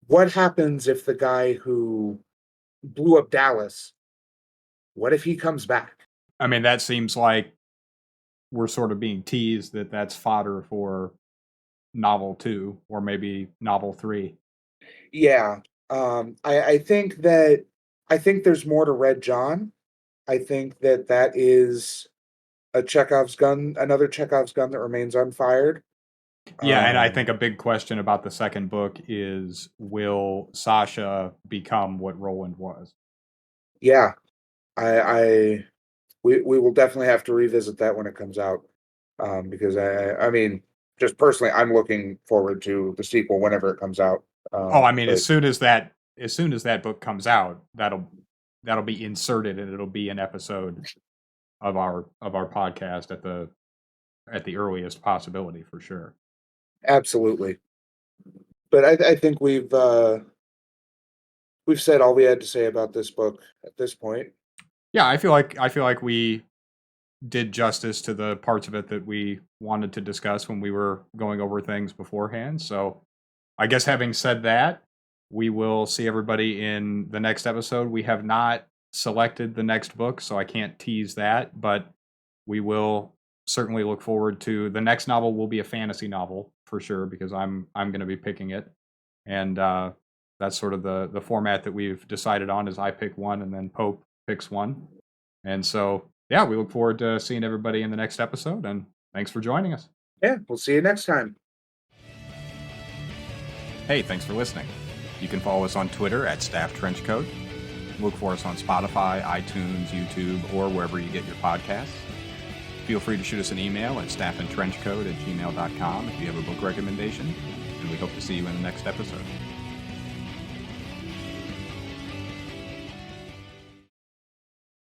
what happens if the guy who blew up Dallas, what if he comes back? I mean, that seems like we're sort of being teased that that's fodder for novel 2 or maybe novel 3. Yeah. I think there's more to Red John. I think that is a Chekhov's gun, another Chekhov's gun that remains unfired. Yeah, and I Um, think a big question about the second book is, will Sasha become what Roland was? yeah, I we will definitely have to revisit that when it comes out. Because I mean, just personally, I'm looking forward to the sequel whenever it comes out. Oh, I mean, But as soon as that book comes out, that'll be inserted and it'll be an episode of our podcast at the earliest possibility for sure. absolutely. But I think we've said all we had to say about this book at this point. Yeah, I feel like we did justice to the parts of it that we wanted to discuss when we were going over things beforehand. So, I guess having said that, we will see everybody in the next episode. We have not selected the next book, so I can't tease that, but we will certainly look forward to the next novel. Will be a fantasy novel for sure because I'm going to be picking it, and that's sort of the format that we've decided on. Is I pick one and then Pope picks one, and so yeah, we look forward to seeing everybody in the next episode. And thanks for joining us. Yeah, we'll see you next time. Hey, thanks for listening. You can follow us on Twitter at Staff Trenchcoat. Look for us on Spotify, iTunes, YouTube, or wherever you get your podcasts. Feel free to shoot us an email at staffandtrenchcoat@gmail.com if you have a book recommendation, and we hope to see you in the next episode.